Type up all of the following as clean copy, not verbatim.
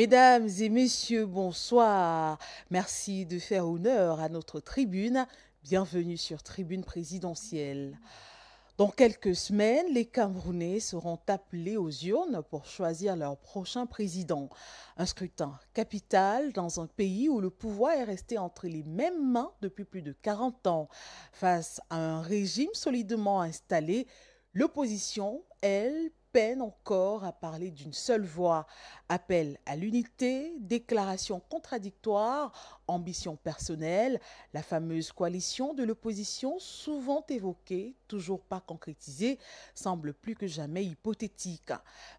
Mesdames et messieurs, bonsoir. Merci de faire honneur à notre tribune. Bienvenue sur Tribune présidentielle. Dans quelques semaines, les Camerounais seront appelés aux urnes pour choisir leur prochain président. Un scrutin capital dans un pays où le pouvoir est resté entre les mêmes mains depuis plus de 40 ans. Face à un régime solidement installé, l'opposition, elle, peine encore à parler d'une seule voix. Appel à l'unité, déclaration contradictoire, ambition personnelle, la fameuse coalition de l'opposition souvent évoquée, toujours pas concrétisée, semble plus que jamais hypothétique.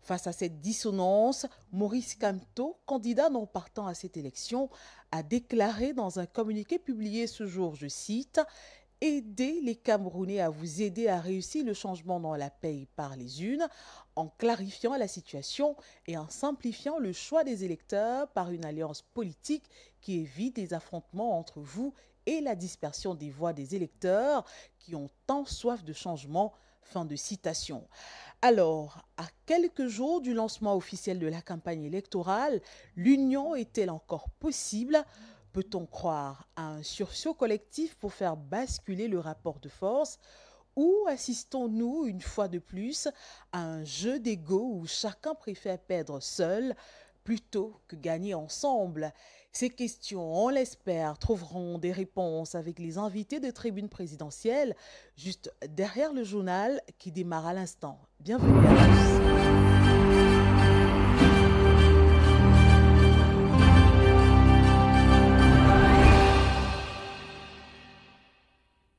Face à cette dissonance, Maurice Kamto, candidat non partant à cette élection, a déclaré dans un communiqué publié ce jour, je cite, « Aider les Camerounais à vous aider à réussir le changement dans la paix par les unes, en clarifiant la situation et en simplifiant le choix des électeurs par une alliance politique qui évite des affrontements entre vous et la dispersion des voix des électeurs qui ont tant soif de changement. » Fin de citation. Alors, à quelques jours du lancement officiel de la campagne électorale, l'union est-elle encore possible ? Peut-on croire à un sursaut collectif pour faire basculer le rapport de force ? Ou assistons-nous une fois de plus à un jeu d'ego où chacun préfère perdre seul plutôt que gagner ensemble? Ces questions, on l'espère, trouveront des réponses avec les invités de Tribune présidentielle, juste derrière le journal qui démarre à l'instant. Bienvenue à tous.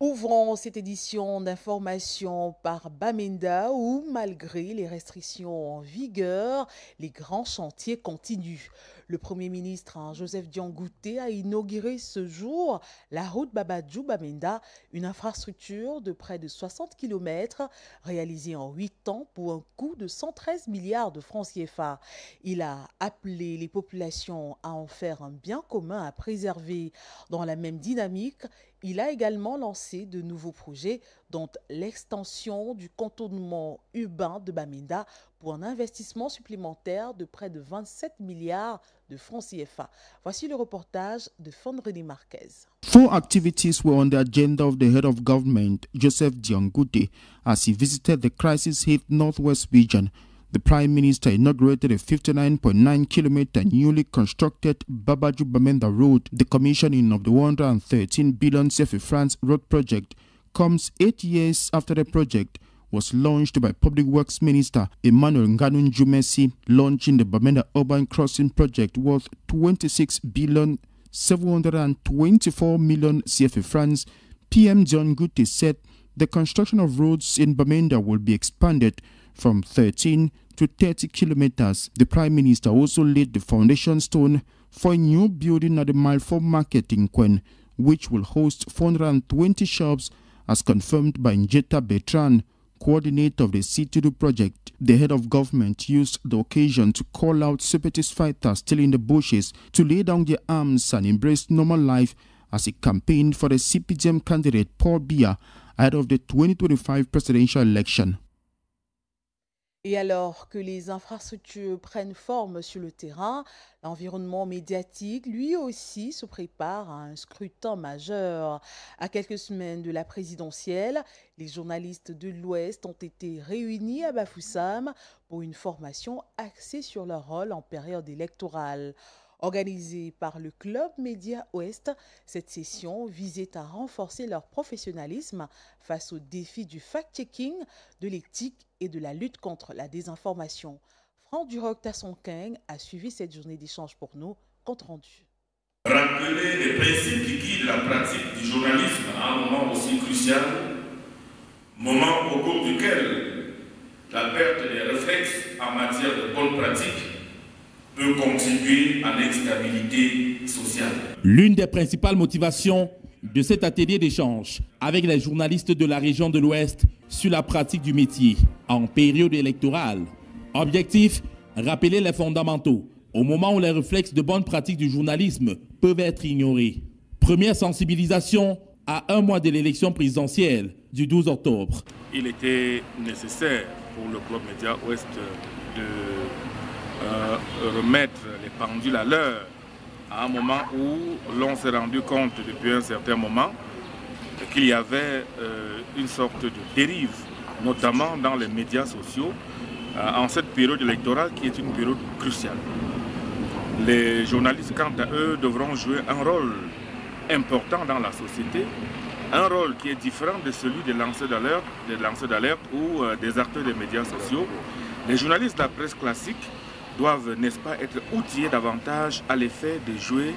Ouvrons cette édition d'information par Bamenda où, malgré les restrictions en vigueur, les grands chantiers continuent. Le Premier ministre Joseph Diangoutè a inauguré ce jour la route Babadjou-Bamenda, une infrastructure de près de 60 km réalisée en 8 ans pour un coût de 113 milliards de francs CFA. Il a appelé les populations à en faire un bien commun à préserver. Dans la même dynamique, il a également lancé de nouveaux projets, dont l'extension du contournement urbain de Bamenda pour un investissement supplémentaire de près de 27 milliards de francs CFA. Voici le reportage de Fondreni Marquez. 4 activities were on the agenda of the head of government, Joseph Diangoutè, as he visited the crisis-hit Northwest region. The Prime Minister inaugurated a 59.9-kilometer newly constructed Babadjou-Bamenda road. The commissioning of the 113 billion CFA francs road project comes 8 years after the project was launched by Public Works Minister Emmanuel Ngannou Djoumessi, launching the Bamenda Urban Crossing project worth 26 billion 724 million CFA francs. PM Diangoutè said the construction of roads in Bamenda will be expanded from 13 to 30 kilometers. The Prime Minister also laid the foundation stone for a new building at the Mile 4 Market in Kwen, which will host 420 shops, as confirmed by Njeta Bertrand, coordinator of the C2 project. The head of government used the occasion to call out separatist fighters still in the bushes to lay down their arms and embrace normal life as he campaigned for the CPDM candidate Paul Biya ahead of the 2025 presidential election. Et alors que les infrastructures prennent forme sur le terrain, l'environnement médiatique, lui aussi, se prépare à un scrutin majeur. À quelques semaines de la présidentielle, les journalistes de l'Ouest ont été réunis à Bafoussam pour une formation axée sur leur rôle en période électorale. Organisée par le Club Média Ouest, cette session visait à renforcer leur professionnalisme face aux défis du fact-checking, de l'éthique et de la lutte contre la désinformation. Franck Duroc-Tassonking a suivi cette journée d'échange pour nous, compte rendu. Rappeler les principes qui guident la pratique du journalisme à un moment aussi crucial, moment au cours duquel la perte des réflexes en matière de bonnes pratiques peut contribuer à l'instabilité sociale. L'une des principales motivations de cet atelier d'échange avec les journalistes de la région de l'Ouest sur la pratique du métier en période électorale. Objectif, rappeler les fondamentaux au moment où les réflexes de bonne pratique du journalisme peuvent être ignorés. Première sensibilisation à un mois de l'élection présidentielle du 12 octobre. Il était nécessaire pour le Club Média Ouest de remettre les pendules à l'heure à un moment où l'on s'est rendu compte depuis un certain moment qu'il y avait une sorte de dérive, notamment dans les médias sociaux, en cette période électorale qui est une période cruciale. Les journalistes, quant à eux, devront jouer un rôle important dans la société, un rôle qui est différent de celui des lanceurs d'alerte ou des acteurs des médias sociaux. Les journalistes de la presse classique doivent, n'est-ce pas, être outillés davantage à l'effet de jouer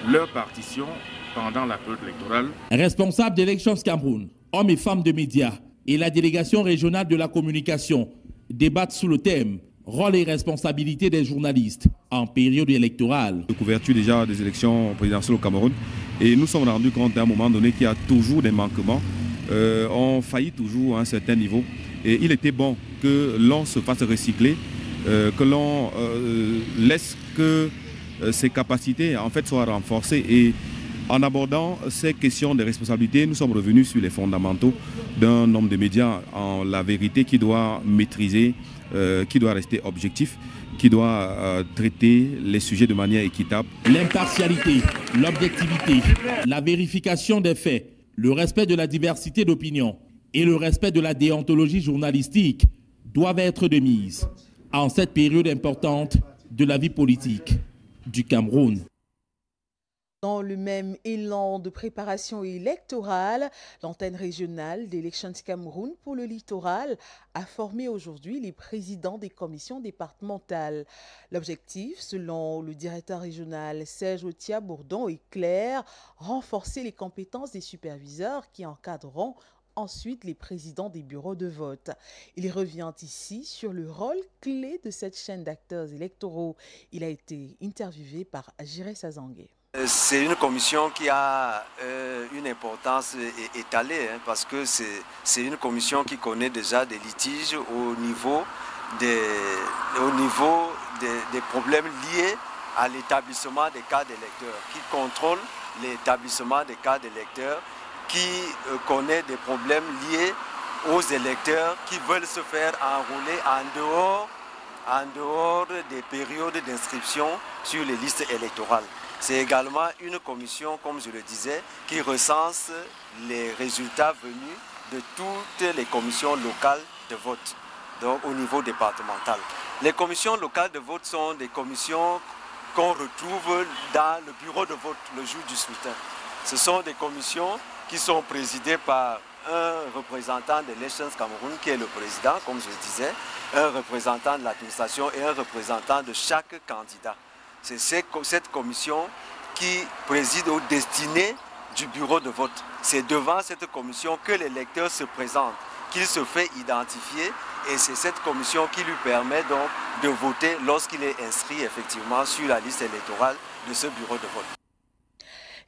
leur partition pendant la période électorale. Responsable d'Elections Cameroun, hommes et femmes de médias et la délégation régionale de la communication débattent sous le thème « Rôle et responsabilité des journalistes en période électorale ». De couverture déjà des élections présidentielles au Cameroun et nous sommes rendus compte à un moment donné qu'il y a toujours des manquements. On faillit toujours à un certain niveau et il était bon que l'on se fasse recycler, que l'on laisse que ses capacités en fait soient renforcées. Et en abordant ces questions de responsabilité, nous sommes revenus sur les fondamentaux d'un homme de médias, en la vérité qui doit maîtriser, qui doit rester objectif, qui doit traiter les sujets de manière équitable. L'impartialité, l'objectivité, la vérification des faits, le respect de la diversité d'opinion et le respect de la déontologie journalistique doivent être de mise en cette période importante de la vie politique du Cameroun. Dans le même élan de préparation électorale, l'antenne régionale d'Elections Cameroun pour le littoral a formé aujourd'hui les présidents des commissions départementales. L'objectif, selon le directeur régional Serge Otia-Bourdon, est clair, renforcer les compétences des superviseurs qui encadreront ensuite les présidents des bureaux de vote. Il revient ici sur le rôle clé de cette chaîne d'acteurs électoraux. Il a été interviewé par Jiré Sazangué. C'est une commission qui a une importance étalée parce que c'est une commission qui connaît déjà des litiges au niveau des problèmes liés à l'établissement des cartes d'électeurs, qui contrôle l'établissement des cartes d'électeurs, qui connaît des problèmes liés aux électeurs qui veulent se faire enrôler en dehors des périodes d'inscription sur les listes électorales. C'est également une commission, comme je le disais, qui recense les résultats venus de toutes les commissions locales de vote, donc au niveau départemental. Les commissions locales de vote sont des commissions qu'on retrouve dans le bureau de vote le jour du scrutin. Ce sont des commissions qui sont présidées par un représentant de l'Elections Cameroun, qui est le président, comme je le disais, un représentant de l'administration et un représentant de chaque candidat. C'est cette commission qui préside aux destinées du bureau de vote. C'est devant cette commission que l'électeur se présente, qu'il se fait identifier et c'est cette commission qui lui permet donc de voter lorsqu'il est inscrit effectivement sur la liste électorale de ce bureau de vote.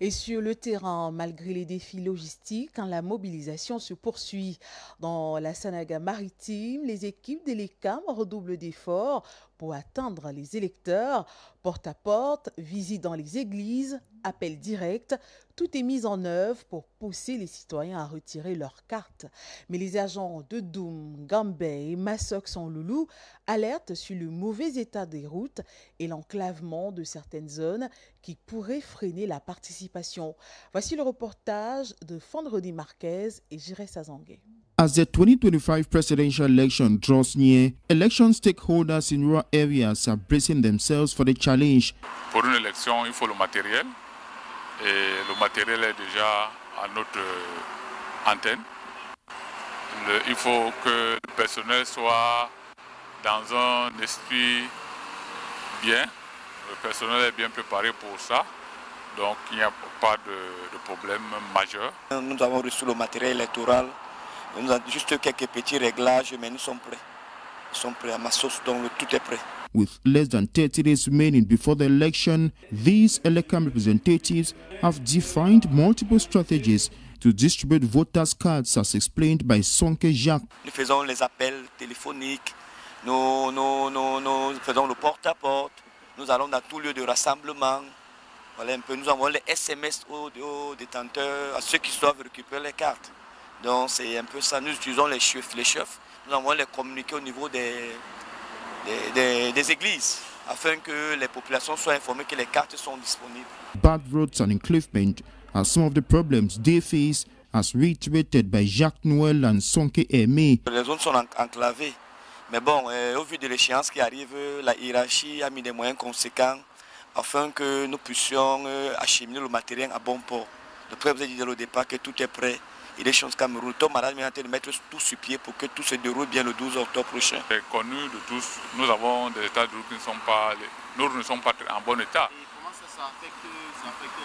Et sur le terrain, malgré les défis logistiques, la mobilisation se poursuit. Dans la Sanaga maritime, les équipes de l'ECAM redoublent d'efforts pour atteindre les électeurs. Porte à porte, visite dans les églises, appels directs, tout est mis en œuvre pour pousser les citoyens à retirer leurs cartes. Mais les agents de Doum, Gambé et Massok-Sans-Loulou alertent sur le mauvais état des routes et l'enclavement de certaines zones qui pourraient freiner la participation. Voici le reportage de Fondredi Marquez et Jiré Sazangué. As the 2025 presidential election draws near, election stakeholders in rural areas are bracing themselves for the challenge. Pour une élection, il faut le matériel. Et le matériel est déjà à notre antenne. Il faut que le personnel soit dans un esprit bien. Le personnel est bien préparé pour ça. Donc il n'y a pas de problème majeur. Nous avons reçu le matériel électoral. Nous avons juste quelques petits réglages, mais nous sommes prêts. Nous sommes prêts à ma sauce, donc tout est prêt. With less than 30 days remaining before the election, these ELECAM representatives have defined multiple strategies to distribute voters' cards, as explained by Sonke Jacques. Nous faisons les appels téléphoniques, nous faisons le porte-à-porte, nous allons dans tout lieu de rassemblement. Voilà un peu, nous envoyons les SMS aux détenteurs, à ceux qui doivent récupérer les cartes. Donc c'est un peu ça, nous utilisons les chefs, nous envoyons les communiqués au niveau des églises, afin que les populations soient informées que les cartes sont disponibles. Bad roads and enclavement are some of the problems they face, as reiterated by Jacques Noël and Sonke Aimé. Les zones sont enclavées, mais bon, au vu de l'échéance qui arrive, la hiérarchie a mis des moyens conséquents afin que nous puissions acheminer le matériel à bon port. Le préfet vous a dit dès le départ que tout est prêt. Et les choses comme Routon, madame est en train de mettre tout sur pied pour que tout se déroule bien le 12 octobre prochain. C'est connu de tous, nous avons des états de route qui ne sont pas, nous ne sont pas en bon état. Et comment ça affecte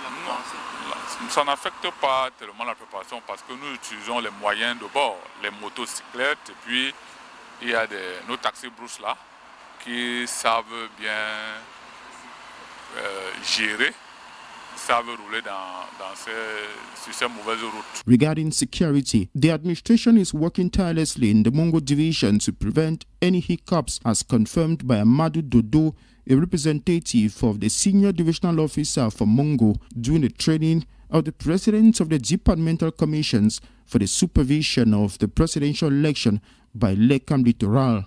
la préparation? Ça n'affecte pas tellement la préparation parce que nous utilisons les moyens de bord, les motocyclettes, et puis il y a nos taxis-brousses là qui savent bien gérer, savent rouler sur ces mauvaises routes. Regarding security, the administration is working tirelessly in the Mongo division to prevent any hiccups, as confirmed by Amadou Dodo, a representative of the senior divisional officer for Mongo, during the training of the presidents of the departmental commissions for the supervision of the presidential election by Lekam Littoral.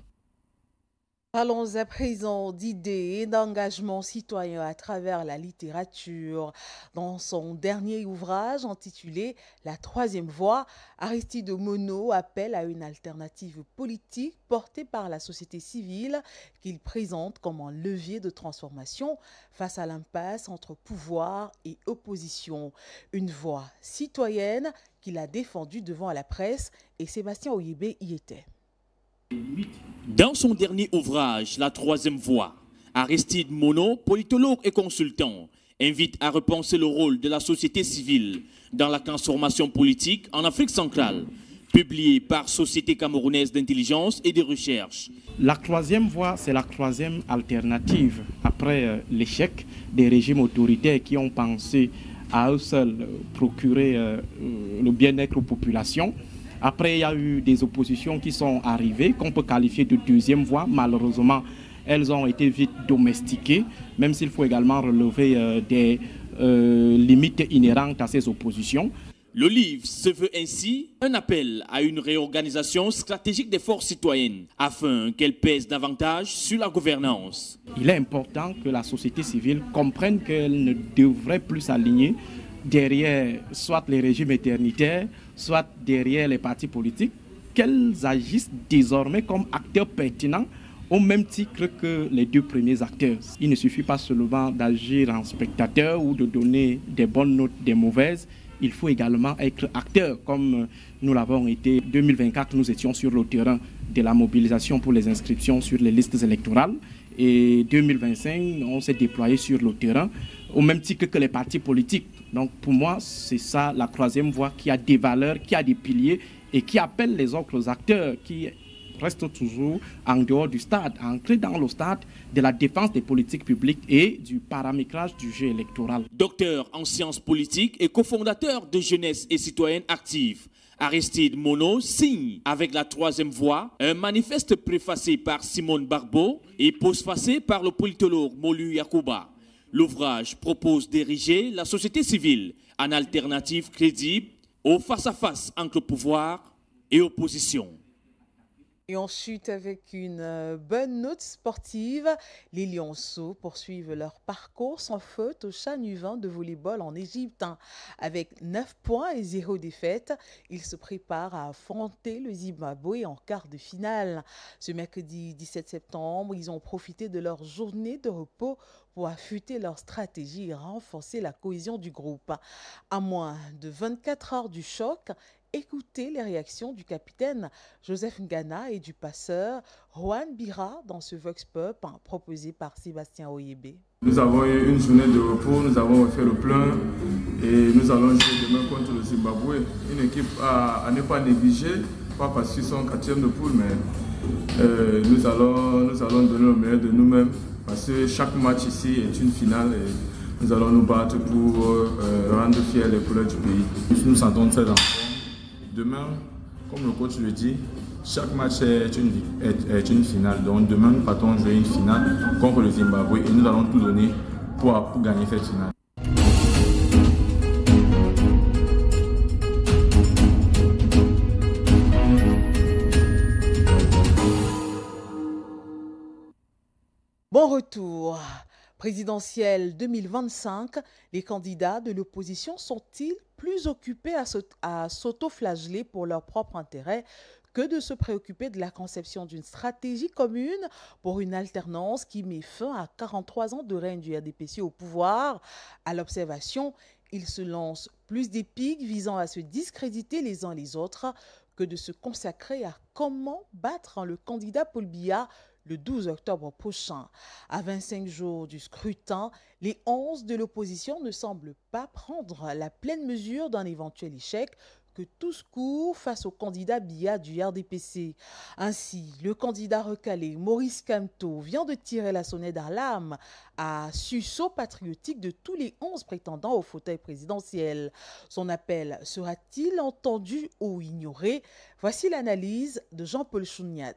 Parlons à présent d'idées et d'engagement citoyen à travers la littérature. Dans son dernier ouvrage intitulé « La troisième voie », Aristide Monod appelle à une alternative politique portée par la société civile qu'il présente comme un levier de transformation face à l'impasse entre pouvoir et opposition. Une voix citoyenne qu'il a défendue devant la presse, et Sébastien Oyébé y était. Dans son dernier ouvrage, La troisième voie, Aristide Monod, politologue et consultant, invite à repenser le rôle de la société civile dans la transformation politique en Afrique centrale, publié par Société camerounaise d'intelligence et de recherche. La troisième voie, c'est la troisième alternative après l'échec des régimes autoritaires qui ont pensé à eux seuls procurer le bien-être aux populations. Après, il y a eu des oppositions qui sont arrivées, qu'on peut qualifier de deuxième voie. Malheureusement, elles ont été vite domestiquées, même s'il faut également relever des limites inhérentes à ces oppositions. Le livre se veut ainsi un appel à une réorganisation stratégique des forces citoyennes, afin qu'elles pèsent davantage sur la gouvernance. Il est important que la société civile comprenne qu'elle ne devrait plus s'aligner derrière soit les régimes éternitaires, soit derrière les partis politiques, qu'elles agissent désormais comme acteurs pertinents au même titre que les deux premiers acteurs. Il ne suffit pas seulement d'agir en spectateur ou de donner des bonnes notes, des mauvaises. Il faut également être acteur, comme nous l'avons été. 2024, nous étions sur le terrain de la mobilisation pour les inscriptions sur les listes électorales. Et 2025, on s'est déployé sur le terrain, au même titre que les partis politiques. Donc pour moi, c'est ça la troisième voie qui a des valeurs, qui a des piliers et qui appelle les autres acteurs qui restent toujours en dehors du stade, ancrés dans le stade de la défense des politiques publiques et du paramétrage du jeu électoral. Docteur en sciences politiques et cofondateur de Jeunesse et Citoyenne Active, Aristide Monod signe avec la troisième voie un manifeste préfacé par Simone Barbeau et postfacé par le politologue Molu Yacouba. L'ouvrage propose d'ériger la société civile en alternative crédible au face-à-face entre pouvoir et opposition. Et ensuite, avec une bonne note sportive, les Lionceaux poursuivent leur parcours sans faute au CHAN U20 de volleyball en Égypte. Avec 9 points et 0 défaite, ils se préparent à affronter le Zimbabwe en quart de finale. Ce mercredi 17 septembre, ils ont profité de leur journée de repos pour affûter leur stratégie et renforcer la cohésion du groupe. À moins de 24 heures du choc, écoutez les réactions du capitaine Joseph Ngana et du passeur Juan Bira dans ce Vox Pop proposé par Sébastien Oyébé. Nous avons eu une journée de repos, nous avons fait le plein et nous allons jouer demain contre le Zimbabwe. Une équipe à ne pas négliger, pas parce qu'ils sont 4e de poule, mais nous allons donner le meilleur de nous-mêmes parce que chaque match ici est une finale et nous allons nous battre pour rendre fiers les couleurs du pays. Nous nous sentons très en forme. Demain, comme le coach le dit, chaque match est une finale. Donc demain, nous partons jouer une finale contre le Zimbabwe et nous allons tout donner pour gagner cette finale. Bon retour. retour. Présidentielle 2025, les candidats de l'opposition sont-ils plus occupés à s'auto-flageller pour leur propre intérêt que de se préoccuper de la conception d'une stratégie commune pour une alternance qui met fin à 43 ans de règne du RDPC au pouvoir? À l'observation, ils se lancent plus des piques visant à se discréditer les uns les autres que de se consacrer à comment battre le candidat Paul Biya le 12 octobre prochain. À 25 jours du scrutin, les 11 de l'opposition ne semblent pas prendre la pleine mesure d'un éventuel échec, que tous courent face au candidat Biya du RDPC. Ainsi, le candidat recalé Maurice Kamto vient de tirer la sonnette d'alarme à sursaut patriotique de tous les 11 prétendants au fauteuil présidentiel. Son appel sera-t-il entendu ou ignoré? Voici l'analyse de Jean-Paul Chouniat.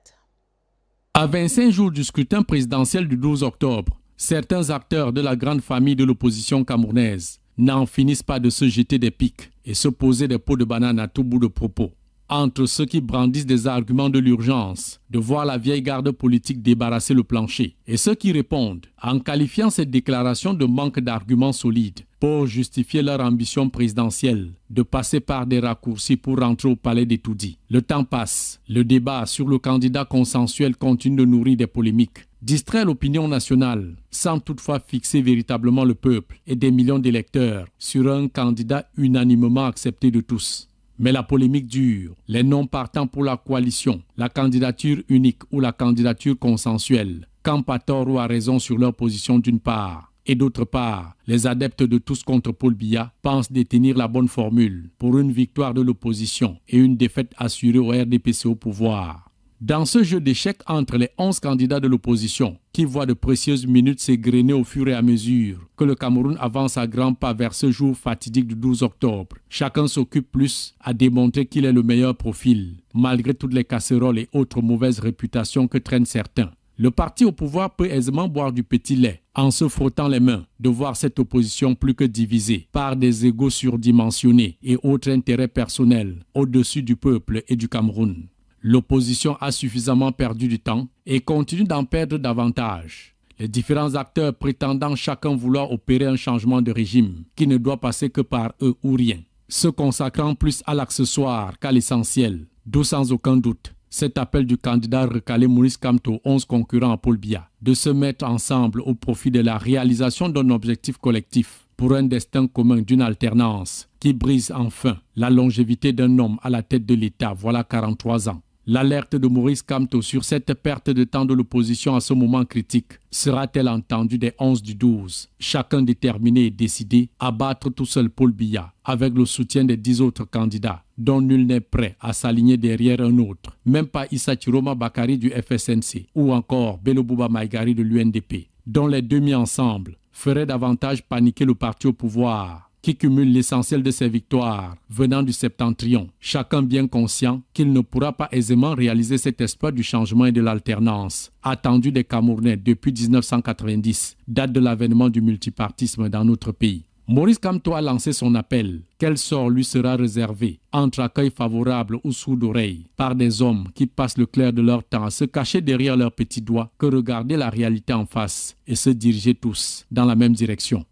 À 25 jours du scrutin présidentiel du 12 octobre, certains acteurs de la grande famille de l'opposition camerounaise n'en finissent pas de se jeter des piques et se poser des pots de banane à tout bout de propos. Entre ceux qui brandissent des arguments de l'urgence, de voir la vieille garde politique débarrasser le plancher, et ceux qui répondent en qualifiant cette déclaration de manque d'arguments solides pour justifier leur ambition présidentielle de passer par des raccourcis pour rentrer au palais des tout-dits. Le temps passe, le débat sur le candidat consensuel continue de nourrir des polémiques, distraire l'opinion nationale, sans toutefois fixer véritablement le peuple et des millions d'électeurs sur un candidat unanimement accepté de tous. Mais la polémique dure, les noms partant pour la coalition, la candidature unique ou la candidature consensuelle, campent à tort ou à raison sur leur position d'une part. Et d'autre part, les adeptes de tous contre Paul Biya pensent détenir la bonne formule pour une victoire de l'opposition et une défaite assurée au RDPC au pouvoir. Dans ce jeu d'échecs entre les 11 candidats de l'opposition, qui voient de précieuses minutes s'égrener au fur et à mesure que le Cameroun avance à grands pas vers ce jour fatidique du 12 octobre, chacun s'occupe plus à démontrer qu'il est le meilleur profil, malgré toutes les casseroles et autres mauvaises réputations que traînent certains. Le parti au pouvoir peut aisément boire du petit lait en se frottant les mains de voir cette opposition plus que divisée par des égos surdimensionnés et autres intérêts personnels au-dessus du peuple et du Cameroun. L'opposition a suffisamment perdu du temps et continue d'en perdre davantage. Les différents acteurs prétendant chacun vouloir opérer un changement de régime qui ne doit passer que par eux ou rien, se consacrant plus à l'accessoire qu'à l'essentiel, d'où sans aucun doute cet appel du candidat recalé Maurice Kamto, 11 concurrents à Paul Biya, de se mettre ensemble au profit de la réalisation d'un objectif collectif pour un destin commun d'une alternance qui brise enfin la longévité d'un homme à la tête de l'État, voilà 43 ans. L'alerte de Maurice Kamto sur cette perte de temps de l'opposition à ce moment critique sera-t-elle entendue des 11 du 12, chacun déterminé et décidé à battre tout seul Paul Biya avec le soutien des 10 autres candidats, dont nul n'est prêt à s'aligner derrière un autre, même pas Issa Chiroma Bakari du FSNC ou encore Bello Bouba Maïgari de l'UNDP, dont les deux mis ensemble feraient davantage paniquer le parti au pouvoir, qui cumule l'essentiel de ses victoires venant du septentrion, chacun bien conscient qu'il ne pourra pas aisément réaliser cet espoir du changement et de l'alternance, attendu des Camerounais depuis 1990, date de l'avènement du multipartisme dans notre pays. Maurice Kamto a lancé son appel. Quel sort lui sera réservé, entre accueil favorable ou sourd d'oreille, par des hommes qui passent le clair de leur temps à se cacher derrière leurs petits doigts que regarder la réalité en face et se diriger tous dans la même direction.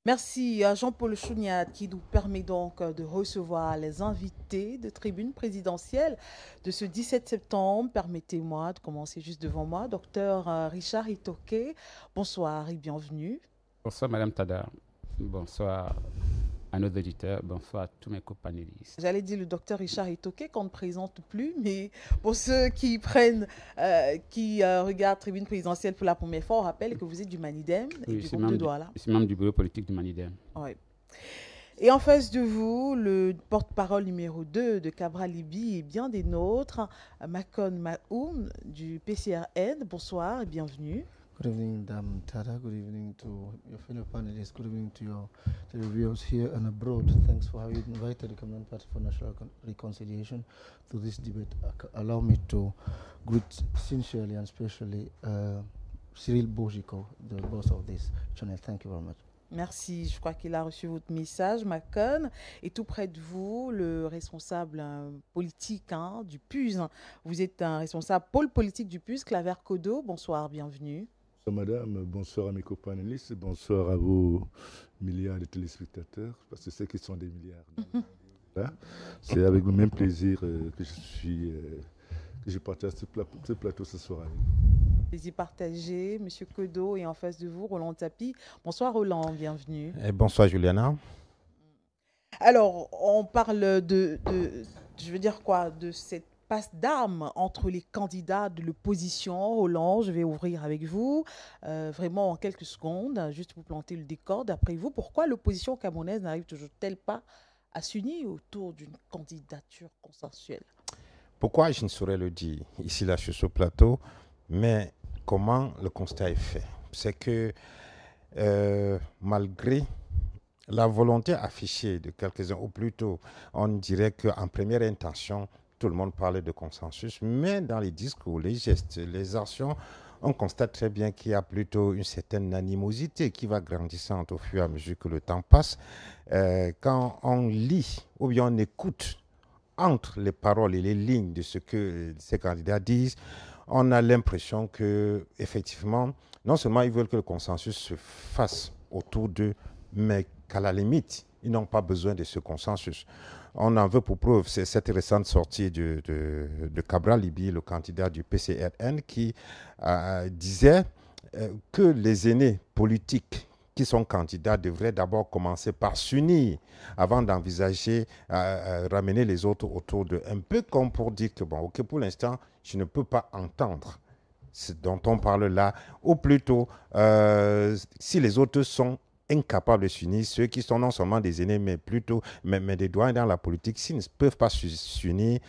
Merci à Jean-Paul Chouniat qui nous permet donc de recevoir les invités de tribune présidentielle de ce 17 septembre. Permettez-moi de commencer juste devant moi. Docteur Richard Itoké, bonsoir et bienvenue. Bonsoir Madame Tada, bonsoir à nos auditeurs, bonsoir à tous mes co-panélistes. J'allais dire le docteur Richard Itoké qu'on ne présente plus, mais pour ceux qui regardent Tribune présidentielle pour la première fois, on rappelle que vous êtes du Manidem et du groupe de Douala. Je suis membre du bureau politique du Manidem. Oui. Et en face de vous, le porte-parole numéro 2 de Cabral Libi et bien des nôtres, Makon Maoum du PCRN. Bonsoir et bienvenue. Good evening, Dame Tada. Good evening to your fellow panelists. Good evening to your viewers here and abroad. Thanks for having invited the Cameroon Party for National Reconciliation to this debate. Allow me to greet sincerely and especially Cyril Bojiko, the boss of this channel. Thank you very much. Merci, je crois qu'il a reçu votre message, Macon. Et tout près de vous, le responsable politique du PUS. Vous êtes un responsable pôle politique du PUS, Claver Kodo. Bonsoir, bienvenue. Bonsoir madame, bonsoir à mes copanélistes, bonsoir à vos milliards de téléspectateurs, parce que c'est qu'ils sont des milliards. C'est avec le même plaisir que je partage ce plateau ce soir avec vous. Plaisir partagé, monsieur Kodo, et en face de vous, Roland Tapi. Bonsoir Roland, bienvenue. Et bonsoir Juliana. Alors, on parle de cette passe d'armes entre les candidats de l'opposition. Roland, je vais ouvrir avec vous, vraiment en quelques secondes, juste pour planter le décor. D'après vous, pourquoi l'opposition camerounaise n'arrive toujours-t-elle pas à s'unir autour d'une candidature consensuelle? Pourquoi, je ne saurais le dire ici, là, sur ce plateau, mais comment le constat est fait? C'est que malgré la volonté affichée de quelques-uns, ou plutôt, on dirait qu'en première intention, tout le monde parlait de consensus, mais dans les discours, les gestes, les actions, on constate très bien qu'il y a plutôt une certaine animosité qui va grandissant au fur et à mesure que le temps passe. Quand on lit ou bien on écoute entre les paroles et les lignes de ce que ces candidats disent, on a l'impression que effectivement, non seulement ils veulent que le consensus se fasse autour d'eux, mais qu'à la limite, ils n'ont pas besoin de ce consensus. On en veut pour preuve, c'est cette récente sortie de Cabral Libi, le candidat du PCRN, qui disait que les aînés politiques qui sont candidats devraient d'abord commencer par s'unir avant d'envisager ramener les autres autour d'eux. Un peu comme pour dire que, bon, ok, pour l'instant, je ne peux pas entendre ce dont on parle là, ou plutôt, si les autres sont incapables de s'unir, ceux qui sont non seulement des aînés, mais plutôt mais des doyens dans la politique, s'ils ne peuvent pas s'unir,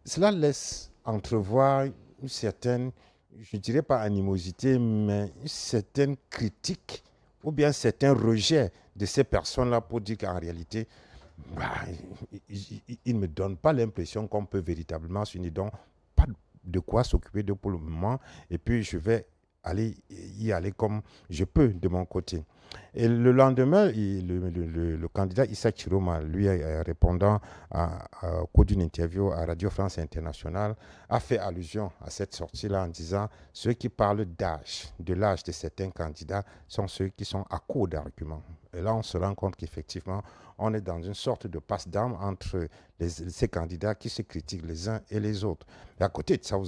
cela laisse entrevoir une certaine, je ne dirais pas animosité, mais une certaine critique ou bien certains rejets de ces personnes-là pour dire qu'en réalité, ils ne me donnent pas l'impression qu'on peut véritablement s'unir. Donc, pas de quoi s'occuper de pour le moment. Et puis, je vais y aller comme je peux de mon côté. Et le lendemain, le candidat Issa Chiroma, lui, répondant au cours d'une interview à Radio France Internationale, a fait allusion à cette sortie-là en disant « Ceux qui parlent d'âge, de l'âge de certains candidats, sont ceux qui sont à court d'arguments ». Et là, on se rend compte qu'effectivement, on est dans une sorte de passe d'armes entre ces candidats qui se critiquent les uns et les autres. Et à côté de ça, on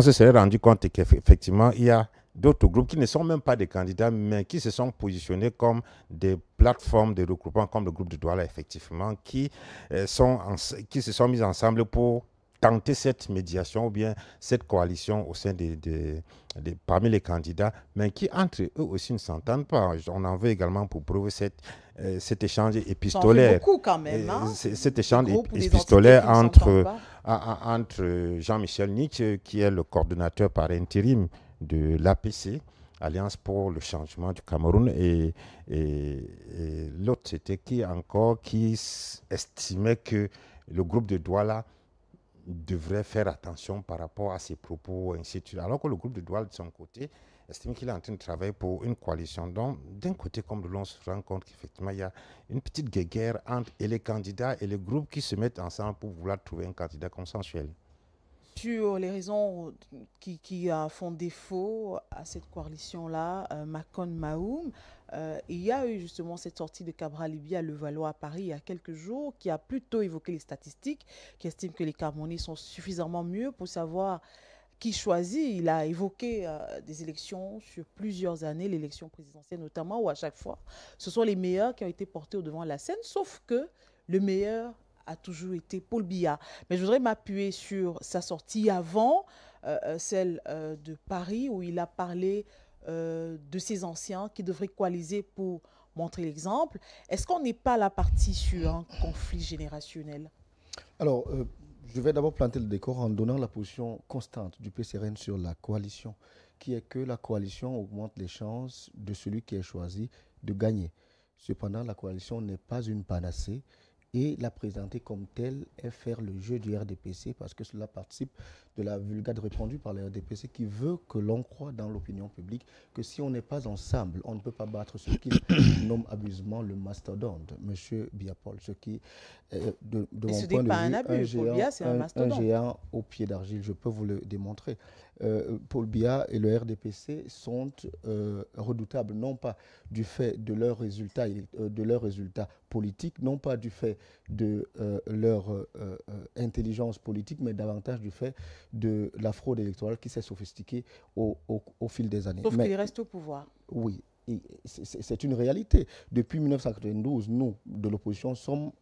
se serait rendu compte qu'effectivement, il y a d'autres groupes qui ne sont même pas des candidats, mais qui se sont positionnés comme des plateformes de regroupement, comme le groupe de Douala, effectivement, qui se sont mis ensemble pour tenter cette médiation ou bien cette coalition au sein parmi les candidats, mais qui entre eux aussi ne s'entendent pas. On en veut également pour prouver cet échange épistolaire. Ça en fait beaucoup quand même. Cet échange épistolaire entre Jean-Michel Nietzsche, qui est le coordonnateur par intérim de l'APC, Alliance pour le changement du Cameroun, et l'autre c'était qui estimait que le groupe de Douala devrait faire attention par rapport à ses propos, ainsi de suite. Alors que le groupe de Douala, de son côté, estime qu'il est en train de travailler pour une coalition. Donc, d'un côté comme de l'autre, on se rend compte qu'effectivement, il y a une petite guéguerre entre les candidats et les groupes qui se mettent ensemble pour vouloir trouver un candidat consensuel. Sur les raisons qui font défaut à cette coalition-là, Macon Maoum, il y a eu justement cette sortie de Cabral Libi à Levallois à Paris il y a quelques jours, qui a plutôt évoqué les statistiques, qui estime que les Camerounais sont suffisamment mieux pour savoir qui choisit. Il a évoqué des élections sur plusieurs années, l'élection présidentielle notamment, où à chaque fois, ce sont les meilleurs qui ont été portés au devant de la scène, sauf que le meilleur a toujours été Paul Biya. Mais je voudrais m'appuyer sur sa sortie avant, celle de Paris, où il a parlé de ses anciens qui devraient coaliser pour montrer l'exemple. Est-ce qu'on n'est pas la partie sur un conflit générationnel? Alors, je vais d'abord planter le décor en donnant la position constante du PCRN sur la coalition, qui est que la coalition augmente les chances de celui qui est choisi de gagner. Cependant, la coalition n'est pas une panacée. et la présenter comme telle et faire le jeu du RDPC parce que cela participe de la vulgate répandue par le RDPC qui veut que l'on croit dans l'opinion publique que si on n'est pas ensemble, on ne peut pas battre ce qu'il nomme abusivement le mastodonte, M. Biapol, ce qui est de mon point de vue un géant au pied d'argile, je peux vous le démontrer. Paul Biya et le RDPC sont redoutables, non pas du fait de leurs résultats, politiques, non pas du fait de leur intelligence politique, mais davantage du fait de la fraude électorale qui s'est sophistiquée au fil des années. Sauf qu'il reste au pouvoir. Oui. C'est une réalité. Depuis 1992, nous, de l'opposition, sommes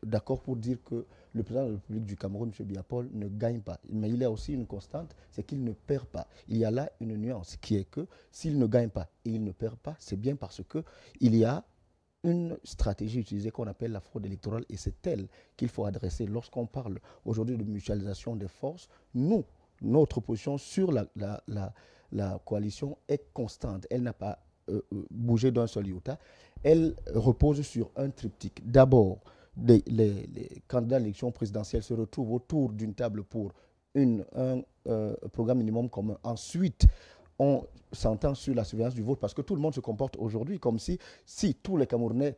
d'accord pour dire que le président de la République du Cameroun, M. Biapol, ne gagne pas. Mais il y a aussi une constante, c'est qu'il ne perd pas. Il y a là une nuance qui est que s'il ne gagne pas et il ne perd pas, c'est bien parce qu'il y a une stratégie utilisée qu'on appelle la fraude électorale et c'est elle qu'il faut adresser. Lorsqu'on parle aujourd'hui de mutualisation des forces, notre position sur la coalition est constante. Elle n'a pas bougé d'un seul iota. Elle repose sur un triptyque. D'abord, les candidats à l'élection présidentielle se retrouvent autour d'une table pour un programme minimum commun. Ensuite, on s'entend sur la surveillance du vote parce que tout le monde se comporte aujourd'hui comme si tous les Camerounais,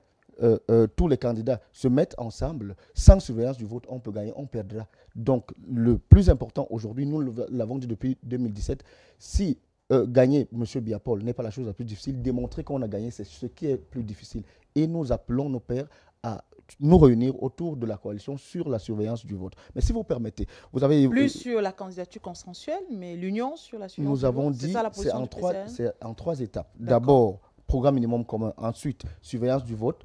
tous les candidats se mettent ensemble, sans surveillance du vote, on peut gagner, on perdra. Donc, le plus important aujourd'hui, nous l'avons dit depuis 2017, si gagner M. Biapol n'est pas la chose la plus difficile, démontrer qu'on a gagné, c'est ce qui est plus difficile. Et nous appelons nos pairs à nous réunir autour de la coalition sur la surveillance du vote. Mais si vous permettez, vous avez... Plus sur la candidature consensuelle, mais l'union sur la surveillance du vote. Nous avons dit c'est en trois étapes. D'abord, programme minimum commun. Ensuite, surveillance du vote.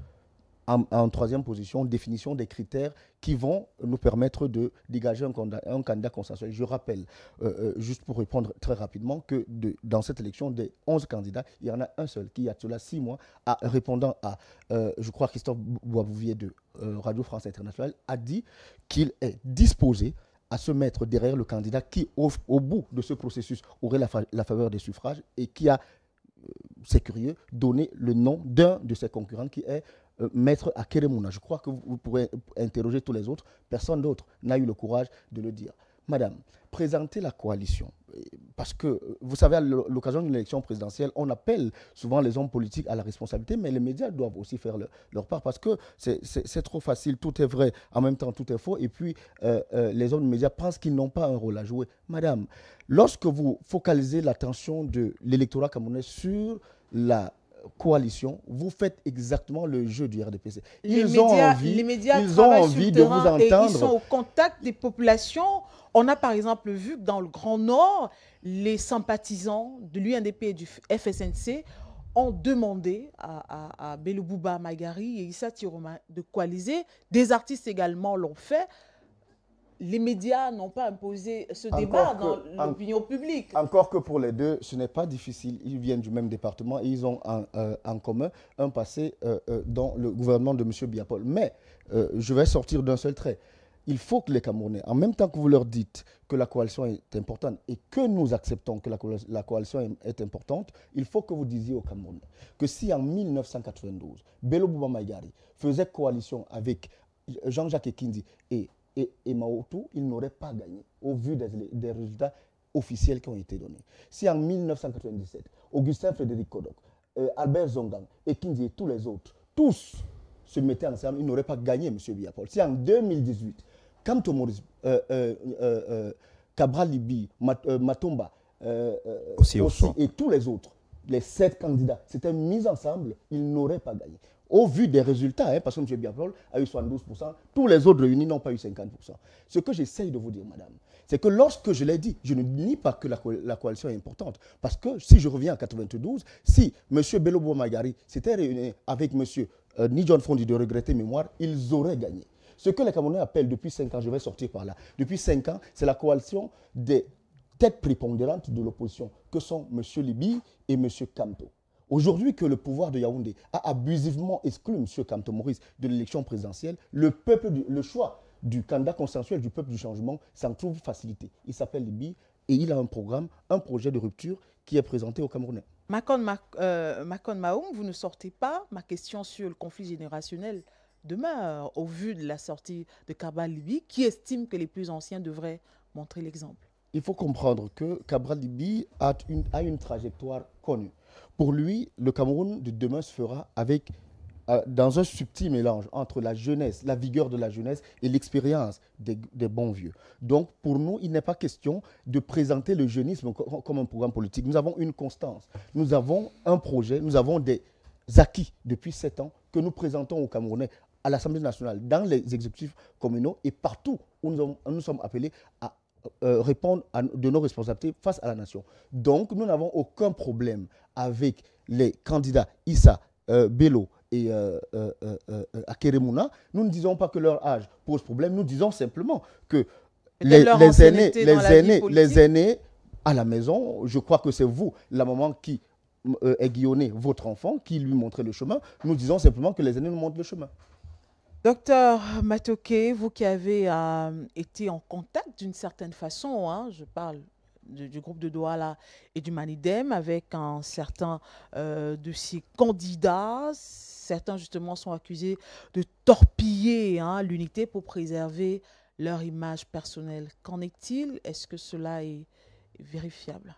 En troisième position, définition des critères qui vont nous permettre de dégager un candidat consensuel. Je rappelle, juste pour répondre très rapidement, que dans cette élection, des 11 candidats, il y en a un seul qui, il y a cela 6 mois, répondant à, je crois, Christophe Boisbouvier de Radio France Internationale, a dit qu'il est disposé à se mettre derrière le candidat qui, au bout de ce processus, aurait la faveur des suffrages et qui a, c'est curieux, donné le nom d'un de ses concurrents qui est Maître Akeremouna. Je crois que vous pourrez interroger tous les autres. Personne d'autre n'a eu le courage de le dire. Madame, présentez la coalition. Parce que, vous savez, à l'occasion d'une élection présidentielle, on appelle souvent les hommes politiques à la responsabilité, mais les médias doivent aussi faire leur part parce que c'est trop facile, tout est vrai, en même temps tout est faux, et puis les hommes de médias pensent qu'ils n'ont pas un rôle à jouer. Madame, lorsque vous focalisez l'attention de l'électorat camerounais sur la coalition, vous faites exactement le jeu du RDPC. Les médias travaillent de vous entendre. Et ils sont au contact des populations. On a par exemple vu que dans le Grand Nord, les sympathisants de l'UNDP et du FSNC ont demandé à Bello Bouba Magari et Issa Tiroma de coaliser. Des artistes également l'ont fait. Les médias n'ont pas imposé ce débat dans l'opinion publique. Encore que pour les deux, ce n'est pas difficile. Ils viennent du même département et ils ont en commun un passé dans le gouvernement de M. Biapol. Mais je vais sortir d'un seul trait. Il faut que les Camerounais, en même temps que vous leur dites que la coalition est importante et que nous acceptons que la coalition est importante, il faut que vous disiez aux Camerounais que si en 1992, Bello Bouba Maïgari faisait coalition avec Jean-Jacques Ekindi et Maoto, il n'aurait pas gagné au vu des résultats officiels qui ont été donnés. Si en 1997, Augustin Frédéric Kodok, Albert Zongang, Ekindi et tous les autres, tous se mettaient ensemble, ils n'auraient pas gagné, M. Biapol. Si en 2018, Kamto Maurice, Cabral Libi, Matomba, et tous les autres, les 7 candidats, s'étaient mis ensemble, ils n'auraient pas gagné. Au vu des résultats, parce que M. Biapol a eu 72%, tous les autres réunis n'ont pas eu 50%. Ce que j'essaye de vous dire, madame, c'est que lorsque je l'ai dit, je ne nie pas que la coalition est importante. Parce que si je reviens en 92, si M. Bello Bouba Magari s'était réuni avec M. Ni John Fondi de regretter mémoire, ils auraient gagné. Ce que les Camerounais appellent depuis 5 ans, je vais sortir par là, depuis 5 ans, c'est la coalition des têtes prépondérantes de l'opposition, que sont M. Libi et M. Kamto. Aujourd'hui que le pouvoir de Yaoundé a abusivement exclu M. Kamto Maurice de l'élection présidentielle, le choix du candidat consensuel du peuple du changement s'en trouve facilité. Il s'appelle Libi et il a un programme, un projet de rupture qui est présenté aux Camerounais. Makon Maoum, vous ne sortez pas ma question sur le conflit générationnel demeure au vu de la sortie de Cabral Libye, qui estime que les plus anciens devraient montrer l'exemple? Il faut comprendre que Cabral Libye a une trajectoire connue. Pour lui, le Cameroun de demain se fera avec, dans un subtil mélange entre la jeunesse, la vigueur de la jeunesse et l'expérience des bons vieux. Donc, pour nous, il n'est pas question de présenter le jeunisme comme un programme politique. Nous avons une constance, nous avons un projet, nous avons des acquis depuis 7 ans que nous présentons aux Camerounais à l'Assemblée nationale, dans les exécutifs communaux et partout où nous sommes appelés à répondre de nos responsabilités face à la nation. Donc, nous n'avons aucun problème avec les candidats Issa, Bello et Akeremouna. Nous ne disons pas que leur âge pose problème, nous disons simplement que les aînés à la maison, je crois que c'est vous, la maman qui aiguillonnez votre enfant, qui lui montrez le chemin. Nous disons simplement que les aînés nous montrent le chemin. Docteur Matoké, vous qui avez été en contact d'une certaine façon, hein, je parle du groupe de Douala et du Manidem avec un certain de ces candidats, certains justement sont accusés de torpiller l'unité pour préserver leur image personnelle. Qu'en est-il? Est-ce que cela est vérifiable?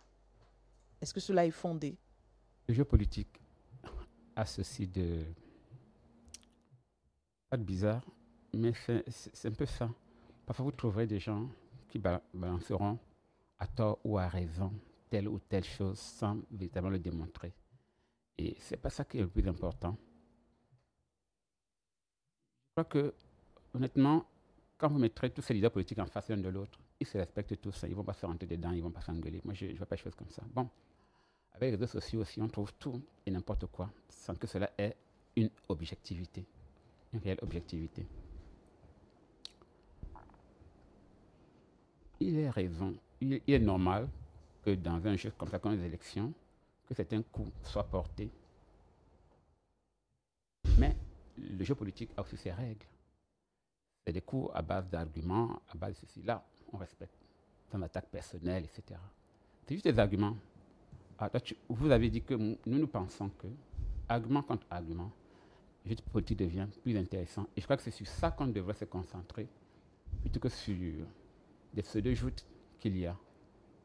Est-ce que cela est fondé? Le jeu politique a ceci de... pas de bizarre, mais c'est un peu ça. Parfois, vous trouverez des gens qui balanceront à tort ou à raison telle ou telle chose sans véritablement le démontrer. Et c'est pas ça qui est le plus important. Je crois que, honnêtement, quand vous mettrez tous ces leaders politiques en face l'un de l'autre, ils se respectent tous, ils ne vont pas se rentrer dedans, ils ne vont pas s'engueuler. Moi, je ne vois pas de choses comme ça. Bon, avec les réseaux sociaux aussi, on trouve tout et n'importe quoi, sans que cela ait une objectivité, une réelle objectivité. Il est raison, il est normal que dans un jeu comme ça, comme les élections, que certains coups soient portés. Mais le jeu politique a aussi ses règles. C'est des coups à base d'arguments, à base de ceci. Là, on respecte, sans attaque personnelle, etc. C'est juste des arguments. Vous avez dit que nous pensons que, argument contre argument, le jeu politique devient plus intéressant. Et je crois que c'est sur ça qu'on devrait se concentrer, plutôt que sur des pseudo-joutes qu'il y a.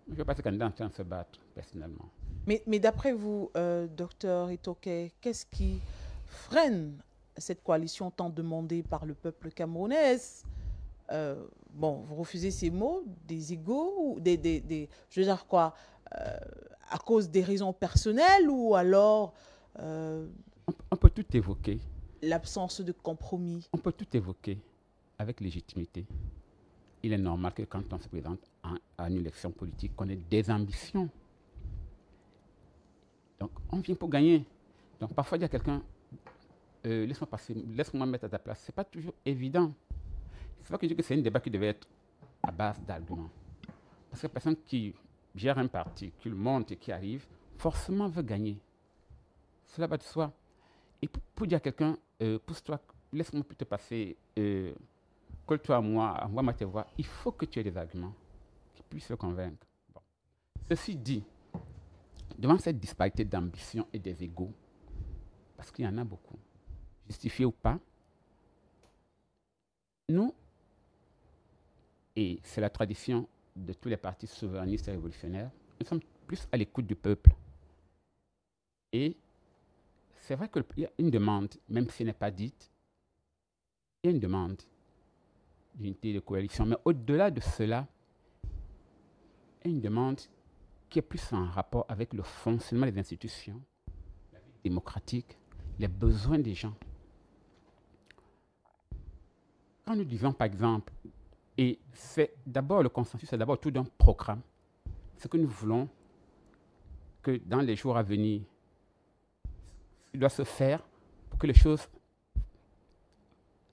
Je ne veux pas ces candidats en train de se battre, personnellement. Mais d'après vous, docteur Itoke, qu'est-ce qui freine cette coalition tant demandée par le peuple camerounais? Bon, vous refusez ces mots, des égos, ou je veux dire quoi, à cause des raisons personnelles ou alors... on peut tout évoquer. L'absence de compromis. On peut tout évoquer avec légitimité. Il est normal que quand on se présente à une élection politique, qu'on ait des ambitions. Donc, on vient pour gagner. Donc, parfois, il y a quelqu'un, laisse-moi passer, laisse-moi mettre à ta place. Ce n'est pas toujours évident. C'est pas que je dis que c'est un débat qui devait être à base d'arguments. Parce que la personne qui gère un parti, qui le monte et qui arrive, forcément veut gagner. Cela va de soi. Et pour dire à quelqu'un, pousse-toi, laisse-moi te passer, colle-toi à moi, envoie-moi tes voix, il faut que tu aies des arguments qui puissent le convaincre. Bon. Ceci dit, devant cette disparité d'ambition et des égos, parce qu'il y en a beaucoup, justifiés ou pas, nous, et c'est la tradition de tous les partis souverainistes et révolutionnaires, nous sommes plus à l'écoute du peuple. Et c'est vrai qu'il y a une demande, même si elle n'est pas dite, il y a une demande d'unité de coalition. Mais au-delà de cela, il y a une demande qui est plus en rapport avec le fonctionnement des institutions, la vie démocratique, les besoins des gens. Quand nous disons, par exemple, et c'est d'abord le consensus, c'est d'abord tout d'un programme, ce que nous voulons que dans les jours à venir, il doit se faire pour que les choses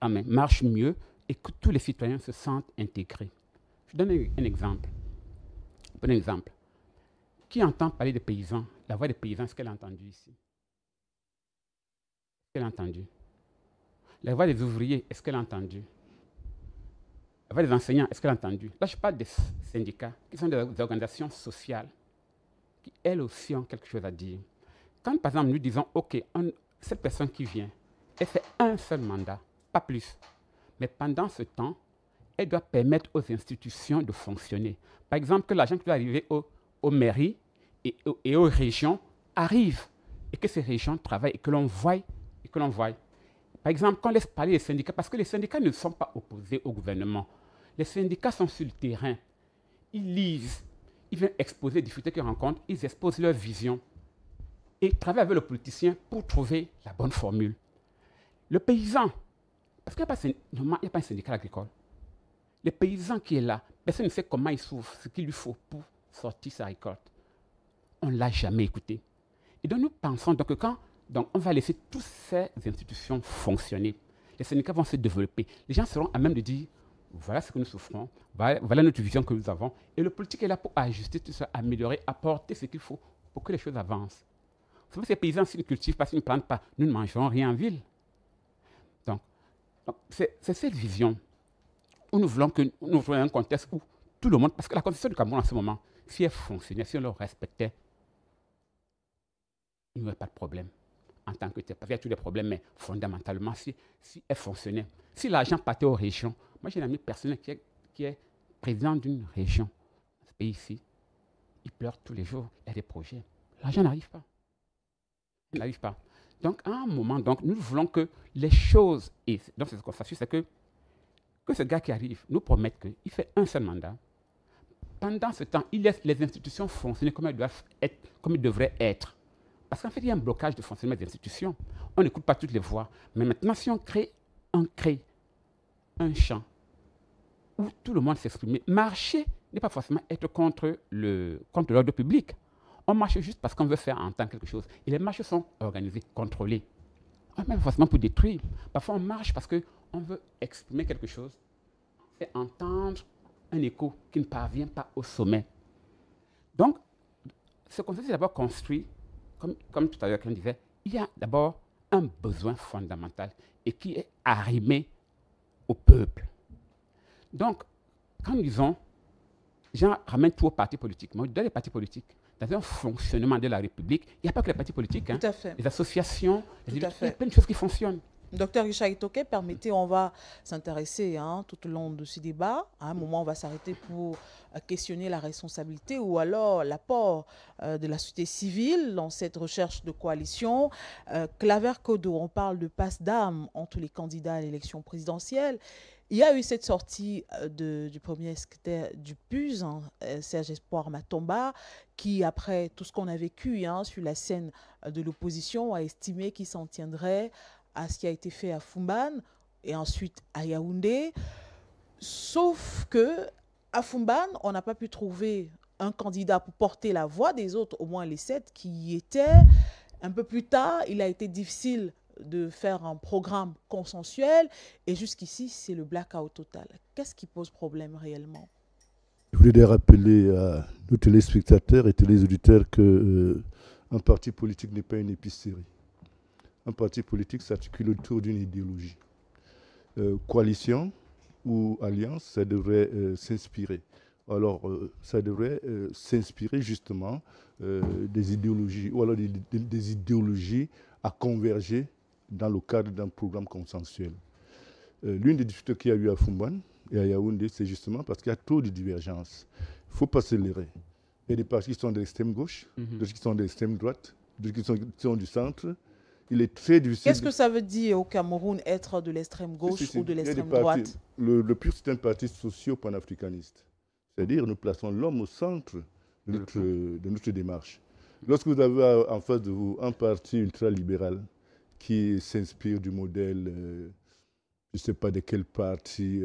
marchent mieux et que tous les citoyens se sentent intégrés. Je donne un exemple. Bon exemple. Qui entend parler des paysans? La voix des paysans, est-ce qu'elle a entendu ici? Est-ce qu'elle a entendu? La voix des ouvriers, est-ce qu'elle a entendu? La voix des enseignants, est-ce qu'elle a entendu? Là, je parle des syndicats, qui sont des organisations sociales, qui elles aussi ont quelque chose à dire. Quand, par exemple, nous disons, OK, cette personne qui vient, elle fait un seul mandat, pas plus. Mais pendant ce temps, elle doit permettre aux institutions de fonctionner. Par exemple, que l'argent qui doit arriver aux mairies et aux régions arrive et que ces régions travaillent et que l'on voie. Par exemple, qu'on laisse parler les syndicats, parce que les syndicats ne sont pas opposés au gouvernement. Les syndicats sont sur le terrain. Ils lisent, ils viennent exposer les difficultés qu'ils rencontrent, ils exposent leur vision et travaillent avec le politicien pour trouver la bonne formule. Le paysan, parce qu'il n'y a pas un syndicat agricole. Le paysan qui est là, personne ne sait comment il souffre, ce qu'il lui faut pour sortir sa récolte. On ne l'a jamais écouté. Et donc nous pensons donc que quand on va laisser toutes ces institutions fonctionner, les syndicats vont se développer. Les gens seront à même de dire, voilà ce que nous souffrons, voilà notre vision que nous avons. Et le politique est là pour ajuster tout ça, améliorer, apporter ce qu'il faut pour que les choses avancent. Vous savez, ces paysans, s'ils ne cultivent pas, s'ils ne plantent pas, nous ne mangerons rien en ville. Donc c'est cette vision où nous voulons un contexte où tout le monde, parce que la constitution du Cameroun en ce moment, si elle fonctionnait, si on le respectait, il n'y aurait pas de problème en tant que tel. Parce qu'il y a tous les problèmes, mais fondamentalement, si elle fonctionnait, si l'argent partait aux régions, moi j'ai un ami personnel qui est président d'une région, ce pays ici, il pleure tous les jours, il y a des projets. L'argent n'arrive pas. Il n'arrive pas. Donc, à un moment, nous voulons que les choses, et donc c'est ce qu'on s'assure, c'est que ce gars qui arrive nous promette qu'il fait un seul mandat. Pendant ce temps, il laisse les institutions fonctionner comme elles devraient être. Parce qu'en fait, il y a un blocage de fonctionnement des institutions. On n'écoute pas toutes les voix. Mais maintenant, si on crée un champ où tout le monde s'exprime, marcher n'est pas forcément être contre l'ordre public. On marche juste parce qu'on veut faire entendre quelque chose. Et les marches sont organisées, contrôlées. On ne marche pas forcément pour détruire. Parfois, on marche parce qu'on veut exprimer quelque chose et entendre un écho qui ne parvient pas au sommet. Donc, ce concept est d'abord construit, comme tout à l'heure, on disait, il y a d'abord un besoin fondamental et qui est arrimé au peuple. Donc, quand nous disons, gens ramènent tout aux partis politiques, moi, dans les partis politiques, dans un fonctionnement de la République, il n'y a pas que les partis politiques, hein, les associations, il y a plein de choses qui fonctionnent. Docteur Richard Itoke, permettez, on va s'intéresser tout au long de ce débat. À un moment, on va s'arrêter pour questionner la responsabilité ou alors l'apport de la société civile dans cette recherche de coalition. Claver Kodo, on parle de passe d'armes entre les candidats à l'élection présidentielle. Il y a eu cette sortie du premier secrétaire du PUS, Serge Espoir Matomba, qui, après tout ce qu'on a vécu sur la scène de l'opposition, a estimé qu'il s'en tiendrait à ce qui a été fait à Foumban et ensuite à Yaoundé. Sauf que à Foumban, on n'a pas pu trouver un candidat pour porter la voix des autres, au moins les 7 qui y étaient. Un peu plus tard, il a été difficile de faire un programme consensuel et jusqu'ici, c'est le blackout total. Qu'est-ce qui pose problème réellement? Je voulais rappeler à nos téléspectateurs et téléauditeurs qu'un parti politique n'est pas une épicerie. Un parti politique s'articule autour d'une idéologie. Coalition ou alliance, ça devrait s'inspirer. Alors, ça devrait s'inspirer justement des idéologies, ou alors des idéologies à converger dans le cadre d'un programme consensuel. L'une des difficultés qu'il y a eu à Foumban et à Yaoundé, c'est justement parce qu'il y a trop de divergences. Il ne faut pas se leurrer. Il y a des partis qui sont de l'extrême gauche, d'autres qui sont de l'extrême droite, d'autres qui sont du centre. Il est très difficile. Qu'est-ce que ça veut dire au Cameroun, être de l'extrême gauche ou de l'extrême droite? Le PUR, c'est un parti socio-panafricaniste. C'est-à-dire, nous plaçons l'homme au centre de notre démarche. Lorsque vous avez en face de vous un parti ultralibéral qui s'inspire du modèle, je ne sais pas de quel parti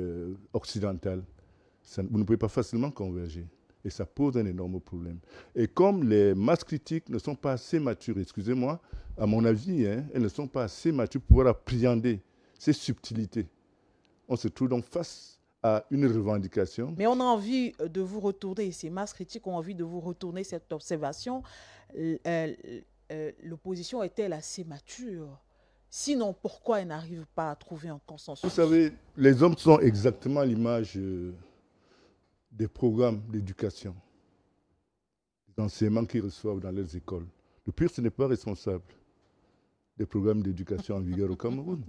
occidental, vous ne pouvez pas facilement converger. Et ça pose un énorme problème. Et comme les masses critiques ne sont pas assez matures, excusez-moi, à mon avis, elles ne sont pas assez matures pour pouvoir appréhender ces subtilités. On se trouve donc face à une revendication. Mais on a envie de vous retourner, ces masses critiques ont envie de vous retourner cette observation. L'opposition est-elle assez mature? Sinon, pourquoi elle n'arrive pas à trouver un consensus? Vous savez, les hommes sont exactement à l'image des programmes d'éducation, des enseignements qu'ils reçoivent dans leurs écoles. Le PUR, ce n'est pas responsable des programmes d'éducation en vigueur au Cameroun.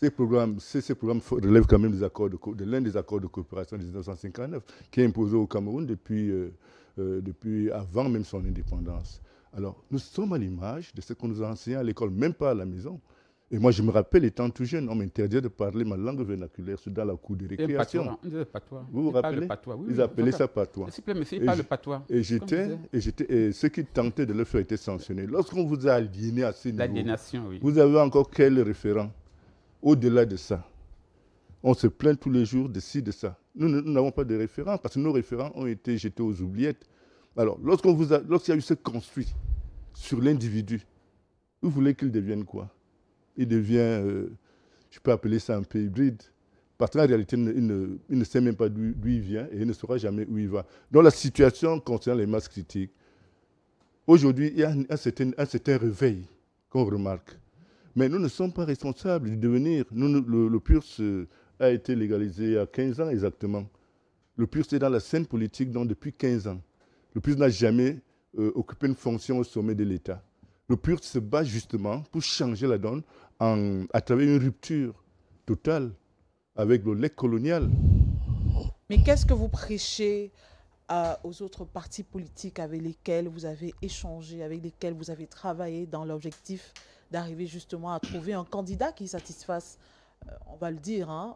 Ces programmes relèvent quand même de l'un des accords de coopération de 1959 qui est imposé au Cameroun depuis avant même son indépendance. Alors, nous sommes à l'image de ce qu'on nous a enseigné à l'école, même pas à la maison. Et moi, je me rappelle, étant tout jeune, on m'interdisait de parler ma langue vernaculaire dans la cour de récréation. Vous vous rappelez? Ils appelaient ça patois. Et ceux qui tentaient de le faire étaient sanctionnés. Lorsqu'on vous a aliéné à ce niveau, vous avez encore quel référent au-delà de ça? On se plaint tous les jours de ci, de ça. Nous n'avons pas de référents parce que nos référents ont été jetés aux oubliettes. Alors, lorsqu'il y a eu ce construit sur l'individu, vous voulez qu'il devienne quoi? Il devient, je peux appeler ça un peu hybride, parce qu'en réalité, il ne sait même pas d'où il vient et il ne saura jamais où il va. Dans la situation concernant les masses critiques, aujourd'hui, il y a un certain réveil qu'on remarque. Mais nous ne sommes pas responsables du devenir. Le PURS a été légalisé il y a 15 ans exactement. Le PURS est dans la scène politique depuis 15 ans. Le PURS n'a jamais occupé une fonction au sommet de l'État. Le PURS se bat justement pour changer la donne à travers une rupture totale avec le legs colonial. Mais qu'est-ce que vous prêchez aux autres partis politiques avec lesquels vous avez échangé, avec lesquels vous avez travaillé dans l'objectif d'arriver justement à trouver un candidat qui satisfasse, on va le dire,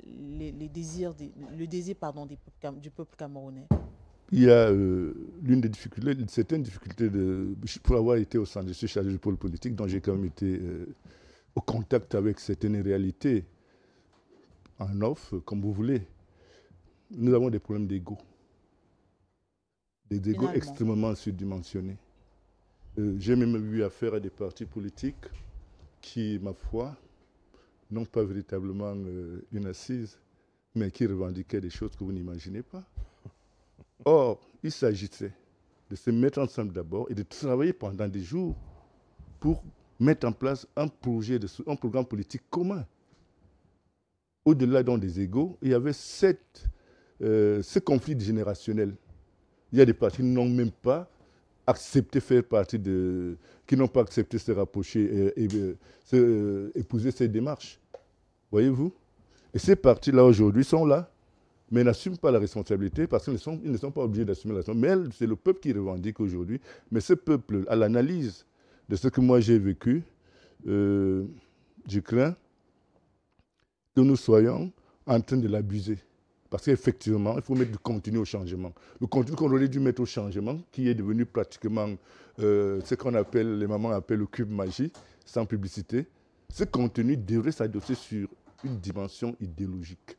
le désir du peuple camerounais? Il y a certaines difficultés pour avoir été au centre, je suis chargé du pôle politique, donc j'ai quand même été au contact avec certaines réalités, en off, comme vous voulez. Nous avons des problèmes d'ego. Des égos extrêmement surdimensionnés. J'ai même eu affaire à des partis politiques qui, ma foi, n'ont pas véritablement une assise, mais qui revendiquaient des choses que vous n'imaginez pas. Or, il s'agissait de se mettre ensemble d'abord et de travailler pendant des jours pour mettre en place un programme politique commun. Au-delà des égos, il y avait ce conflit générationnel. Il y a des partis qui n'ont même pas accepté faire partie qui n'ont pas accepté se rapprocher et épouser ces démarches. Voyez-vous? Et ces partis-là aujourd'hui sont là, mais n'assument pas la responsabilité parce qu'ils ne sont pas obligés d'assumer la responsabilité. Mais c'est le peuple qui revendique aujourd'hui. Mais ce peuple, à l'analyse de ce que moi j'ai vécu, je crains que nous soyons en train de l'abuser. Parce qu'effectivement, il faut mettre du contenu au changement. Le contenu qu'on aurait dû mettre au changement, qui est devenu pratiquement ce qu'on appelle, les mamans appellent le cube magie, sans publicité, ce contenu devrait s'adosser sur une dimension idéologique.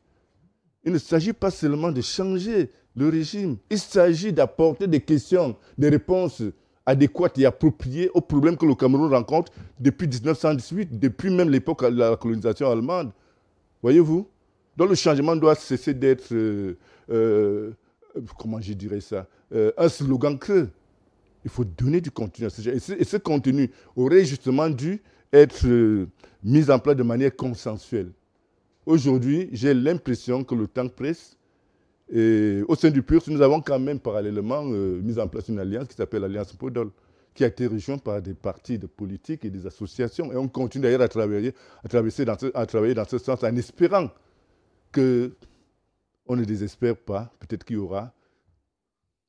Il ne s'agit pas seulement de changer le régime, il s'agit d'apporter des questions, des réponses adéquates et appropriées aux problèmes que le Cameroun rencontre depuis 1918, depuis même l'époque de la colonisation allemande. Voyez-vous? Donc le changement doit cesser d'être, comment je dirais ça, un slogan creux. Il faut donner du contenu à ce genre. Et ce contenu aurait justement dû être mis en place de manière consensuelle. Aujourd'hui, j'ai l'impression que le temps presse. Et au sein du PURS, nous avons quand même parallèlement mis en place une alliance qui s'appelle l'Alliance Podol, qui a été rejointe par des partis de politique et des associations. Et on continue d'ailleurs à travailler dans ce sens en espérant qu'on ne désespère pas. Peut-être qu'il y aura.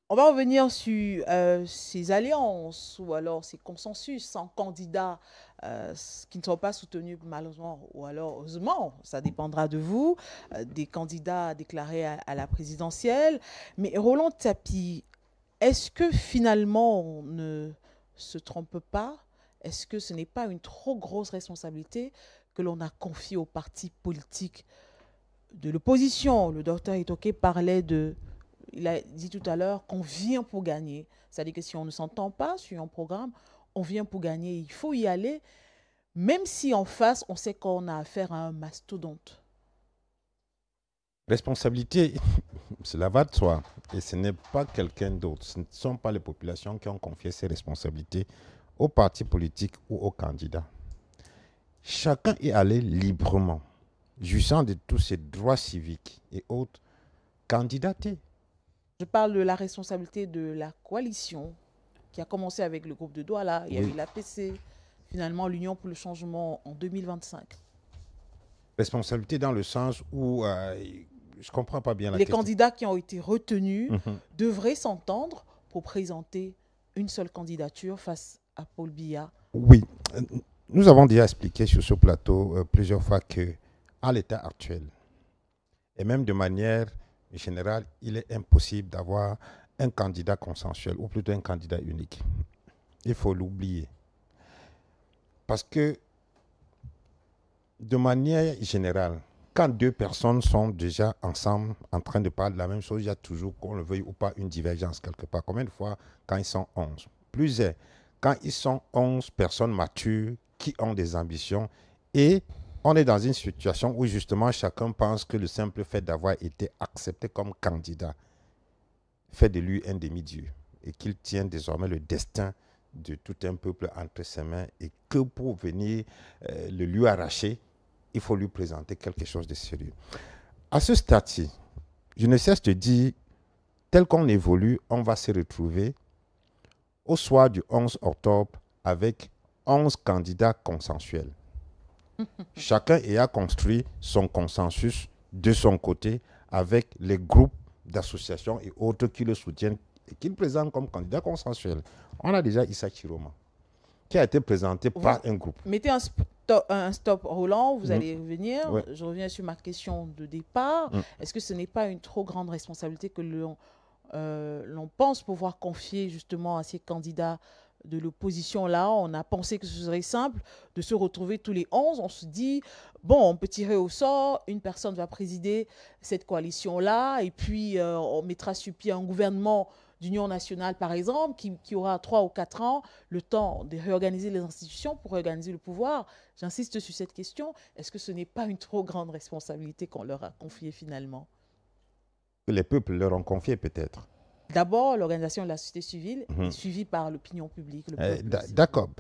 On va revenir sur ces alliances ou alors ces consensus sans candidats qui ne sont pas soutenus malheureusement ou alors heureusement, ça dépendra de vous, des candidats déclarés à la présidentielle. Mais Roland Tapi, est-ce que finalement on ne se trompe pas? Est-ce que ce n'est pas une trop grosse responsabilité que l'on a confiée aux partis politiques de l'opposition? Le docteur Itoké parlait il a dit tout à l'heure qu'on vient pour gagner. C'est-à-dire que si on ne s'entend pas sur un programme, on vient pour gagner. Il faut y aller, même si en face, on sait qu'on a affaire à un mastodonte. Responsabilité, cela va de soi. Et ce n'est pas quelqu'un d'autre. Ce ne sont pas les populations qui ont confié ces responsabilités aux partis politiques ou aux candidats. Chacun est allé librement, jouissant de tous ses droits civiques et autres, candidater. Je parle de la responsabilité de la coalition qui a commencé avec le groupe de Douala. Il y a eu l'APC, finalement l'Union pour le changement en 2025? Responsabilité dans le sens où je ne comprends pas bien la Les question. candidats qui ont été retenus devraient s'entendre pour présenter une seule candidature face à Paul Biya. Oui, nous avons déjà expliqué sur ce plateau plusieurs fois que, à l'état actuel, et même de manière générale, il est impossible d'avoir un candidat consensuel, ou plutôt un candidat unique. Il faut l'oublier. Parce que, de manière générale, quand deux personnes sont déjà ensemble en train de parler de la même chose, il y a toujours, qu'on le veuille ou pas, une divergence quelque part. Combien de fois quand ils sont 11? Plus est, quand ils sont 11 personnes matures qui ont des ambitions et on est dans une situation où justement chacun pense que le simple fait d'avoir été accepté comme candidat fait de lui un demi-dieu et qu'il tient désormais le destin de tout un peuple entre ses mains et que pour venir le lui arracher, il faut lui présenter quelque chose de sérieux. À ce stade-ci, je ne cesse de dire, tel qu'on évolue, on va se retrouver au soir du 11 octobre avec 11 candidats consensuels. Chacun ayant construit son consensus de son côté avec les groupes d'associations et autres qui le soutiennent et qui le présentent comme candidat consensuel. On a déjà Issa Chiroma, qui a été présenté par un groupe. Mettez un stop Roland, vous allez revenir. Ouais. Je reviens sur ma question de départ. Est-ce que ce n'est pas une trop grande responsabilité que l'on pense pouvoir confier justement à ces candidats de l'opposition-là? On a pensé que ce serait simple de se retrouver tous les 11. On se dit, bon, on peut tirer au sort, une personne va présider cette coalition-là, et puis on mettra sur pied un gouvernement d'union nationale, par exemple, qui aura 3 ou 4 ans, le temps de réorganiser les institutions pour réorganiser le pouvoir. J'insiste sur cette question. Est-ce que ce n'est pas une trop grande responsabilité qu'on leur a confiée finalement? Les peuples leur ont confié peut-être. D'abord, l'organisation de la société civile est suivie par l'opinion publique. D'accord.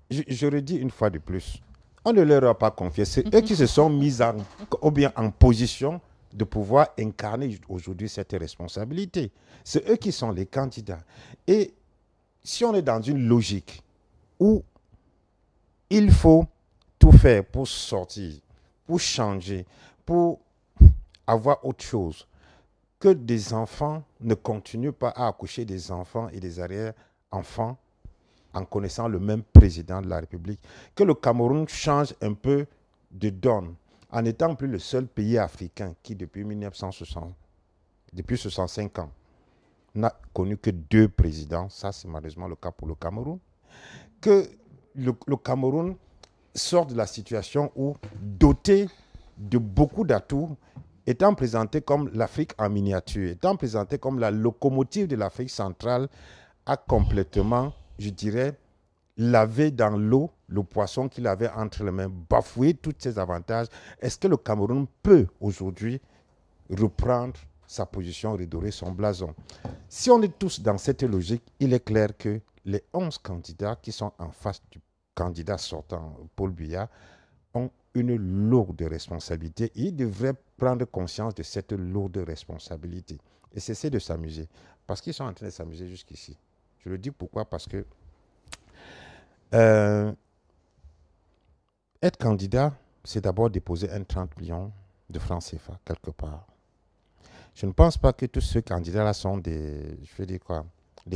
Je redis une fois de plus. On ne leur a pas confié. C'est eux qui se sont mis en position de pouvoir incarner aujourd'hui cette responsabilité. C'est eux qui sont les candidats. Et si on est dans une logique où il faut tout faire pour sortir, pour changer, pour avoir autre chose, que des enfants ne continuent pas à accoucher des enfants et des arrière-enfants en connaissant le même président de la République, que le Cameroun change un peu de donne, en n'étant plus le seul pays africain qui, depuis 65 ans, n'a connu que 2 présidents. Ça, c'est malheureusement le cas pour le Cameroun. Que le Cameroun sort de la situation où, doté de beaucoup d'atouts, étant présenté comme l'Afrique en miniature, étant présenté comme la locomotive de l'Afrique centrale, a complètement, je dirais, lavé dans l'eau le poisson qu'il avait entre les mains, bafoué tous ses avantages. Est-ce que le Cameroun peut aujourd'hui reprendre sa position, redorer son blason? Si on est tous dans cette logique, il est clair que les 11 candidats qui sont en face du candidat sortant, Paul Biya, ont une lourde responsabilité. Ils devraient prendre conscience de cette lourde responsabilité et cesser de s'amuser. Parce qu'ils sont en train de s'amuser jusqu'ici. Je le dis pourquoi? Parce que être candidat, c'est d'abord déposer un 30 millions de francs CFA quelque part. Je ne pense pas que tous ces candidats-là sont des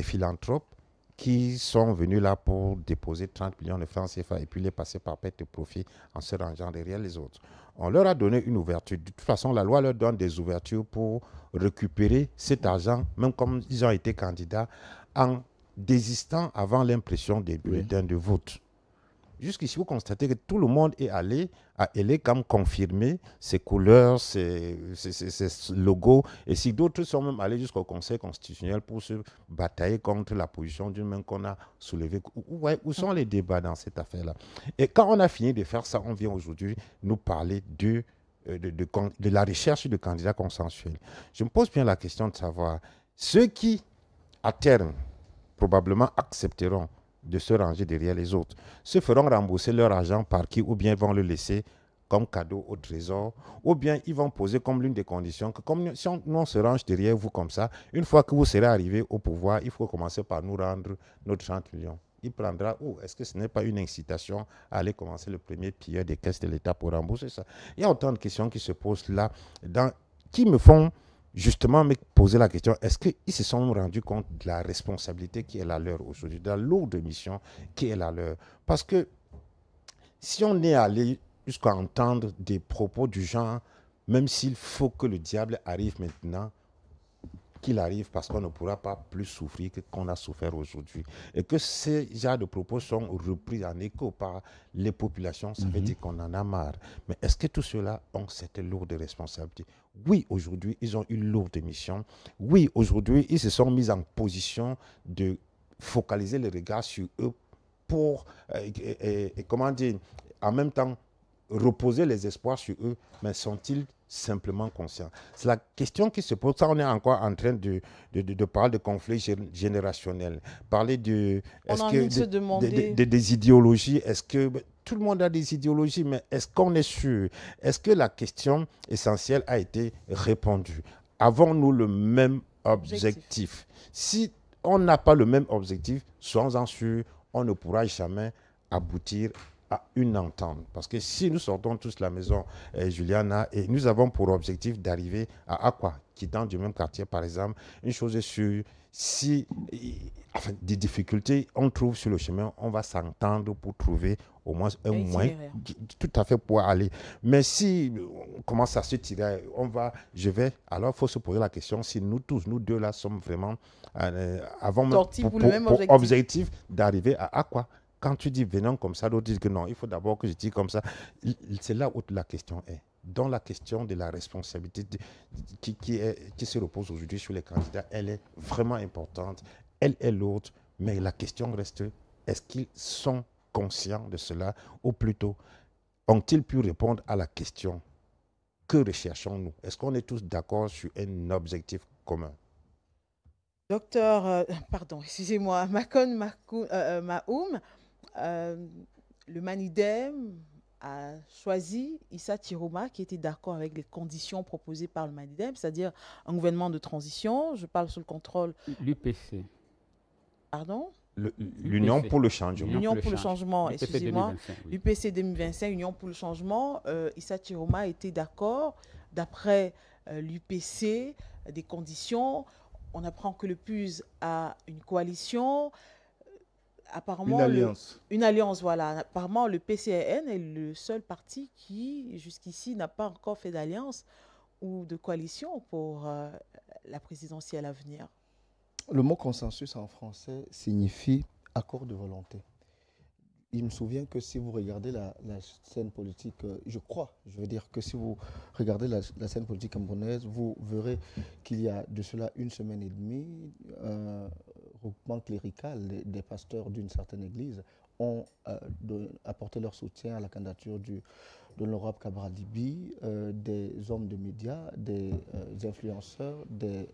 philanthropes qui sont venus là pour déposer 30 millions de francs CFA et puis les passer par perte de profit en se rangeant derrière les autres. On leur a donné une ouverture. De toute façon, la loi leur donne des ouvertures pour récupérer cet argent, même comme ils ont été candidats, en désistant avant l'impression des bulletins de vote. Jusqu'ici, vous constatez que tout le monde est allé à Elecam confirmer ses couleurs, ses logos. Et si d'autres sont même allés jusqu'au Conseil constitutionnel pour se batailler contre la position d'une main qu'on a soulevée. Où sont les débats dans cette affaire-là? Et quand on a fini de faire ça, on vient aujourd'hui nous parler de la recherche de candidats consensuels. Je me pose bien la question de savoir, ceux qui, à terme, probablement accepteront de se ranger derrière les autres, se feront rembourser leur argent par qui, ou bien vont le laisser comme cadeau au trésor, ou bien ils vont poser comme l'une des conditions que comme si on se range derrière vous comme ça, une fois que vous serez arrivé au pouvoir, il faut commencer par nous rendre nos 30 millions. il prendra où? Est-ce que ce n'est pas une incitation à aller commencer le premier pilier des caisses de l'État pour rembourser ça? Il y a autant de questions qui se posent là, qui me font justement me poser la question, est-ce qu'ils se sont rendus compte de la responsabilité qui est la leur aujourd'hui, de la lourde mission qui est la leur? Parce que si on est allé jusqu'à entendre des propos du genre, même s'il faut que le diable arrive maintenant, qu'il arrive parce qu'on ne pourra pas plus souffrir que qu'on a souffert aujourd'hui. Et que ces genres de propos sont repris en écho par les populations, ça veut dire qu'on en a marre. Mais est-ce que tous ceux-là ont cette lourde responsabilité? Oui, aujourd'hui, ils ont une lourde mission. Oui, aujourd'hui, ils se sont mis en position de focaliser le regard sur eux pour, comment dire, en même temps, reposer les espoirs sur eux, mais sont-ils simplement conscients? C'est la question qui se pose. Ça, on est encore en train de parler de conflits générationnels, parler des idéologies. Est-ce que tout le monde a des idéologies, mais est-ce qu'on est sûr? Est-ce que la question essentielle a été répondue? Avons-nous le même objectif? Si on n'a pas le même objectif, soyons-en sûrs, on ne pourra jamais aboutir à une entente. Parce que si nous sortons tous de la maison, Juliana, et nous avons pour objectif d'arriver à Aqua, qui est dans du même quartier, par exemple, une chose est sûre, si des difficultés on trouve sur le chemin, on va s'entendre pour trouver au moins un moyen tout à fait pour aller. Mais si on commence à se tirer, alors il faut se poser la question si nous tous, nous deux là, sommes vraiment avons pour objectif d'arriver à Aqua. Quand tu dis venons comme ça, d'autres disent que non, il faut d'abord que je dise comme ça. C'est là où la question est. Dans la question de la responsabilité qui se repose aujourd'hui sur les candidats, elle est vraiment importante, elle est lourde, mais la question reste, est-ce qu'ils sont conscients de cela, ou plutôt, ont-ils pu répondre à la question, que recherchons-nous? Est-ce qu'on est tous d'accord sur un objectif commun? Docteur, excusez-moi, Makon Mahoum, le Manidem a choisi Issa Tiroma, qui était d'accord avec les conditions proposées par le Manidem, c'est-à-dire un gouvernement de transition. Je parle sous le contrôle... L'UPC. Pardon? L'Union pour le changement. L'Union pour le changement, excusez-moi. L'UPC 2025, Union pour le changement. Issa Tiroma était d'accord. D'après l'UPC, des conditions. On apprend que le PUS a une coalition. Apparemment, une alliance, voilà. Apparemment, le PCN est le seul parti qui, jusqu'ici, n'a pas encore fait d'alliance ou de coalition pour la présidentielle à venir. Le mot consensus en français signifie accord de volonté. Il me souvient que si vous regardez la scène politique, je veux dire que si vous regardez la scène politique camerounaise, vous verrez qu'il y a de cela une semaine et demie, un regroupement clérical des pasteurs d'une certaine église ont apporté leur soutien à la candidature de l'honorable Cabral Dibi, des hommes de médias, des influenceurs, des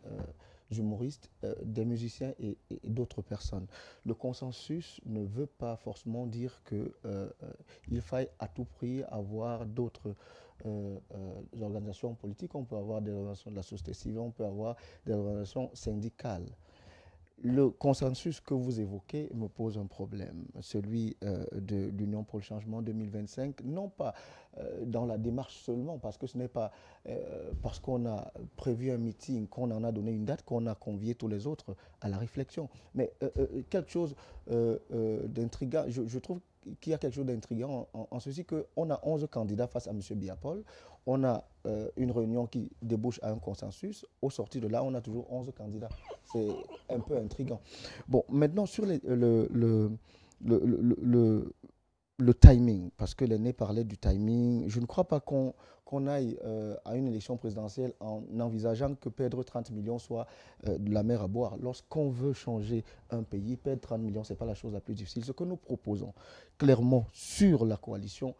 humoristes, des musiciens et d'autres personnes. Le consensus ne veut pas forcément dire qu'il faille à tout prix avoir d'autres organisations politiques. On peut avoir des organisations de la société civile, on peut avoir des organisations syndicales. Le consensus que vous évoquez me pose un problème, celui de l'Union pour le changement 2025, non pas dans la démarche seulement, parce que ce n'est pas parce qu'on a prévu un meeting, qu'on en a donné une date, qu'on a convié tous les autres à la réflexion. Mais quelque chose d'intriguant, je trouve qu'il y a quelque chose d'intriguant en ceci qu'on a 11 candidats face à M. Biapol. On a une réunion qui débouche à un consensus. Au sorti de là, on a toujours 11 candidats. C'est un peu intriguant. Bon, maintenant, sur le timing, parce que l'aîné parlait du timing, je ne crois pas qu'on aille à une élection présidentielle en envisageant que perdre 30 millions soit de la mer à boire. Lorsqu'on veut changer un pays, perdre 30 millions, ce n'est pas la chose la plus difficile. Ce que nous proposons clairement sur la coalition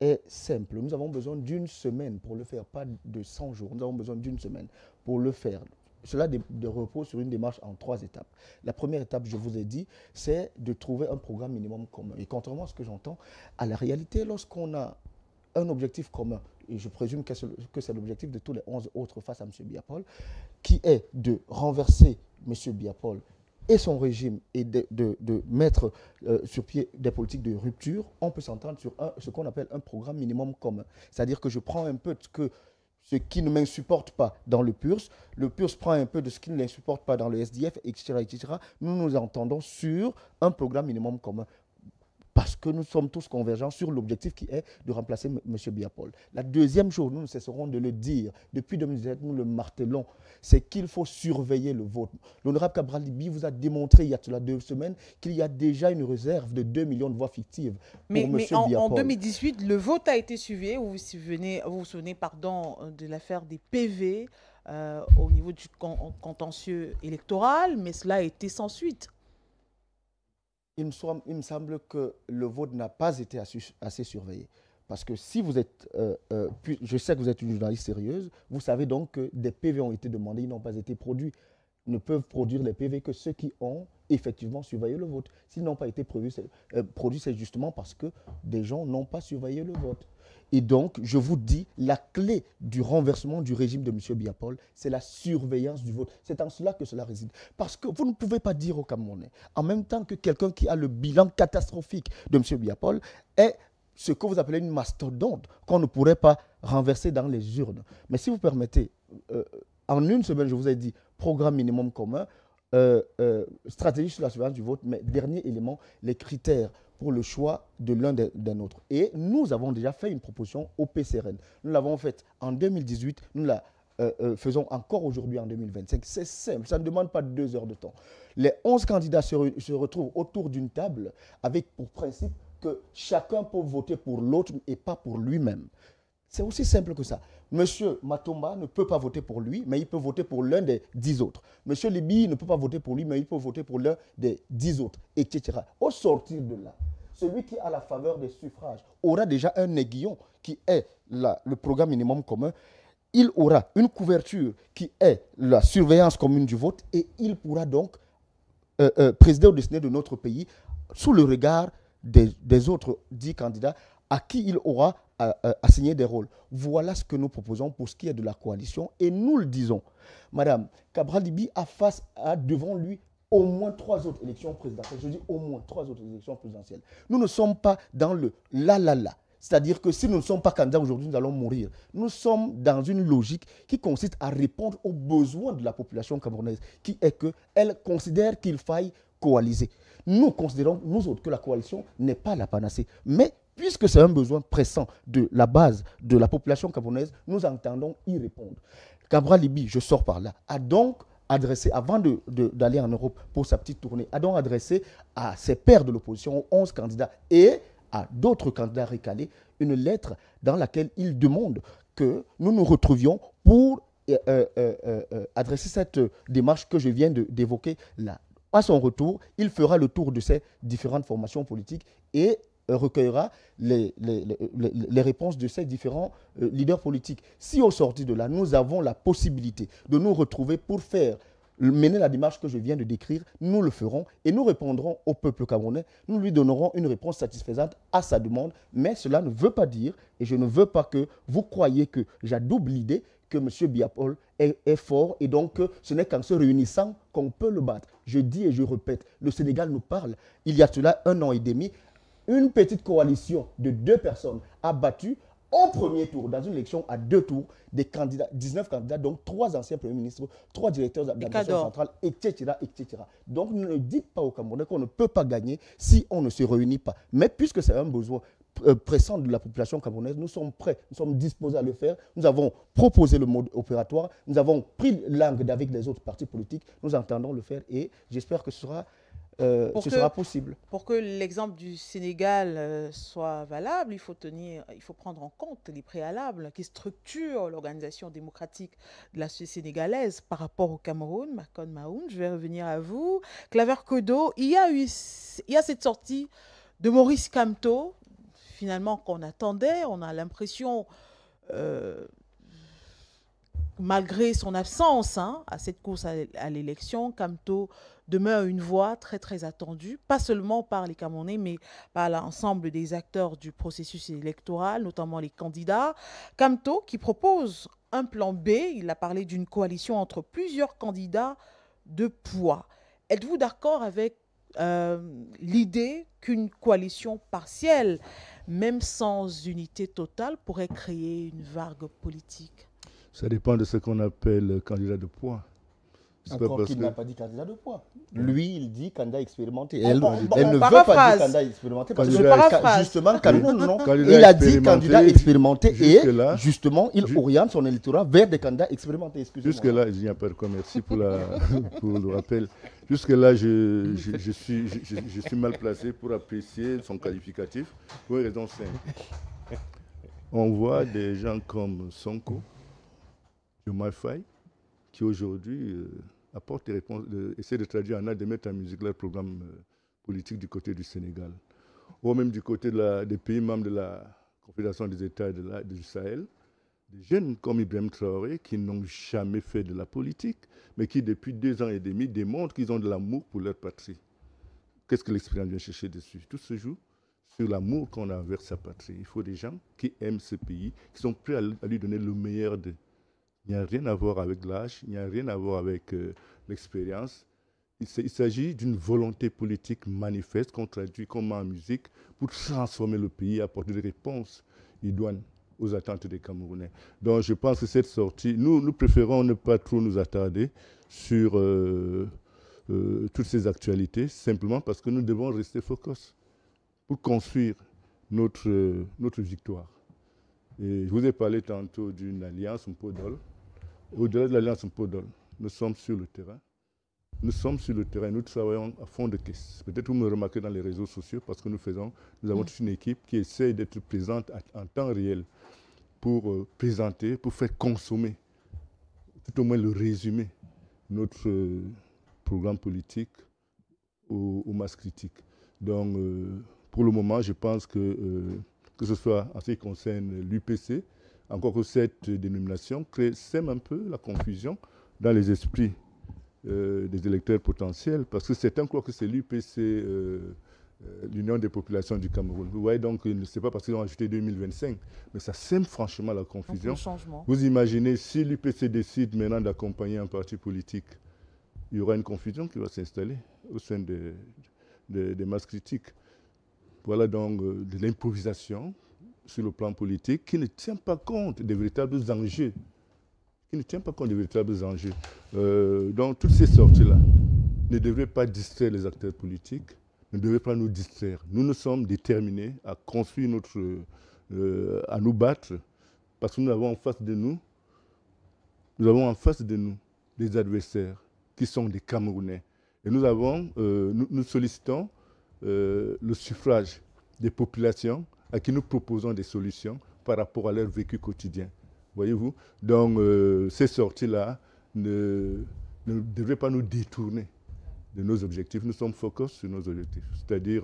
est simple. Nous avons besoin d'une semaine pour le faire, pas de 100 jours. Nous avons besoin d'une semaine pour le faire. Cela repose sur une démarche en 3 étapes. La première étape, je vous ai dit, c'est de trouver un programme minimum commun. Et contrairement à ce que j'entends, à la réalité, lorsqu'on a un objectif commun, et je présume que c'est l'objectif de tous les 11 autres face à M. Biapol, qui est de renverser M. Biapol et son régime et de mettre sur pied des politiques de rupture, on peut s'entendre sur ce qu'on appelle un programme minimum commun. C'est-à-dire que je prends un peu ce qui ne m'insupporte pas dans le PURS prend un peu de ce qui ne l'insupporte pas dans le SDF, etc., etc. Nous nous entendons sur un programme minimum commun. Parce que nous sommes tous convergents sur l'objectif qui est de remplacer M. Biapol. La deuxième chose, nous ne cesserons de le dire, depuis 2017, nous le martelons, c'est qu'il faut surveiller le vote. L'honorable Cabral Libi vous a démontré il y a cela 2 semaines qu'il y a déjà une réserve de 2 millions de voix fictives pour M. Biapol. En 2018, le vote a été suivi, vous vous souvenez de l'affaire des PV au niveau du contentieux électoral, mais cela a été sans suite. Il me semble que le vote n'a pas été assez surveillé. Parce que si vous êtes, je sais que vous êtes une journaliste sérieuse, vous savez donc que des PV ont été demandés, ils n'ont pas été produits. Ne peuvent produire les PV que ceux qui ont effectivement surveillé le vote. S'ils n'ont pas été produits, c'est justement parce que des gens n'ont pas surveillé le vote. Et donc, je vous dis, la clé du renversement du régime de M. Biapol, c'est la surveillance du vote. C'est en cela que cela réside. Parce que vous ne pouvez pas dire aux Camerounais, en même temps que quelqu'un qui a le bilan catastrophique de M. Biapol est ce que vous appelez une mastodonte qu'on ne pourrait pas renverser dans les urnes. Mais si vous permettez, en une semaine, je vous ai dit, programme minimum commun, stratégie sur la surveillance du vote, mais dernier élément, les critères pour le choix de l'un d'un autre. Et nous avons déjà fait une proposition au PCRN. Nous l'avons faite en 2018, nous la faisons encore aujourd'hui en 2025. C'est simple, ça ne demande pas 2 heures de temps. Les 11 candidats se retrouvent autour d'une table avec pour principe que chacun peut voter pour l'autre et pas pour lui-même. C'est aussi simple que ça. Monsieur Matomba ne peut pas voter pour lui, mais il peut voter pour l'un des 10 autres. Monsieur Libi ne peut pas voter pour lui, mais il peut voter pour l'un des 10 autres, etc. Au sortir de là, celui qui a la faveur des suffrages aura déjà un aiguillon qui est le programme minimum commun. Il aura une couverture qui est la surveillance commune du vote et il pourra donc présider au destiné de notre pays sous le regard des autres 10 candidats à qui il aura assigné des rôles. Voilà ce que nous proposons pour ce qui est de la coalition et nous le disons. Madame, Cabral Libi a devant lui au moins 3 autres élections présidentielles. Je dis au moins 3 autres élections présidentielles. Nous ne sommes pas dans le la. C'est-à-dire que si nous ne sommes pas candidats aujourd'hui, nous allons mourir. Nous sommes dans une logique qui consiste à répondre aux besoins de la population camerounaise, qui est qu'elle considère qu'il faille coaliser. Nous considérons, nous autres, que la coalition n'est pas la panacée. Mais puisque c'est un besoin pressant de la base de la population camerounaise, nous entendons y répondre. Cabral Libi, je sors par là, a donc adressé, avant d'aller en Europe pour sa petite tournée, a donc adressé à ses pairs de l'opposition, aux 11 candidats et à d'autres candidats recalés, une lettre dans laquelle il demande que nous nous retrouvions pour adresser cette démarche que je viens d'évoquer là. À son retour, il fera le tour de ces différentes formations politiques et recueillera les réponses de ces différents leaders politiques. Si au sortir de là, nous avons la possibilité de nous retrouver pour mener la démarche que je viens de décrire, nous le ferons et nous répondrons au peuple camerounais. Nous lui donnerons une réponse satisfaisante à sa demande, mais cela ne veut pas dire, et je ne veux pas que vous croyiez que j'adoube l'idée, que M. Biapol est fort et donc ce n'est qu'en se réunissant qu'on peut le battre. Je dis et je répète, le Sénégal nous parle. Il y a cela 1 an et demi, une petite coalition de 2 personnes a battu au premier tour, dans une élection à 2 tours, des candidats, 19 candidats, donc 3 anciens premiers ministres, 3 directeurs d'administration centrale, etc., etc. Donc ne dites pas aux Camerounais qu'on ne peut pas gagner si on ne se réunit pas. Mais puisque c'est un besoin pressant de la population camerounaise, nous sommes prêts, nous sommes disposés à le faire. Nous avons proposé le mode opératoire, nous avons pris langue avec les autres partis politiques, nous entendons le faire et j'espère que ce sera possible. Pour que l'exemple du Sénégal soit valable, il faut prendre en compte les préalables qui structurent l'organisation démocratique de la société sénégalaise par rapport au Cameroun. Makon Maoun, je vais revenir à vous. Claver Kodo, il y a cette sortie de Maurice Kamto, finalement qu'on attendait. On a l'impression, malgré son absence à cette course à l'élection, Kamto demeure une voix très très attendue, pas seulement par les Camerounais, mais par l'ensemble des acteurs du processus électoral, notamment les candidats. Kamto qui propose un plan B, il a parlé d'une coalition entre plusieurs candidats de poids. êtes-vous d'accord avec l'idée qu'une coalition partielle, même sans unité totale, pourrait créer une vague politique? Ça dépend de ce qu'on appelle candidat de poids. Encore qu'il n'a pas dit candidat de poids. Lui, il dit candidat expérimenté. Elle On ne veut pas dire candidat expérimenté. Parce que justement, il a dit candidat expérimenté et justement, il oriente son électorat vers des candidats expérimentés. Jusque-là, il n'y a pas de quoi. Merci pour le rappel. Jusque-là, je suis mal placé pour apprécier son qualificatif pour une raison simple. On voit des gens comme Sonko, Diomaye Faye, qui aujourd'hui apportent des réponses, essaient de traduire en art, de mettre en musique leur programme politique du côté du Sénégal. Ou même du côté des pays membres de la Confédération des États du Sahel, des jeunes comme Ibrahim Traoré qui n'ont jamais fait de la politique, mais qui depuis 2 ans et demi démontrent qu'ils ont de l'amour pour leur patrie. Qu'est-ce que l'expérience vient chercher dessus? Tout se joue sur l'amour qu'on a envers sa patrie. Il faut des gens qui aiment ce pays, qui sont prêts à lui donner le meilleur d'eux. Il n'y a rien à voir avec l'âge, il n'y a rien à voir avec l'expérience. Il s'agit d'une volonté politique manifeste qu'on traduit comme en musique pour transformer le pays, apporter des réponses idoines aux attentes des Camerounais. Donc je pense que cette sortie, nous préférons ne pas trop nous attarder sur toutes ces actualités, simplement parce que nous devons rester focus pour construire notre victoire. Et je vous ai parlé tantôt d'une alliance Mpodol. Au-delà de l'alliance Mpodol, nous sommes sur le terrain. Nous sommes sur le terrain, nous travaillons à fond de caisse. Peut-être vous me remarquez dans les réseaux sociaux parce que nous avons toute une équipe qui essaie d'être présente en temps réel pour présenter, pour faire consommer, tout au moins le résumé, notre programme politique aux masses critiques. Donc, pour le moment, je pense que ce soit en ce qui concerne l'UPC, encore que cette dénomination sème un peu la confusion dans les esprits des électeurs potentiels, parce que certains croient que c'est l'UPC, l'Union des populations du Cameroun. Vous voyez, donc, ce n'est pas parce qu'ils ont ajouté 2025, mais ça sème franchement la confusion. Vous imaginez, si l'UPC décide maintenant d'accompagner un parti politique, il y aura une confusion qui va s'installer au sein des masses critiques. Voilà donc de l'improvisation sur le plan politique qui ne tient pas compte des véritables enjeux. Donc toutes ces sorties-là ne devraient pas distraire les acteurs politiques, ne devraient pas nous distraire. Nous sommes déterminés à construire à nous battre, parce que nous avons en face de nous, des adversaires qui sont des Camerounais. Et nous sollicitons le suffrage des populations à qui nous proposons des solutions par rapport à leur vécu quotidien. Voyez-vous? Donc, ces sorties-là ne devraient pas nous détourner de nos objectifs. Nous sommes focus sur nos objectifs, c'est-à-dire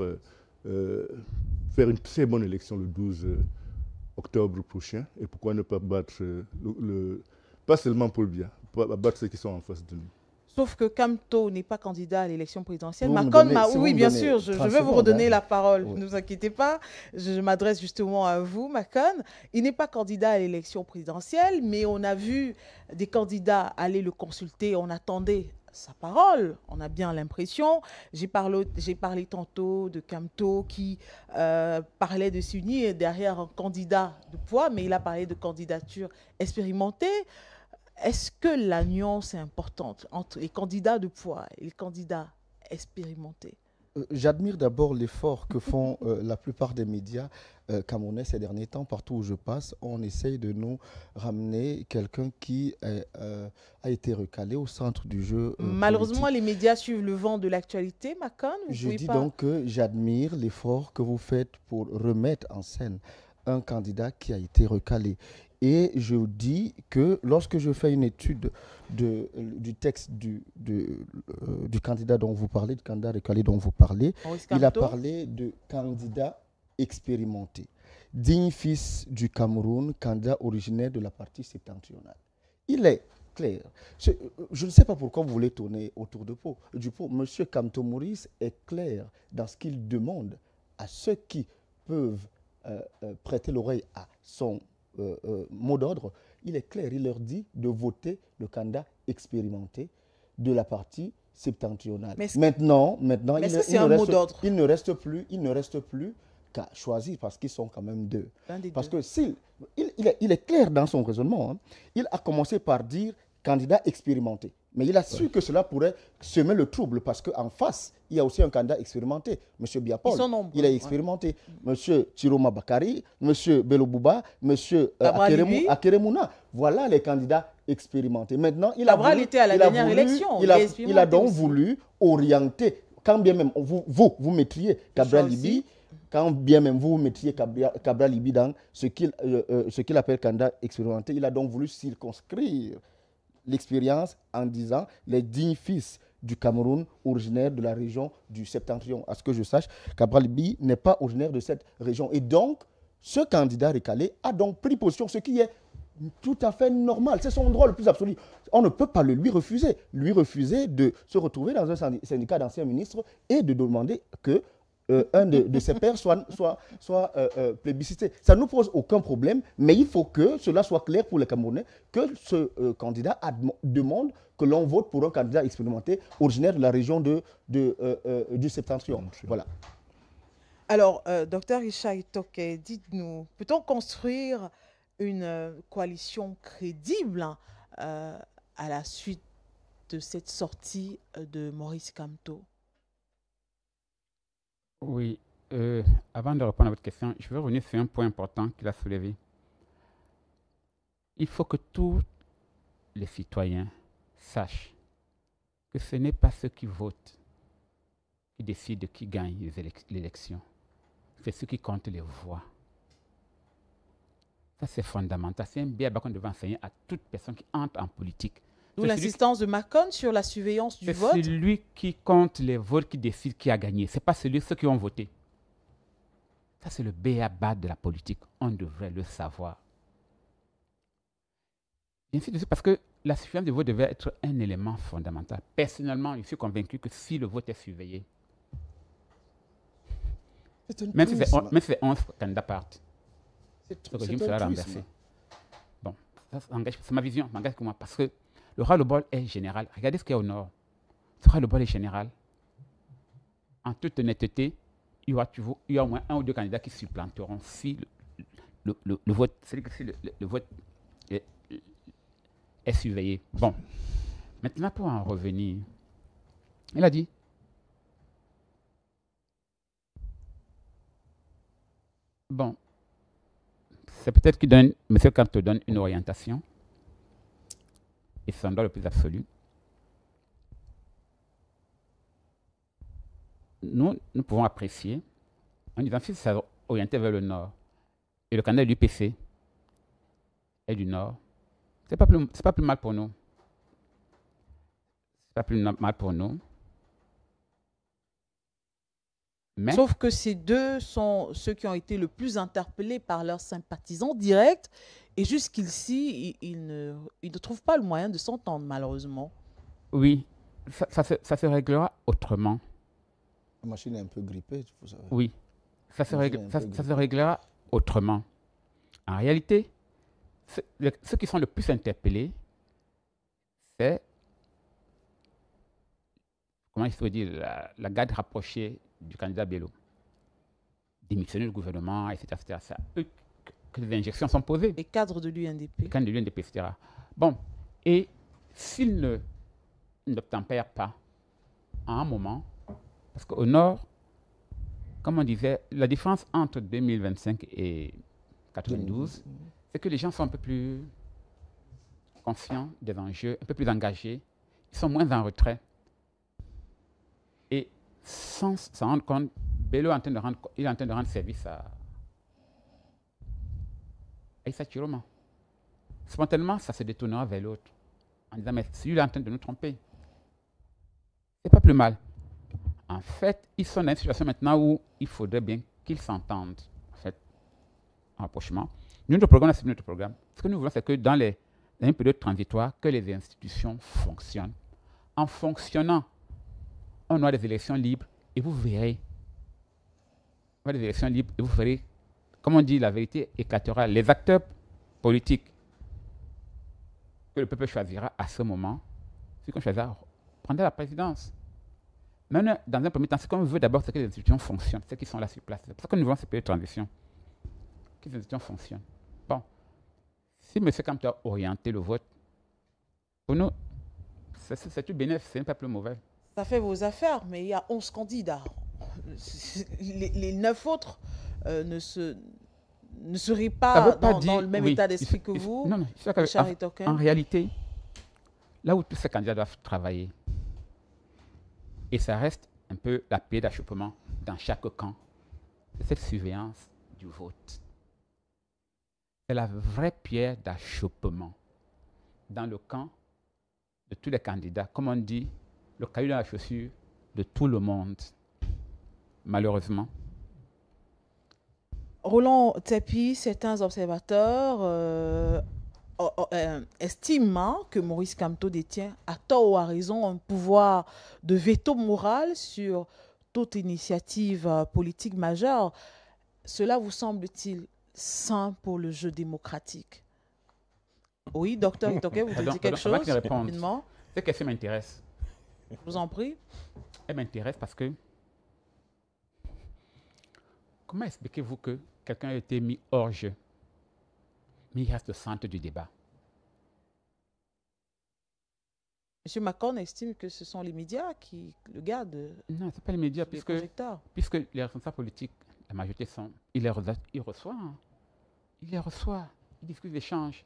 faire une très bonne élection le 12 octobre prochain. Et pourquoi ne pas battre, pas seulement Paul Biya, battre ceux qui sont en face de nous. Sauf que Kamto n'est pas candidat à l'élection présidentielle. Oui, bien sûr, je vais vous redonner la parole. Oui. Ne vous inquiétez pas, je m'adresse justement à vous, Makon. Il n'est pas candidat à l'élection présidentielle, mais on a vu des candidats aller le consulter. On attendait sa parole, on a bien l'impression. J'ai parlé tantôt de Kamto qui parlait de s'unir derrière un candidat de poids, mais il a parlé de candidature expérimentée. Est-ce que la nuance est importante entre les candidats de poids et les candidats expérimentés? J'admire d'abord l'effort que font la plupart des médias camerounais ces derniers temps. Partout où je passe, on essaye de nous ramener quelqu'un qui a été recalé au centre du jeu. Malheureusement, politique. Les médias suivent le vent de l'actualité, Makon. Je dis donc que j'admire l'effort que vous faites pour remettre en scène un candidat qui a été recalé. Et je dis que lorsque je fais une étude du texte du candidat dont vous parlez, du candidat recalé dont vous parlez, il a parlé de candidat expérimenté. Digne fils du Cameroun, candidat originaire de la partie septentrionale. Il est clair. Je ne sais pas pourquoi vous voulez tourner autour du pot. Monsieur Kamto Maurice est clair dans ce qu'il demande à ceux qui peuvent prêter l'oreille à son mot d'ordre. Il est clair, il leur dit de voter le candidat expérimenté de la partie septentrionale. Maintenant, il ne reste plus qu'à choisir parce qu'ils sont quand même deux. Parce que il est clair dans son raisonnement. Hein. Il a commencé par dire candidat expérimenté. Mais il a su que cela pourrait semer le trouble parce qu'en face, il y a aussi un candidat expérimenté, M. Biapol. Il est expérimenté. M. Chiroma Bakari, M. Belobouba, M. Akeremouna. Voilà les candidats expérimentés. Maintenant, il a donc voulu orienter, quand bien même vous mettriez Cabral Libi, quand bien même vous mettriez Cabral Libi dans ce qu'il appelle candidat expérimenté, il a donc voulu circonscrire l'expérience en disant les dignes fils du Cameroun originaires de la région du Septentrion. À ce que je sache, Cabral Libi n'est pas originaire de cette région. Et donc, ce candidat recalé a donc pris position, ce qui est tout à fait normal. C'est son droit le plus absolu. On ne peut pas le lui refuser. Lui refuser de se retrouver dans un syndicat d'anciens ministres et de demander que un de ses pairs soit plébiscité. Ça ne nous pose aucun problème, mais il faut que cela soit clair pour les Camerounais, que ce candidat demande que l'on vote pour un candidat expérimenté originaire de la région du Septentrion. Voilà. Alors, docteur Richard Itoke, dites-nous, peut-on construire une coalition crédible à la suite de cette sortie de Maurice Kamto? Oui, avant de répondre à votre question, je veux revenir sur un point important qu'il a soulevé. Il faut que tous les citoyens sachent que ce n'est pas ceux qui votent qui décident de qui gagne l'élection. C'est ceux qui comptent les voix. Ça, c'est fondamental. C'est un béaba qu'on devrait enseigner à toute personne qui entre en politique. D'où l'insistance de Macron sur la surveillance du vote. C'est celui qui compte les votes qui décide qui a gagné. Ce n'est pas ceux qui ont voté. Ça, c'est le béaba de la politique. On devrait le savoir. J'insiste dessus parce que la surveillance du vote devait être un élément fondamental. Personnellement, je suis convaincu que si le vote est surveillé, même si c'est 11 candidats partent, le régime sera renversé. Bon, c'est ma vision, m'engage que moi, parce que le ras-le-bol est général. Regardez ce qu'il y a au nord. Ce ras-le-bol est général. En toute honnêteté, il y a au moins un ou deux candidats qui supplanteront si le vote, c'est-à-dire que si le vote est surveillé. Bon, maintenant pour en revenir, il a dit, bon, c'est peut-être que M. Kamto donne une orientation, et c'est un droit le plus absolu. Nous pouvons apprécier en disant si c'est orienté vers le nord et le candidat de l'UPC est du nord, c'est pas plus mal pour nous. C'est pas plus mal pour nous. Mais sauf que ces deux sont ceux qui ont été le plus interpellés par leurs sympathisants directs et jusqu'ici, ils ne trouvent pas le moyen de s'entendre, malheureusement. Oui, ça se réglera autrement. La machine est un peu grippée, vous savez. Oui, ça se réglera autrement. En réalité, ceux qui sont le plus interpellés, c'est, comment il faut dire, la garde rapprochée du candidat Bello. Démissionner du gouvernement, etc. C'est à eux que les injections sont posées. Les cadres de l'UNDP. Les cadres de l'UNDP, etc. Bon, et s'ils n'obtempèrent pas à un moment, parce qu'au nord, comme on disait, la différence entre 2025 et 92, c'est que les gens sont un peu plus conscients des enjeux, un peu plus engagés, ils sont moins en retrait. Et sans s'en rendre compte, Bello est en train de rendre service à Issa Chiroma. Spontanément, ça se détournera vers l'autre, en disant, mais celui-là est en train de nous tromper. C'est pas plus mal. En fait, ils sont dans une situation maintenant où il faudrait bien qu'ils s'entendent, en fait, en rapprochement. Notre programme, c'est notre programme. Ce que nous voulons, c'est que dans une période transitoire, que les institutions fonctionnent. En fonctionnant, on aura des élections libres et vous verrez. On aura des élections libres et vous verrez, comme on dit, la vérité éclatera. Les acteurs politiques que le peuple choisira à ce moment, ceux qu'on choisira prendrait la présidence. Mais dans un premier temps, ce qu'on veut d'abord, c'est que les institutions fonctionnent, ceux qui sont là sur place. C'est pour ça que nous voulons ces pays de transition, que les institutions fonctionnent. Bon, si M. Kamto a orienté le vote, pour nous, c'est tout bénéfice, c'est un peu plus mauvais. Ça fait vos affaires, mais il y a 11 candidats. Les 9 autres ne seraient pas dans le même état d'esprit que vous. Non, en réalité, là où tous ces candidats doivent travailler, et ça reste un peu la pierre d'achoppement dans chaque camp, c'est cette surveillance du vote. C'est la vraie pierre d'achoppement dans le camp de tous les candidats. Comme on dit, le caillou dans la chaussure de tout le monde, malheureusement. Roland Tsepi, certains observateurs estiment que Maurice Kamto détient, à tort ou à raison, un pouvoir de veto moral sur toute initiative politique majeure. Cela vous semble-t-il sain pour le jeu démocratique? Oui, docteur Itoke, vous dites quelque chose rapidement? Cette question m'intéresse. Je vous en prie. Elle m'intéresse parce que comment expliquez-vous que quelqu'un a été mis hors jeu, mais il reste au centre du débat? M. Macron estime que ce sont les médias qui le gardent. Non, ce n'est pas les médias, puisque les responsables politiques, la majorité sont... Il les reçoit. Il les reçoit. Il discute, il échange.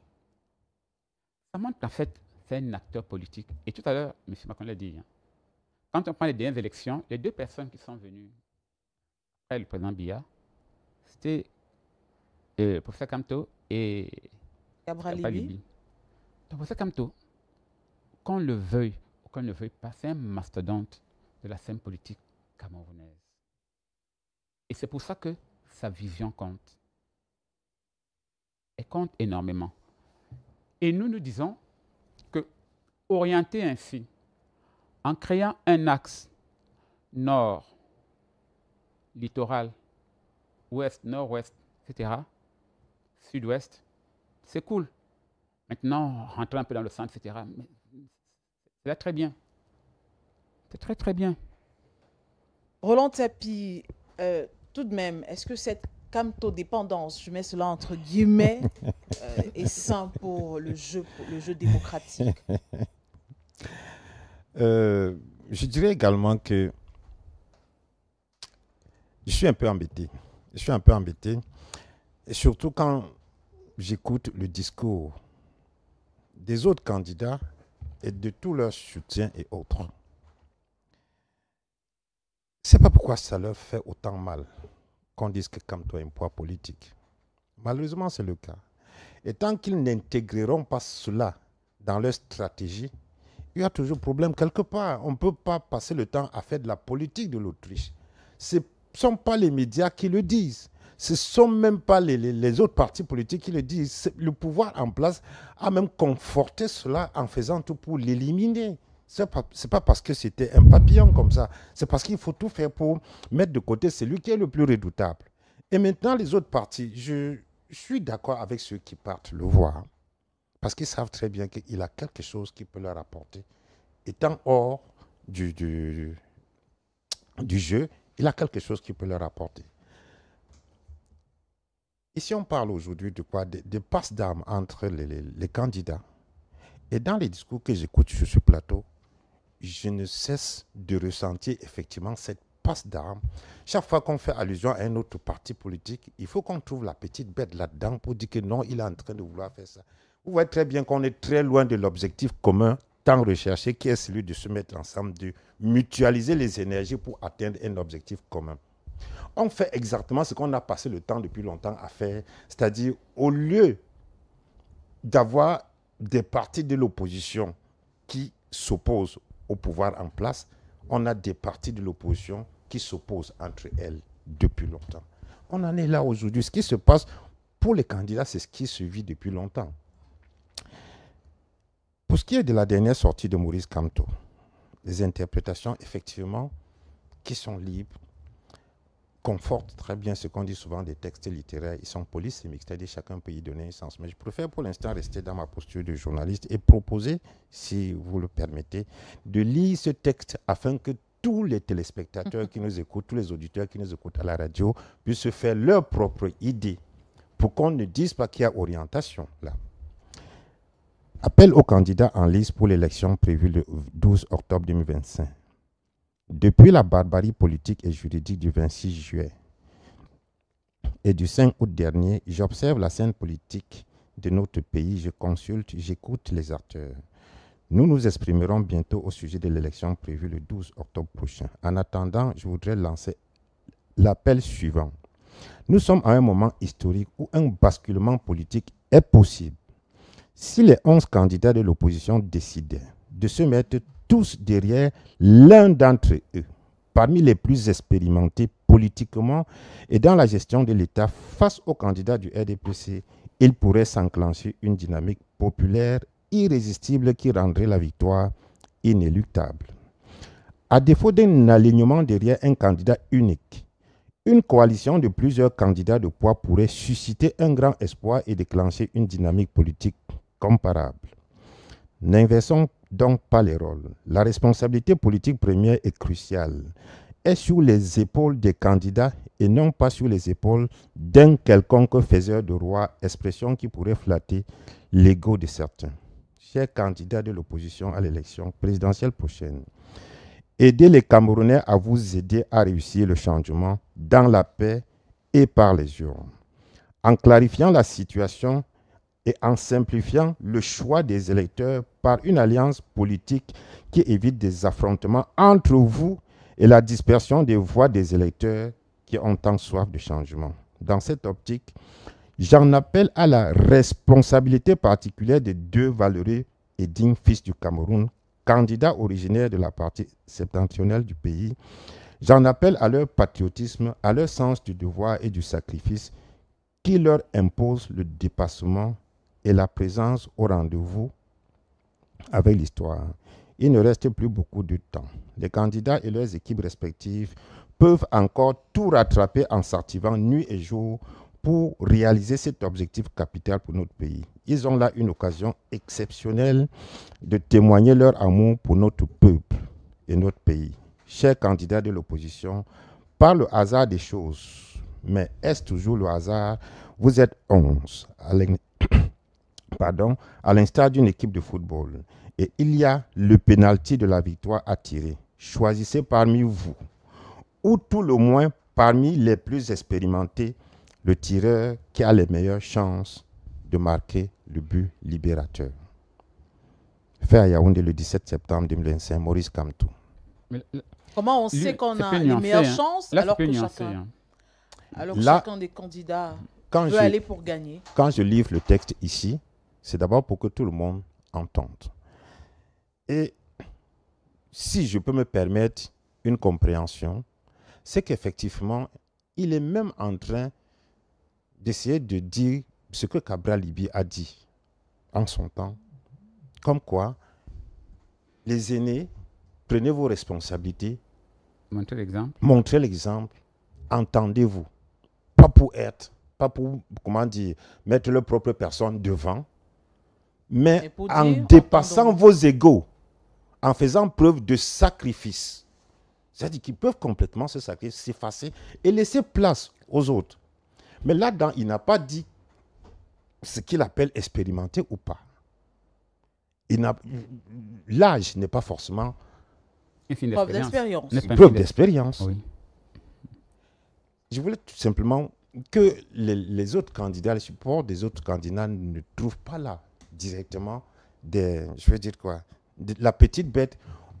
Ça montre qu'en fait, c'est un acteur politique. Et tout à l'heure, M. Macron l'a dit, quand on prend les dernières élections, les deux personnes qui sont venues après le président Biya, c'était le professeur Kamto et Cabral Libi. Donc, le professeur Kamto, qu'on le veuille ou qu'on ne le veuille pas, c'est un mastodonte de la scène politique camerounaise. Et c'est pour ça que sa vision compte. Elle compte énormément. Et nous disons que orienter ainsi, en créant un axe nord, littoral, ouest, nord-ouest, etc., sud-ouest, c'est cool. Maintenant, rentrer un peu dans le centre, etc., c'est là très bien. C'est très, très bien. Roland Tsepi, tout de même, est-ce que cette Kamto-dépendance, je mets cela entre guillemets, est sain pour le jeu démocratique? Je dirais également que je suis un peu embêté. Et surtout quand j'écoute le discours des autres candidats et de tout leur soutien et autres. Je ne sais pas pourquoi ça leur fait autant mal qu'on dise que Kamto a un poids politique. Malheureusement, c'est le cas. Et tant qu'ils n'intégreront pas cela dans leur stratégie, il y a toujours problème quelque part. On ne peut pas passer le temps à faire de la politique de l'Autriche. Ce ne sont pas les médias qui le disent. Ce ne sont même pas les autres partis politiques qui le disent. Le pouvoir en place a même conforté cela en faisant tout pour l'éliminer. Ce n'est pas parce que c'était un papillon comme ça. C'est parce qu'il faut tout faire pour mettre de côté celui qui est le plus redoutable. Et maintenant, les autres partis, je suis d'accord avec ceux qui partent le voir. Parce qu'ils savent très bien qu'il a quelque chose qui peut leur apporter. Étant hors du jeu, il a quelque chose qui peut leur apporter. Ici, on parle aujourd'hui de quoi? De passe d'armes entre les candidats. Et dans les discours que j'écoute sur ce plateau, je ne cesse de ressentir effectivement cette passe d'armes. Chaque fois qu'on fait allusion à un autre parti politique, il faut qu'on trouve la petite bête là-dedans pour dire que non, il est en train de vouloir faire ça. Vous voyez très bien qu'on est très loin de l'objectif commun tant recherché, qui est celui de se mettre ensemble, de mutualiser les énergies pour atteindre un objectif commun. On fait exactement ce qu'on a passé le temps depuis longtemps à faire, c'est-à-dire au lieu d'avoir des partis de l'opposition qui s'opposent au pouvoir en place, on a des partis de l'opposition qui s'opposent entre elles depuis longtemps. On en est là aujourd'hui. Ce qui se passe pour les candidats, c'est ce qui se vit depuis longtemps. Pour ce qui est de la dernière sortie de Maurice Kamto, les interprétations, effectivement, qui sont libres, conforte très bien ce qu'on dit souvent des textes littéraires. Ils sont polysémiques, c'est-à-dire chacun peut y donner un sens. Mais je préfère pour l'instant rester dans ma posture de journaliste et proposer, si vous le permettez, de lire ce texte afin que tous les téléspectateurs qui nous écoutent, tous les auditeurs qui nous écoutent à la radio puissent se faire leur propre idée pour qu'on ne dise pas qu'il y a orientation là. Appel aux candidats en lice pour l'élection prévue le 12 octobre 2025. Depuis la barbarie politique et juridique du 26 juillet et du 5 août dernier, j'observe la scène politique de notre pays, je consulte, j'écoute les acteurs. Nous nous exprimerons bientôt au sujet de l'élection prévue le 12 octobre prochain. En attendant, je voudrais lancer l'appel suivant. Nous sommes à un moment historique où un basculement politique est possible. Si les 11 candidats de l'opposition décidaient de se mettre tous derrière l'un d'entre eux, parmi les plus expérimentés politiquement et dans la gestion de l'État face aux candidats du RDPC, il pourrait s'enclencher une dynamique populaire irrésistible qui rendrait la victoire inéluctable. À défaut d'un alignement derrière un candidat unique, une coalition de plusieurs candidats de poids pourrait susciter un grand espoir et déclencher une dynamique politique comparable. N'inversons donc pas les rôles. La responsabilité politique première est cruciale. Est sur les épaules des candidats et non pas sur les épaules d'un quelconque faiseur de roi, expression qui pourrait flatter l'ego de certains. Chers candidats de l'opposition à l'élection présidentielle prochaine, aidez les Camerounais à vous aider à réussir le changement dans la paix et par les urnes. En clarifiant la situation et en simplifiant le choix des électeurs par une alliance politique qui évite des affrontements entre vous et la dispersion des voix des électeurs qui ont tant soif de changement. Dans cette optique, j'en appelle à la responsabilité particulière des deux valeureux et dignes fils du Cameroun, candidats originaires de la partie septentrionale du pays. J'en appelle à leur patriotisme, à leur sens du devoir et du sacrifice qui leur impose le dépassement et la présence au rendez-vous avec l'histoire. Il ne reste plus beaucoup de temps. Les candidats et leurs équipes respectives peuvent encore tout rattraper en s'activant nuit et jour pour réaliser cet objectif capital pour notre pays. Ils ont là une occasion exceptionnelle de témoigner leur amour pour notre peuple et notre pays. Chers candidats de l'opposition, par le hasard des choses, mais est-ce toujours le hasard? Vous êtes 11, à l'instar d'une équipe de football. Et il y a le pénalty de la victoire à tirer. Choisissez parmi vous, ou tout le moins parmi les plus expérimentés, le tireur qui a les meilleures chances de marquer le but libérateur. Fait à Yaoundé le 17 septembre 2025, Maurice Kamto. Comment on sait qu'on a les meilleures chances alors que chacun des candidats veut aller pour gagner? Quand je livre le texte ici, c'est d'abord pour que tout le monde entende. Et si je peux me permettre une compréhension, c'est qu'effectivement, il est même en train d'essayer de dire ce que Cabral Libi a dit en son temps, comme quoi les aînés, prenez vos responsabilités, montrez l'exemple, entendez-vous, pas pour mettre leur propre personne devant, mais en dépassant vos égos, en faisant preuve de sacrifice. C'est-à-dire qu'ils peuvent complètement se sacrifier, s'effacer et laisser place aux autres. Mais là-dedans, il n'a pas dit ce qu'il appelle expérimenter ou pas. L'âge n'est pas forcément une preuve d'expérience. Une preuve d'expérience. Oui. Je voulais tout simplement que les autres candidats, les supports des autres candidats ne trouvent pas là directement la petite bête,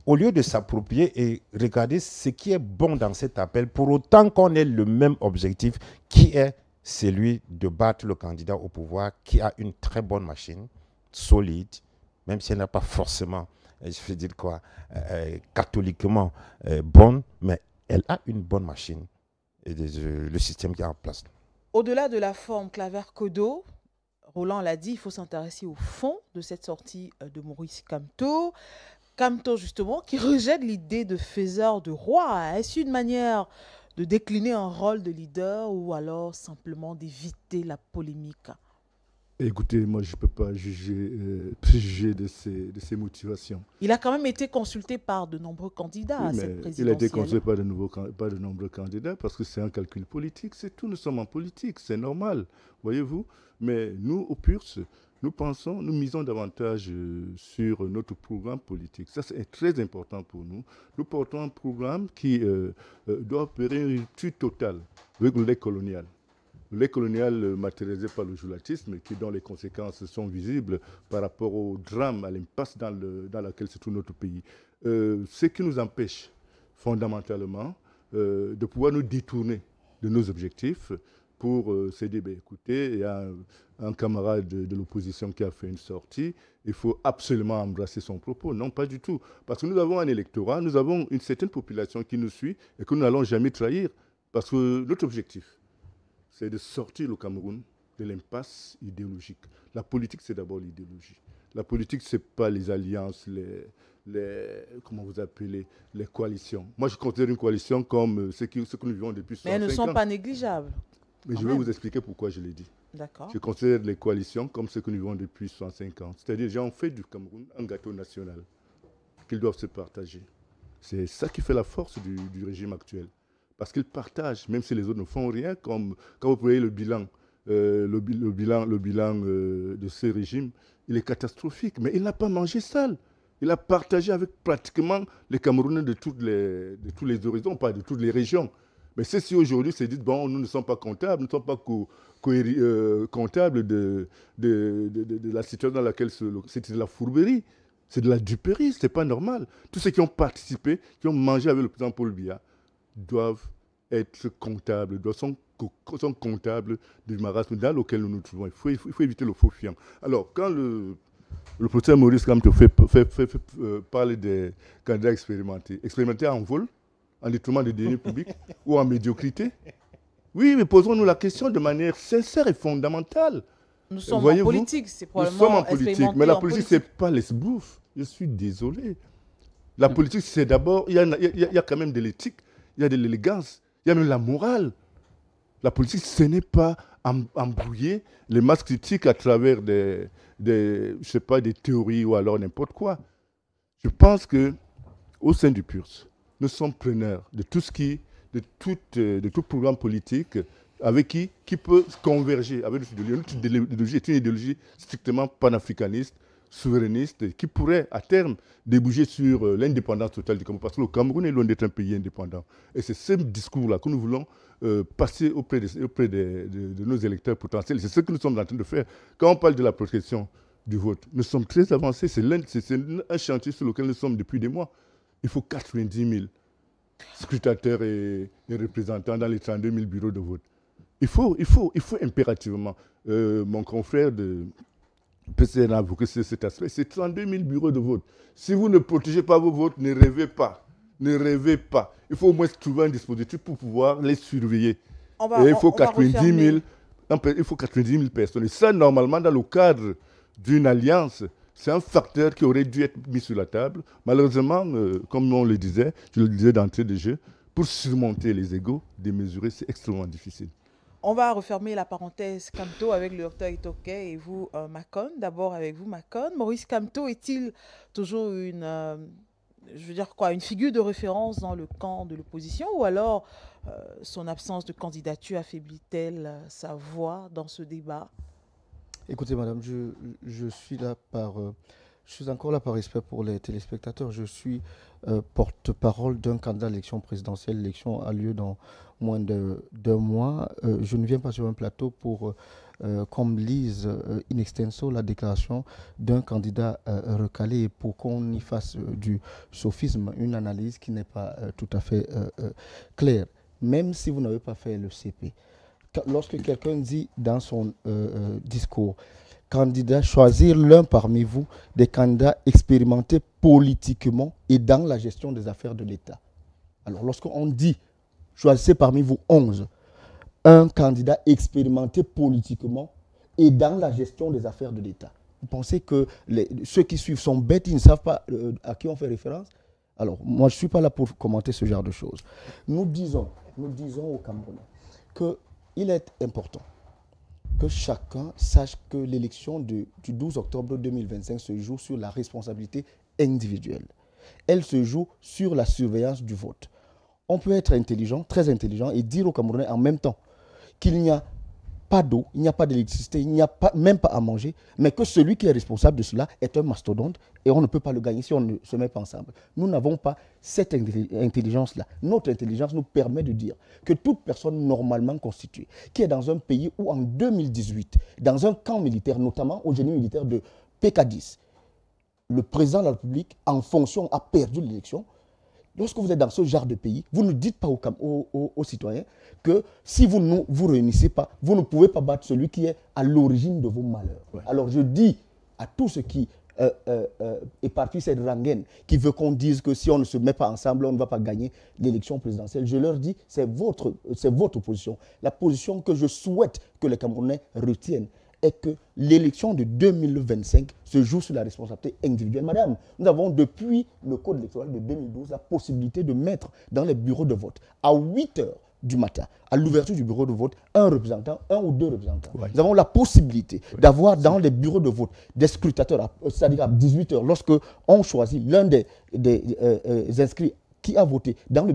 au lieu de s'approprier et regarder ce qui est bon dans cet appel, pour autant qu'on ait le même objectif qui est celui de battre le candidat au pouvoir qui a une très bonne machine, solide, même si elle n'a pas forcément, catholiquement bonne, mais elle a une bonne machine et le système qui est en place. Au-delà de la forme Claver-Kodo, Roland l'a dit, il faut s'intéresser au fond de cette sortie de Maurice Kamto. Kamto, justement, qui rejette l'idée de faiseur de roi. Est-ce une manière de décliner un rôle de leader ou alors simplement d'éviter la polémique? Écoutez, moi, je ne peux pas préjuger de ses motivations. Il a quand même été consulté par de nombreux candidats à cette présidentielle. Il a été consulté par de nombreux candidats parce que c'est un calcul politique, c'est tout. Nous sommes en politique, c'est normal, voyez-vous. Mais nous, au PURS, nous misons davantage sur notre programme politique. Ça, c'est très important pour nous. Nous portons un programme qui doit opérer une rupture totale avec le lait colonial. Le lait colonial matérialisé par le joulatisme, dont les conséquences sont visibles par rapport au drame, à l'impasse dans laquelle se trouve notre pays. Ce qui nous empêche fondamentalement de pouvoir nous détourner de nos objectifs pour ces débats. Écoutez, il y a un camarade de l'opposition qui a fait une sortie, il faut absolument embrasser son propos. Non, pas du tout. Parce que nous avons un électorat, nous avons une certaine population qui nous suit et que nous n'allons jamais trahir. Parce que notre objectif, c'est de sortir le Cameroun de l'impasse idéologique. La politique, c'est d'abord l'idéologie. La politique, ce n'est pas les alliances, comment vous appelez, les coalitions. Moi, je considère une coalition comme ce que nous vivons depuis 65 ans. Mais elles ne sont pas négligeables. Mais je vais vous expliquer pourquoi je l'ai dit. D'accord. Je considère les coalitions comme ce que nous vivons depuis 65 ans. C'est-à-dire, les gens ont fait du Cameroun un gâteau national qu'ils doivent se partager. C'est ça qui fait la force du régime actuel. Parce qu'ils partagent, même si les autres ne font rien, comme quand vous voyez le bilan de ce régime, il est catastrophique. Mais il n'a pas mangé seul. Il a partagé avec pratiquement les Camerounais de tous les horizons, pas de toutes les régions. Mais c'est si aujourd'hui se dit, bon, nous ne sommes pas comptables, nous ne sommes pas comptables de la situation dans laquelle c'est de la fourberie, c'est de la duperie, ce n'est pas normal. Tous ceux qui ont participé, qui ont mangé avec le président Paul Biya, doivent être comptables, sont comptables du marasme dans lequel nous nous trouvons. Il faut éviter le faux fiant. Alors, quand le professeur Maurice Kamto parle des candidats expérimentés en vol, en détournement des deniers publics ou en médiocrité, oui, mais posons-nous la question de manière sincère et fondamentale. Nous sommes en politique, c'est probablement. Nous sommes en politique, mais la politique, ce n'est pas l'esbrouf. Je suis désolé. La politique, c'est d'abord, il y a quand même de l'éthique, il y a de l'élégance, il y a même la morale. La politique, ce n'est pas embrouiller les masses critiques à travers je sais pas, des théories ou alors n'importe quoi. Je pense qu'au sein du PURS, nous sommes preneurs de de tout programme politique avec qui peut converger avec notre idéologie. Notre idéologie est une idéologie strictement panafricaniste, souverainiste, qui pourrait à terme déboucher sur l'indépendance totale du Cameroun, parce que le Cameroun est loin d'être un pays indépendant. Et c'est ce discours-là que nous voulons passer auprès de nos électeurs potentiels. C'est ce que nous sommes en train de faire. Quand on parle de la protection du vote, nous sommes très avancés. C'est un chantier sur lequel nous sommes depuis des mois. Il faut 90 000 scrutateurs et représentants dans les 32 000 bureaux de vote. Il faut impérativement. Mon confrère de PCN a évoqué cet aspect. C'est 32 000 bureaux de vote. Si vous ne protégez pas vos votes, ne rêvez pas. Ne rêvez pas. Il faut au moins trouver un dispositif pour pouvoir les surveiller. Il faut 90 000 personnes. Et ça, normalement, dans le cadre d'une alliance, c'est un facteur qui aurait dû être mis sur la table. Malheureusement, comme on le disait, je le disais d'entrée de jeu, pour surmonter les égos, démesurés, c'est extrêmement difficile. On va refermer la parenthèse Kamto avec le docteur Itoké et vous, Macon. D'abord avec vous, Macon. Maurice Kamto est-il toujours une figure de référence dans le camp de l'opposition, ou alors son absence de candidature affaiblit-elle sa voix dans ce débat? Écoutez, madame, je suis encore là par respect pour les téléspectateurs. Je suis porte-parole d'un candidat à l'élection présidentielle. L'élection a lieu dans moins d'un mois. Je ne viens pas sur un plateau pour qu'on me lise in extenso la déclaration d'un candidat recalé pour qu'on y fasse du sophisme, une analyse qui n'est pas tout à fait claire. Même si vous n'avez pas fait le CP. Lorsque quelqu'un dit dans son discours, candidat, choisir l'un parmi vous des candidats expérimentés politiquement et dans la gestion des affaires de l'État. Alors lorsqu'on dit, choisissez parmi vous 11, un candidat expérimenté politiquement et dans la gestion des affaires de l'État. Vous pensez que ceux qui suivent sont bêtes, ils ne savent pas à qui on fait référence? Alors, moi, je ne suis pas là pour commenter ce genre de choses. Nous disons aux Camerounais qu'il est important que chacun sache que l'élection du 12 octobre 2025 se joue sur la responsabilité individuelle. Elle se joue sur la surveillance du vote. On peut être intelligent, très intelligent, et dire aux Camerounais en même temps qu'il n'y a pas d'eau, il n'y a pas d'électricité, il n'y a même pas à manger, mais que celui qui est responsable de cela est un mastodonte et on ne peut pas le gagner si on ne se met pas ensemble. Nous n'avons pas cette intelligence-là. Notre intelligence nous permet de dire que toute personne normalement constituée, qui est dans un pays où en 2018, dans un camp militaire, notamment au génie militaire de PK10, le président de la République, en fonction, a perdu l'élection. Lorsque vous êtes dans ce genre de pays, vous ne dites pas aux citoyens que si vous ne vous réunissez pas, vous ne pouvez pas battre celui qui est à l'origine de vos malheurs. Ouais. Alors je dis à tous ceux qui éparpillent cette rengaine, qui veut qu'on dise que si on ne se met pas ensemble, on ne va pas gagner l'élection présidentielle, je leur dis, c'est votre position. La position que je souhaite que les Camerounais retiennent est que l'élection de 2025 se joue sur la responsabilité individuelle. Madame, nous avons depuis le code électoral de 2012 la possibilité de mettre dans les bureaux de vote à 8 h du matin, à l'ouverture du bureau de vote, un ou deux représentants. Ouais. Nous avons la possibilité d'avoir dans les bureaux de vote des scrutateurs, c'est-à-dire à 18 h, lorsque on choisit l'un des inscrits qui a voté dans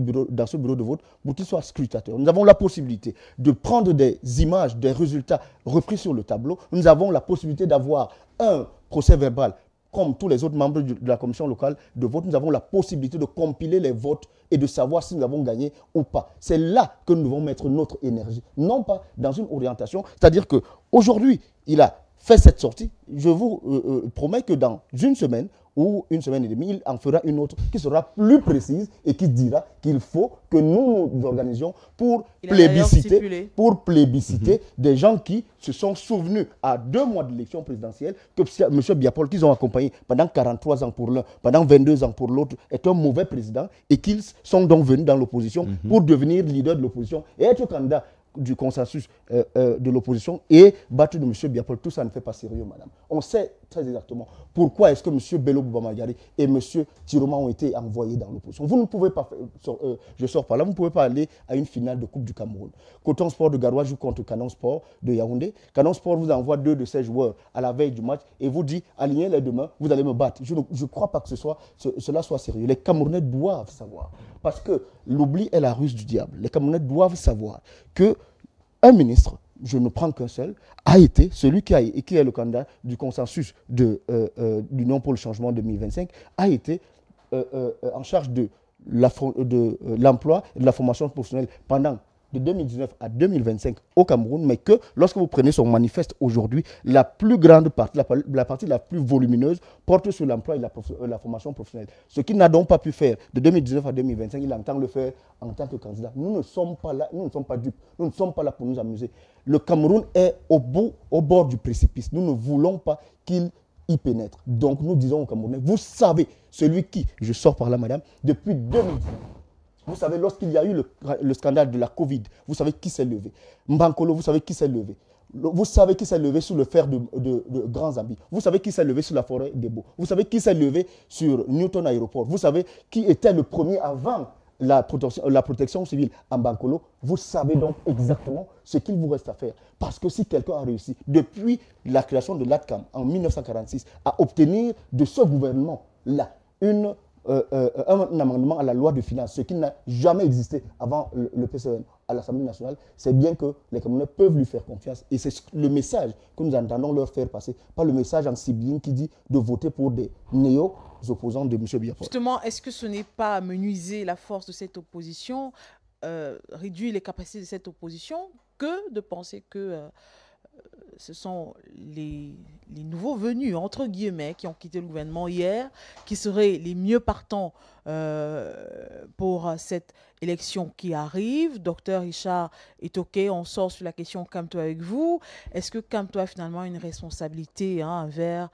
ce bureau de vote pour qu'il soit scrutateur. Nous avons la possibilité de prendre des images, des résultats repris sur le tableau. Nous avons la possibilité d'avoir un procès verbal comme tous les autres membres de la commission locale de vote. Nous avons la possibilité de compiler les votes et de savoir si nous avons gagné ou pas. C'est là que nous devons mettre notre énergie, non pas dans une orientation. C'est-à-dire qu'aujourd'hui, il a fait cette sortie. Je vous promets que dans une semaine, ou une semaine et demie, il en fera une autre qui sera plus précise et qui dira qu'il faut que nous nous organisions pour plébisciter des gens qui se sont souvenus à 2 mois de l'élection présidentielle que M. Biapol, qu'ils ont accompagné pendant 43 ans pour l'un, pendant 22 ans pour l'autre, est un mauvais président et qu'ils sont donc venus dans l'opposition pour devenir leader de l'opposition et être candidat du consensus de l'opposition et battu de M. Biapol. Tout ça ne fait pas sérieux, madame. On sait très exactement pourquoi est-ce que M. Bello Bouba-Mayari et M. Tiroma ont été envoyés dans l'opposition. Vous ne pouvez pas, je sors par là, vous ne pouvez pas aller à une finale de Coupe du Cameroun. Coton Sport de Garoua joue contre Canon Sport de Yaoundé. Canon Sport vous envoie 2 de ses joueurs à la veille du match et vous dit, alignez les deux mains, vous allez me battre. Je ne crois pas que cela soit sérieux. Les Camerounais doivent savoir, parce que l'oubli est la ruse du diable. Les Camerounais doivent savoir que un ministre, je ne prends qu'un seul, a été celui qui est le candidat du consensus de l'Union pour le changement 2025, a été en charge de l'emploi et de la formation professionnelle pendant de 2019 à 2025 au Cameroun, mais que lorsque vous prenez son manifeste aujourd'hui, la plus grande partie, la partie la plus volumineuse, porte sur l'emploi et la formation professionnelle. Ce qu'il n'a donc pas pu faire de 2019 à 2025, il entend le faire en tant que candidat. Nous ne sommes pas là, nous ne sommes pas dupes, nous ne sommes pas là pour nous amuser. Le Cameroun est au bord du précipice. Nous ne voulons pas qu'il y pénètre. Donc nous disons aux Camerounais, vous savez, celui qui, je sors par là madame, depuis 2019, vous savez, lorsqu'il y a eu le scandale de la Covid, vous savez qui s'est levé. Mbankolo, vous savez qui s'est levé. Vous savez qui s'est levé sur le fer de Grand Zambie. Vous savez qui s'est levé sur la forêt des Beaux. Vous savez qui s'est levé sur Newton Aéroport. Vous savez qui était le premier avant la protection civile à Mbankolo. Vous savez donc exactement ce qu'il vous reste à faire. Parce que si quelqu'un a réussi, depuis la création de l'ATCAM en 1946, à obtenir de ce gouvernement-là un amendement à la loi de finances, ce qui n'a jamais existé avant le PCN à l'Assemblée nationale, c'est bien que les Camerounais peuvent lui faire confiance. Et c'est le message que nous entendons leur faire passer, pas le message en sibling qui dit de voter pour des néo-opposants de M. Biapol. Justement, est-ce que ce n'est pas amenuiser la force de cette opposition, réduire les capacités de cette opposition, que de penser que ce sont les nouveaux venus, entre guillemets, qui ont quitté le gouvernement hier, qui seraient les mieux partants pour cette élection qui arrive. Docteur Richard Etoké, on sort sur la question Kamto avec vous. Est-ce que Kamto a finalement une responsabilité envers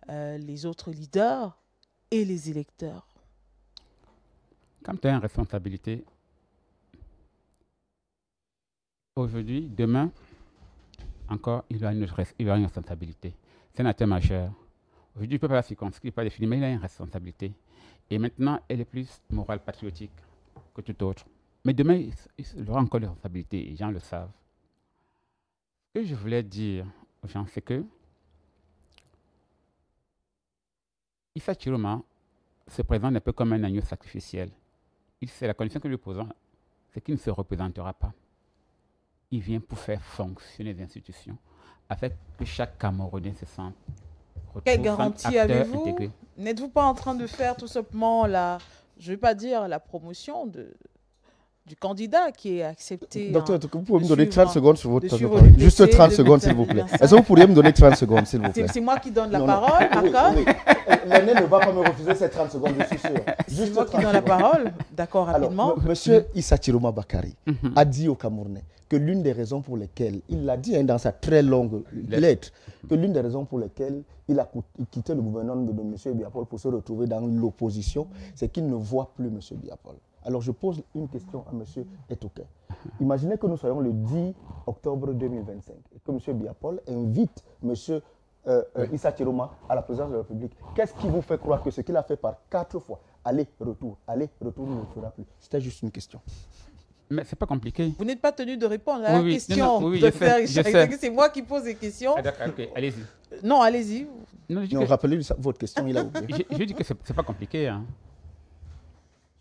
les autres leaders et les électeurs? Kamto a une responsabilité. Aujourd'hui, demain, encore, il a une responsabilité. C'est un acteur majeur. Aujourd'hui, il ne peut pas la circonscrire, pas définir, mais il a une responsabilité. Et maintenant, elle est plus morale, patriotique que tout autre. Mais demain, il aura encore des responsabilités, les gens le savent. Ce que je voulais dire aux gens, c'est que Issa Chiroma se présente un peu comme un agneau sacrificiel. C'est la condition que nous lui posons, c'est qu'il ne se représentera pas. Il vient pour faire fonctionner les institutions, afin que chaque Camerounais se sente. Quelle garantie avez-vous? N'êtes-vous pas en train de faire tout simplement je ne vais pas dire la promotion du candidat qui est accepté? Docteur, vous pouvez me donner 30 secondes sur votre temps de parole? Juste 30 secondes, s'il vous plaît. Est-ce que vous pourriez me donner 30 secondes, s'il vous plaît? C'est moi qui donne la parole, d'accord? Oui. L'aîné ne va pas me refuser ces 30 secondes, je suis sûr. C'est moi qui donne la parole, d'accord, rapidement. Alors, monsieur Issa Chiroma Bakary a dit aux Camerounais que l'une des raisons pour lesquelles, il l'a dit dans sa très longue lettre, que l'une des raisons pour lesquelles il a quitté le gouvernement de M. Biapol pour se retrouver dans l'opposition, c'est qu'il ne voit plus M. Biapol. Alors je pose une question à M. Etouké. Imaginez que nous soyons le 10 octobre 2025 et que M. Biapol invite M. Issa Chiroma à la présidence de la République. Qu'est-ce qui vous fait croire que ce qu'il a fait par 4 fois, aller-retour, il ne le fera plus? C'était juste une question. Mais c'est pas compliqué. Vous n'êtes pas tenu de répondre à la question. Non, oui, je sais. C'est moi qui pose des questions. Ah, d'accord, ok, allez-y. Non, allez-y. Non, rappelez votre question, il a oublié. Je dis que c'est pas compliqué. Hein.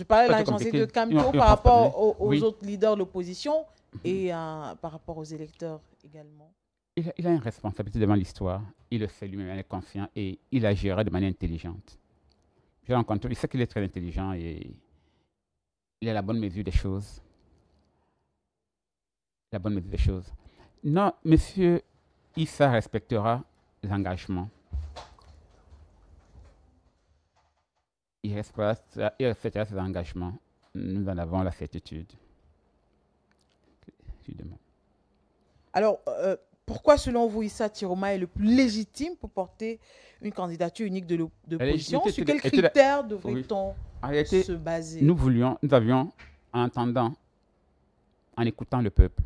Je parlais de la responsabilité de Camto par rapport aux autres leaders de l'opposition et par rapport aux électeurs également. Il a une responsabilité devant l'histoire. Il le sait lui-même, il est conscient et il agira de manière intelligente. Je l'ai rencontré, il sait qu'il est très intelligent et il a la bonne mesure des choses. La bonne mesure des choses. Non, monsieur Issa respectera l'engagement. Il respectera ses engagements. Nous en avons la certitude. Alors, pourquoi, selon vous, Issa Chiroma est le plus légitime pour porter une candidature unique de l'opposition? Sur quels critères devrait-on se baser? Nous avions, en entendant, en écoutant le peuple,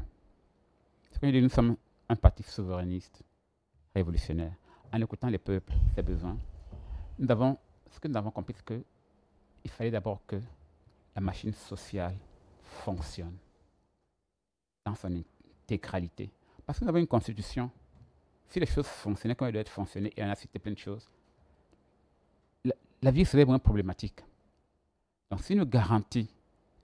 nous sommes un parti souverainiste, révolutionnaire. En écoutant les peuples, ses besoins, ce que nous avons compris, c'est qu'il fallait d'abord que la machine sociale fonctionne dans son intégralité. Parce que nous avons une constitution. Si les choses fonctionnaient comme elles doivent fonctionner, et on a cité plein de choses, la vie serait moins problématique. Donc, si nous garantissons,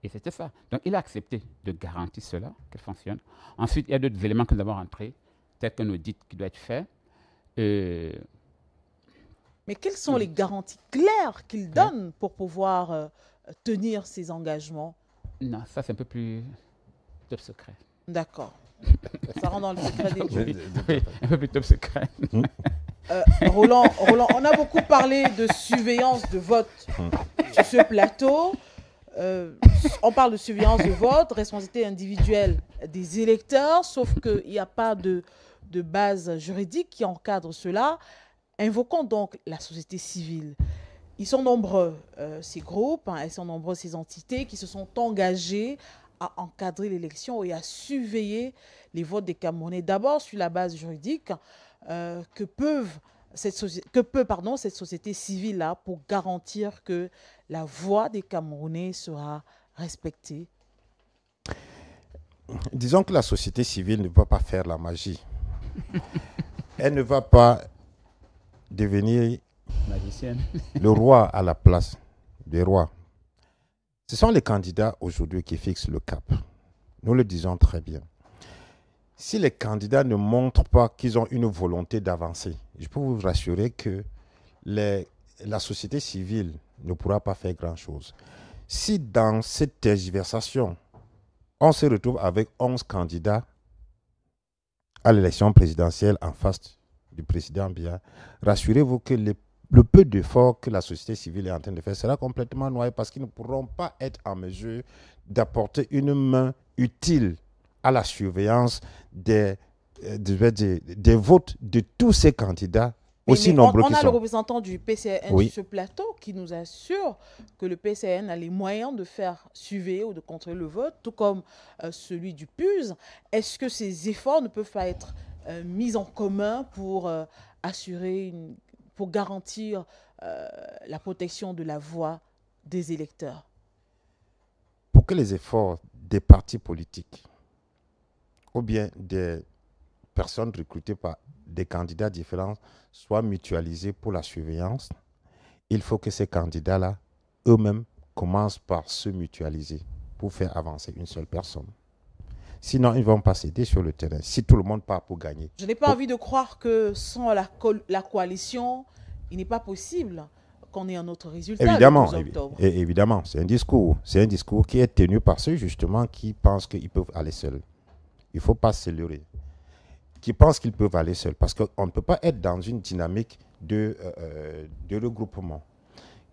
et c'était ça. Donc, il a accepté de garantir cela, qu'elle fonctionne. Ensuite, il y a d'autres éléments que nous avons rentrés, tels que nous dites qui doivent être faits. Mais quelles sont les garanties claires qu'il donne pour pouvoir tenir ses engagements? Non, ça c'est un peu plus top secret. D'accord. Ça rentre dans le secret des dieux. Oui, un peu plus top secret. Roland, on a beaucoup parlé de surveillance de vote sur ce plateau. On parle de surveillance de vote, responsabilité individuelle des électeurs, sauf qu'il n'y a pas de base juridique qui encadre cela. Invoquons donc la société civile. Ils sont nombreux, ces groupes, ils sont nombreux, ces entités qui se sont engagées à encadrer l'élection et à surveiller les votes des Camerounais. D'abord sur la base juridique que peut cette société civile-là pour garantir que la voix des Camerounais sera respectée. Disons que la société civile ne va pas faire la magie. Elle ne va pas devenir magicienne, le roi à la place des rois. Ce sont les candidats aujourd'hui qui fixent le cap. Nous le disons très bien. Si les candidats ne montrent pas qu'ils ont une volonté d'avancer, je peux vous rassurer que la société civile ne pourra pas faire grand-chose. Si dans cette tergiversation, on se retrouve avec 11 candidats à l'élection présidentielle en face du président Biya, rassurez-vous que le peu d'efforts que la société civile est en train de faire sera complètement noyé parce qu'ils ne pourront pas être en mesure d'apporter une main utile à la surveillance des votes de tous ces candidats, aussi nombreux qu'ils sont. On a le représentant du PCN sur ce plateau qui nous assure que le PCN a les moyens de faire surveiller ou de contrôler le vote, tout comme celui du PUS. Est-ce que ces efforts ne peuvent pas être mis en commun pour garantir la protection de la voix des électeurs? Pour que les efforts des partis politiques ou bien des personnes recrutées par des candidats différents soient mutualisés pour la surveillance, il faut que ces candidats-là, eux-mêmes, commencent par se mutualiser pour faire avancer une seule personne. Sinon, ils ne vont pas s'aider sur le terrain. Si tout le monde part pour gagner. Je n'ai pas envie de croire que sans la coalition, il n'est pas possible qu'on ait un autre résultat. Évidemment, le 12 octobre. Évidemment, c'est un discours. C'est un discours qui est tenu par ceux justement qui pensent qu'ils peuvent aller seuls. Il ne faut pas se leurrer. Qui pensent qu'ils peuvent aller seuls. Parce qu'on ne peut pas être dans une dynamique de regroupement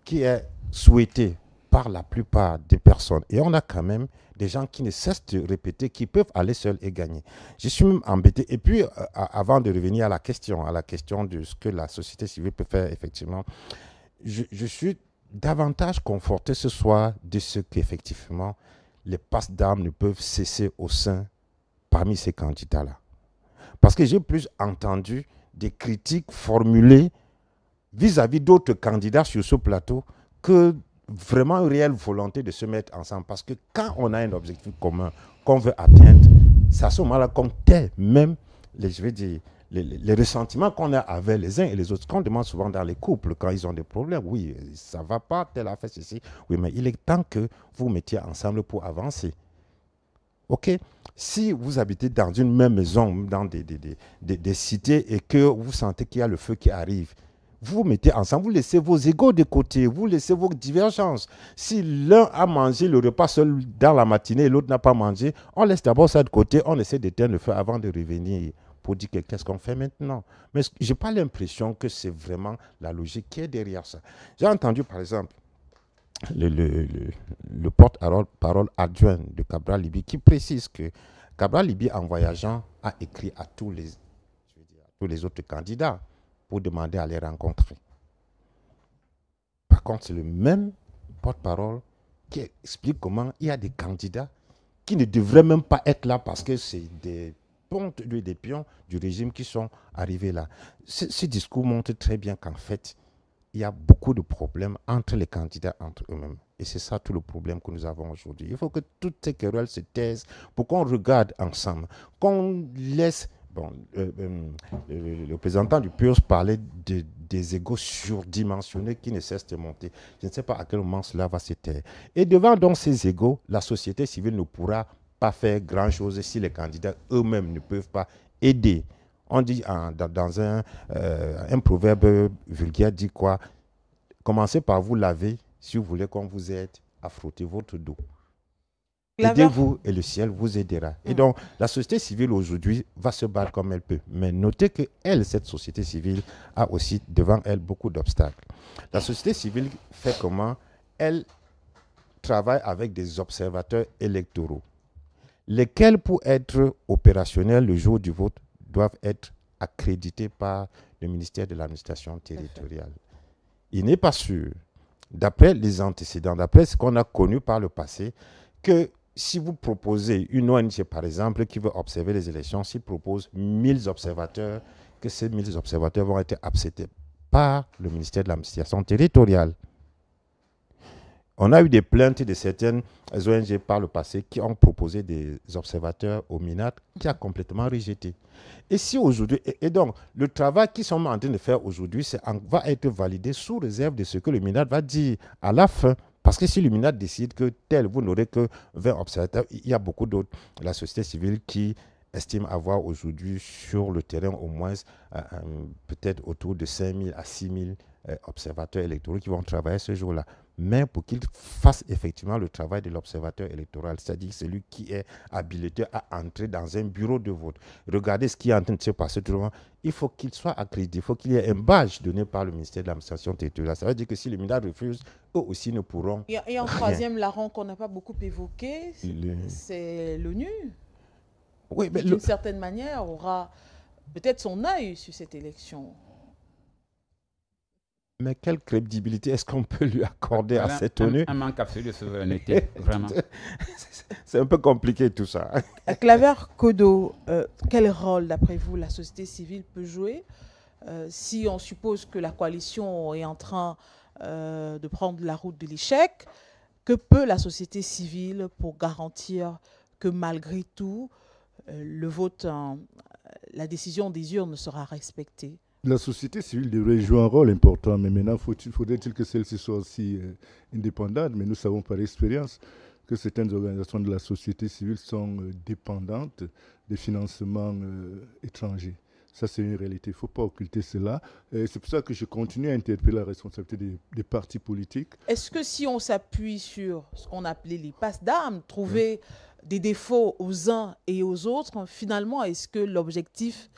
qui est souhaitée par la plupart des personnes. Et on a quand même des gens qui ne cessent de répéter qu'ils peuvent aller seuls et gagner. Je suis même embêté. Et puis, avant de revenir à la question de ce que la société civile peut faire, effectivement, je suis davantage conforté ce soir de ce qu'effectivement, les passes d'armes ne peuvent cesser au sein, parmi ces candidats-là. Parce que j'ai plus entendu des critiques formulées vis-à-vis d'autres candidats sur ce plateau que vraiment une réelle volonté de se mettre ensemble. Parce que quand on a un objectif commun qu'on veut atteindre, c'est à ce moment-là qu'on tait même, les ressentiments qu'on a avec les uns et les autres. Qu'on demande souvent dans les couples quand ils ont des problèmes. Oui, ça ne va pas, tel a fait ceci. Oui, mais il est temps que vous mettiez ensemble pour avancer. OK? Si vous habitez dans une même maison, dans des cités, et que vous sentez qu'il y a le feu qui arrive, vous mettez ensemble, vous laissez vos égos de côté, vous laissez vos divergences. Si l'un a mangé le repas seul dans la matinée et l'autre n'a pas mangé, on laisse d'abord ça de côté, on essaie d'éteindre le feu avant de revenir pour dire qu'est-ce qu'on fait maintenant. Mais je n'ai pas l'impression que c'est vraiment la logique qui est derrière ça. J'ai entendu par exemple le porte-parole adjoint de Cabral Libye qui précise que Cabral Libye, en voyageant, a écrit à tous les autres candidats pour demander à les rencontrer. Par contre, c'est le même porte-parole qui explique comment il y a des candidats qui ne devraient même pas être là parce que c'est des pions du régime qui sont arrivés là. Ce discours montre très bien qu'en fait, il y a beaucoup de problèmes entre les candidats, entre eux-mêmes. Et c'est ça tout le problème que nous avons aujourd'hui. Il faut que toutes ces querelles se taisent pour qu'on regarde ensemble, qu'on laisse... Bon, le représentant du PURS parlait des égos surdimensionnés qui ne cessent de monter. Je ne sais pas à quel moment cela va se taire. Et devant donc ces égos, la société civile ne pourra pas faire grand-chose si les candidats eux-mêmes ne peuvent pas aider. On dit dans un proverbe vulgaire, dit quoi? Commencez par vous laver si vous voulez qu'on vous aide à frotter votre dos. Aidez-vous et le ciel vous aidera. Et donc, la société civile aujourd'hui va se battre comme elle peut. Mais notez que cette société civile, a aussi devant elle beaucoup d'obstacles. La société civile fait comment? Elle travaille avec des observateurs électoraux, lesquels, pour être opérationnels le jour du vote, doivent être accrédités par le ministère de l'administration territoriale. Il n'est pas sûr, d'après les antécédents, d'après ce qu'on a connu par le passé, que si vous proposez une ONG, par exemple, qui veut observer les élections, s'il propose 1000 observateurs, que ces 1000 observateurs vont être acceptés par le ministère de l'administration territoriale. On a eu des plaintes de certaines ONG par le passé qui ont proposé des observateurs au MINAT qui a complètement rejeté. Et si aujourd'hui, et donc le travail qu'ils sont en train de faire aujourd'hui, va être validé sous réserve de ce que le MINAT va dire à la fin. Parce que si le MINAT décide que vous n'aurez que 20 observateurs, il y a beaucoup d'autres, la société civile qui estime avoir aujourd'hui sur le terrain au moins peut-être autour de 5000 à 6000 observateurs électoraux qui vont travailler ce jour-là. Mais pour qu'ils fassent effectivement le travail de l'observateur électoral, c'est-à-dire celui qui est habilité à entrer dans un bureau de vote, regardez ce qui est en train de se passer tout le monde, il faut qu'il soit accrédité, il faut qu'il y ait un badge donné par le ministère de l'administration territoriale. Ça veut dire que si le MINAT refuse, eux aussi ne pourront. Et en troisième larron qu'on n'a pas beaucoup évoqué, c'est l'ONU. Oui, mais d'une certaine manière, aura peut-être son œil sur cette élection. Mais quelle crédibilité est-ce qu'on peut lui accorder à cette ONU? Un manque absolu de souveraineté, vraiment. C'est un peu compliqué tout ça. Claver Kodo, quel rôle, d'après vous, la société civile peut jouer si on suppose que la coalition est en train de prendre la route de l'échec. Que peut la société civile pour garantir que malgré tout, le vote, la décision des urnes sera respectée? La société civile devrait jouer un rôle important, mais maintenant, faudrait-il que celle-ci soit aussi indépendante? Mais nous savons par expérience que certaines organisations de la société civile sont dépendantes des financements étrangers. Ça, c'est une réalité. Il ne faut pas occulter cela. C'est pour ça que je continue à interpeller la responsabilité des partis politiques. Est-ce que si on s'appuie sur ce qu'on appelait les passes d'armes, trouver des défauts aux uns et aux autres, finalement, est-ce que l'objectif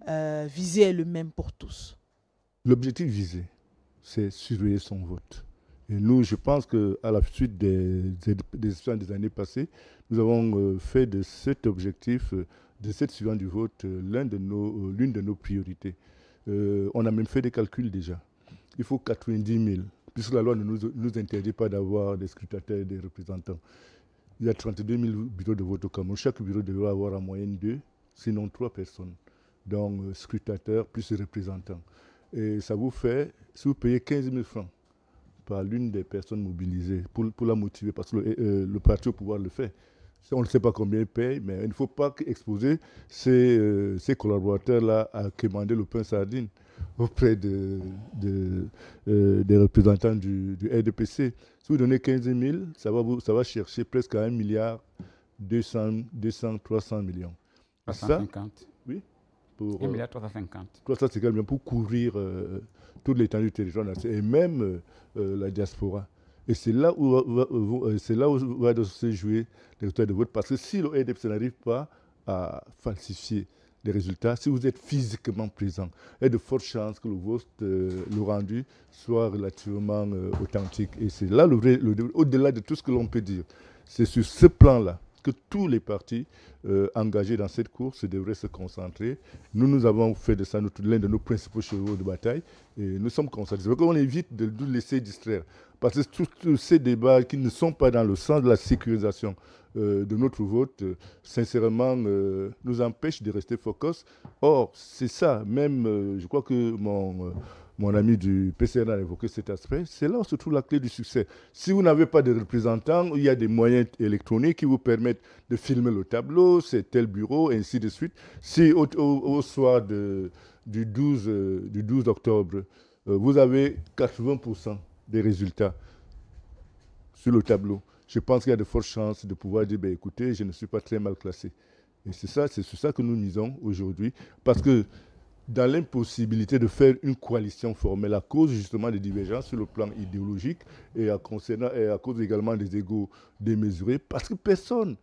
visé est le même pour tous? L'objectif visé, c'est surveiller son vote. Et nous, je pense qu'à la suite des années passées, nous avons fait de cet objectif, de cette surveillance du vote, l'une de nos priorités. On a même fait des calculs déjà. Il faut 90 000, puisque la loi ne nous interdit pas d'avoir des scrutateurs et des représentants. Il y a 32 000 bureaux de vote au Cameroun. Chaque bureau devrait avoir en moyenne 2, sinon 3 personnes. Donc, scrutateurs plus représentants. Et ça vous fait, si vous payez 15 000 francs par l'une des personnes mobilisées pour la motiver, parce que le parti au pouvoir le fait. On ne sait pas combien ils payent, mais il ne faut pas exposer ces collaborateurs-là à commander le pain sardine auprès des représentants du RDPC. Si vous donnez 15 000, ça va chercher presque à 1 milliard 200, 300 millions. 350. Oui. 1 milliard 350. 350 millions pour couvrir toute l'étendue du territoire national et même la diaspora. Et c'est là où va se jouer les résultats de vote. Parce que si le RDPC n'arrive pas à falsifier les résultats, si vous êtes physiquement présent, il y a de fortes chances que le vote, le rendu, soit relativement authentique. Et c'est là au-delà de tout ce que l'on peut dire. C'est sur ce plan-là que tous les partis engagés dans cette course devraient se concentrer. Nous avons fait de ça l'un de nos principaux chevaux de bataille et nous sommes concentrés. C'est pourquoi on évite de nous laisser distraire. Parce que tous ces débats qui ne sont pas dans le sens de la sécurisation de notre vote, sincèrement, nous empêchent de rester focus. Or, c'est ça, même, je crois que mon ami du PCN a évoqué cet aspect, c'est là où se trouve la clé du succès. Si vous n'avez pas de représentants, il y a des moyens électroniques qui vous permettent de filmer le tableau, c'est tel bureau, et ainsi de suite. Si au soir du 12 octobre, vous avez 80% des résultats sur le tableau, je pense qu'il y a de fortes chances de pouvoir dire, écoutez, je ne suis pas très mal classé. Et c'est sur ça que nous misons aujourd'hui, parce que dans l'impossibilité de faire une coalition formelle à cause justement des divergences sur le plan idéologique et à cause également des égos démesurés, parce que personne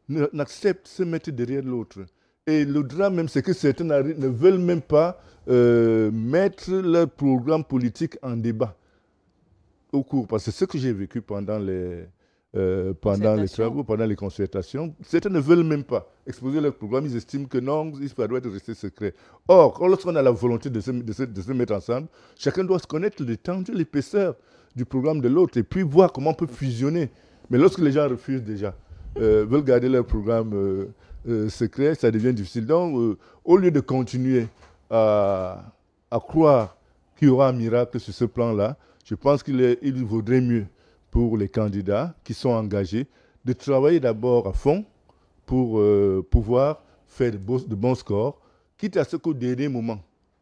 n'accepte de se mettre derrière l'autre. Et le drame même, c'est que certains ne veulent même pas mettre leur programme politique en débat au cours. Parce que c'est ce que j'ai vécu pendant les travaux, pendant les concertations. Certains ne veulent même pas exposer leur programme. Ils estiment que non, ça doit être resté secret. Or, lorsqu'on a la volonté de se mettre ensemble, chacun doit se connaître l'étendue, l'épaisseur du programme de l'autre et puis voir comment on peut fusionner. Mais lorsque les gens refusent déjà, veulent garder leur programme secret, ça devient difficile. Donc, au lieu de continuer à croire qu'il y aura un miracle sur ce plan-là, je pense qu'il vaudrait mieux pour les candidats qui sont engagés de travailler d'abord à fond pour pouvoir faire de bons scores, quitte à ce qu'au dernier moment,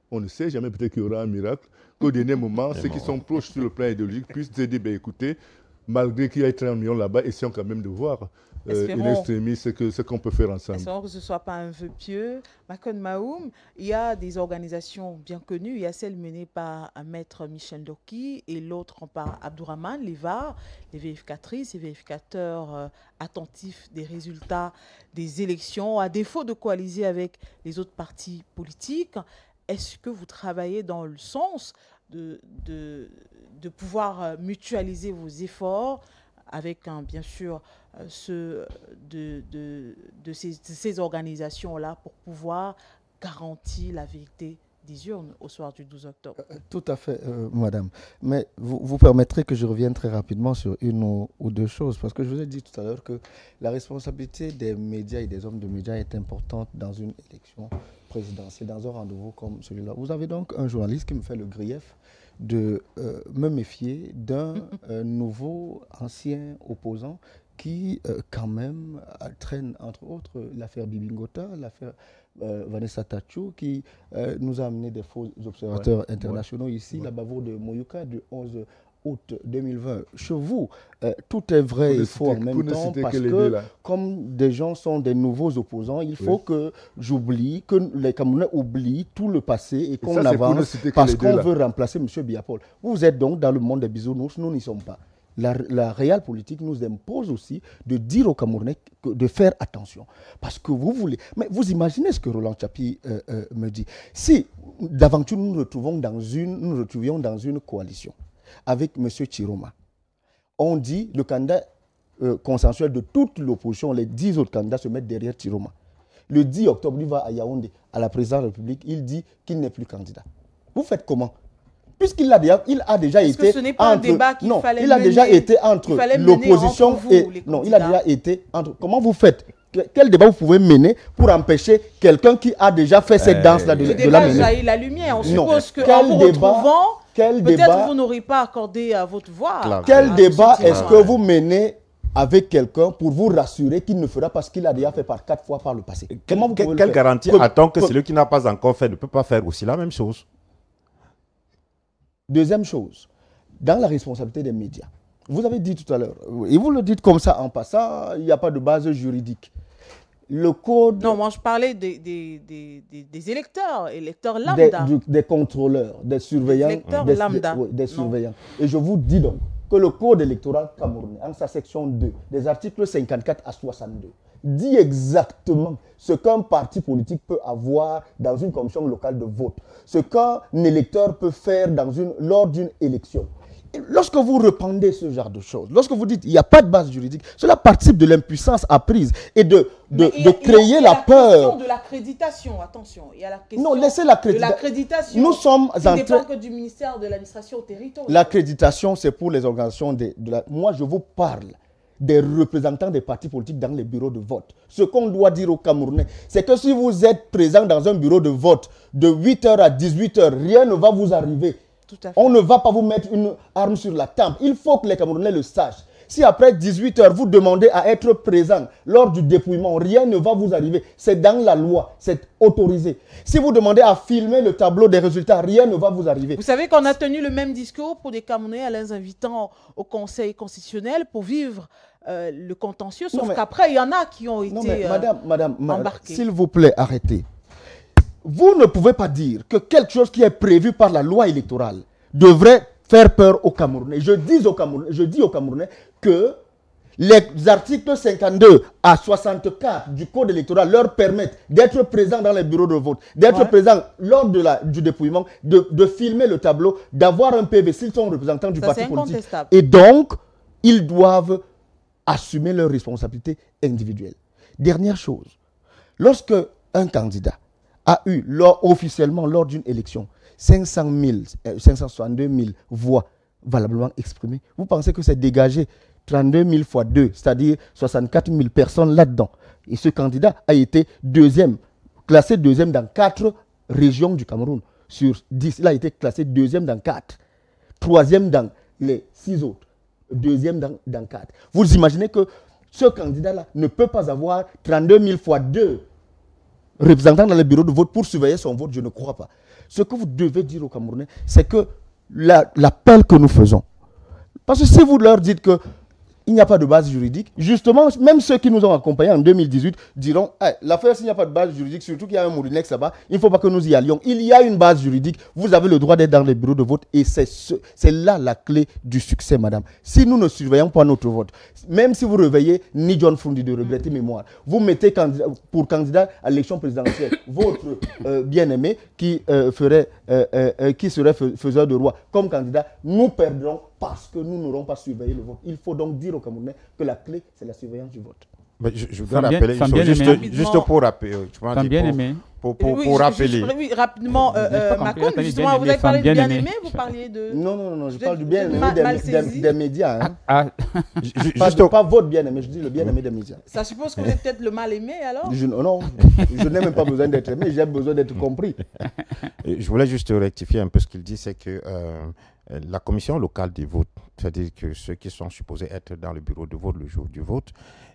on ne sait jamais, peut-être qu'il y aura un miracle, qu'au dernier moment, ceux qui sont proches sur le plan idéologique puissent se dire, écoutez, malgré qu'il y ait 30 millions là-bas, essayons quand même de voir ce qu'on peut faire ensemble. Espérons que ce ne soit pas un vœu pieux. Makon Maoum, il y a des organisations bien connues. Il y a celle menée par Maître Michel Doki et l'autre par Abdourahmane, les VAR, les vérificatrices et vérificateurs attentifs des résultats des élections. À défaut de coaliser avec les autres partis politiques, est-ce que vous travaillez dans le sens de pouvoir mutualiser vos efforts avec bien sûr ceux de ces organisations-là pour pouvoir garantir la vérité des urnes au soir du 12 octobre? Tout à fait, madame. Mais vous permettrez que je revienne très rapidement sur une ou deux choses, parce que je vous ai dit tout à l'heure que la responsabilité des médias et des hommes de médias est importante dans une élection présidentielle, dans un rendez-vous comme celui-là. Vous avez donc un journaliste qui me fait le grief de me méfier d'un nouveau ancien opposant qui, quand même, traîne, entre autres, l'affaire Bibingota, l'affaire Vanessa Tachou, qui nous a amené des faux observateurs internationaux ici, la bavure de Moyuka du 11 août 2020. Chez vous, tout est vrai et faux en même temps, parce que comme des gens sont des nouveaux opposants, il faut que j'oublie, que les Camerounais oublient tout le passé et qu'on avance parce qu'on veut remplacer M. Biapol. Vous êtes donc dans le monde des bisounours, nous n'y sommes pas. La réelle politique nous impose aussi de dire aux Camerounais de faire attention. Parce que vous voulez... Mais vous imaginez ce que Roland Chapi me dit. Si d'aventure nous nous retrouvions dans une coalition avec M. Chiroma, on dit le candidat consensuel de toute l'opposition, les 10 autres candidats se mettent derrière Chiroma. Le 10 octobre, il va à Yaoundé, à la présidence de la République, il dit qu'il n'est plus candidat. Vous faites comment? Puisqu'il a déjà été ce n'est pas un débat qu'il fallait mener. Il a déjà été entre l'opposition et... Non, il a déjà été entre... Comment vous faites? Quel débat vous pouvez mener pour empêcher quelqu'un qui a déjà fait cette danse-là de la mener? Le débat jaillit la lumière. On suppose qu'en vous retrouvant, peut-être vous n'aurez pas accordé à votre voix. Quel débat est-ce que vous menez avec quelqu'un pour vous rassurer qu'il ne fera pas ce qu'il a déjà fait par 4 fois par le passé? Quelle garantie attend que celui qui n'a pas encore fait ne peut pas faire aussi la même chose? Deuxième chose, dans la responsabilité des médias, vous avez dit tout à l'heure, et vous le dites comme ça en passant, il n'y a pas de base juridique. Le code... Non, moi je parlais des électeurs lambda. Des contrôleurs, des surveillants. Des surveillants. Et je vous dis donc que le code électoral camerounais, en sa section 2, des articles 54 à 62, dit exactement ce qu'un parti politique peut avoir dans une commission locale de vote, ce qu'un électeur peut faire lors d'une élection. Et lorsque vous répandez ce genre de choses, lorsque vous dites qu'il n'y a pas de base juridique, cela participe de l'impuissance apprise et de créer la peur. Il y a la question de l'accréditation, attention. Il y a la question de l'accréditation. Nous sommes qui ne dépend que du ministère de l'administration territoriale. L'accréditation, c'est pour les organisations Moi, je vous parle des représentants des partis politiques dans les bureaux de vote. Ce qu'on doit dire aux Camerounais, c'est que si vous êtes présent dans un bureau de vote de 8h à 18h, rien ne va vous arriver. On ne va pas vous mettre une arme sur la tempe. Il faut que les Camerounais le sachent. Si après 18h, vous demandez à être présent lors du dépouillement, rien ne va vous arriver. C'est dans la loi, c'est autorisé. Si vous demandez à filmer le tableau des résultats, rien ne va vous arriver. Vous savez qu'on a tenu le même discours pour des Camerounais en les invitant au Conseil constitutionnel pour vivre le contentieux, sauf qu'après, il y en a qui ont été Madame, embarqués. S'il vous plaît, arrêtez. Vous ne pouvez pas dire que quelque chose qui est prévu par la loi électorale devrait faire peur aux Camerounais. Je dis aux Camerounais que les articles 52 à 64 du code électoral leur permettent d'être présents dans les bureaux de vote, d'être présents lors du dépouillement, de filmer le tableau, d'avoir un PV s'ils sont représentants du parti politique. Et donc, ils doivent assumer leurs responsabilités individuelles. Dernière chose, lorsque un candidat a eu officiellement lors d'une élection 562 000 voix valablement exprimées, vous pensez que c'est dégagé 32 000 fois 2, c'est-à-dire 64 000 personnes là-dedans. Et ce candidat a été classé deuxième dans 4 régions du Cameroun. Sur 10, il a été classé deuxième dans 4. Troisième dans les 6 autres. Deuxième dans 4. Vous imaginez que ce candidat-là ne peut pas avoir 32 000 fois 2 représentants dans les bureaux de vote pour surveiller son vote, je ne crois pas. Ce que vous devez dire aux Camerounais, c'est que l'appel que nous faisons, parce que si vous leur dites que il n'y a pas de base juridique, justement, même ceux qui nous ont accompagnés en 2018 diront l'affaire, s'il n'y a pas de base juridique, surtout qu'il y a un Moulinex là-bas, il ne faut pas que nous y allions. Il y a une base juridique, vous avez le droit d'être dans les bureaux de vote et c'est là la clé du succès, madame. Si nous ne surveillons pas notre vote, même si vous réveillez ni John Frundi de regretter mémoire, vous mettez pour candidat à l'élection présidentielle votre bien-aimé qui serait faiseur de roi comme candidat, nous perdrons parce que nous n'aurons pas surveillé le vote. Il faut donc dire aux Camerounais que la clé, c'est la surveillance du vote. Je dois rappeler une chose, juste pour rappeler. Pour rappeler. Oui, rapidement, Macron, justement, vous avez parlé du bien-aimé, vous parliez de... Non, je parle du bien-aimé des médias. Hein. Juste pas votre bien-aimé, je dis le bien-aimé des médias. Ça suppose que vous êtes peut-être le mal-aimé, alors? Non, je n'ai même pas besoin d'être aimé, j'ai besoin d'être compris. Je voulais juste rectifier un peu ce qu'il dit, c'est que la commission locale des votes, c'est-à-dire que ceux qui sont supposés être dans le bureau de vote le jour du vote,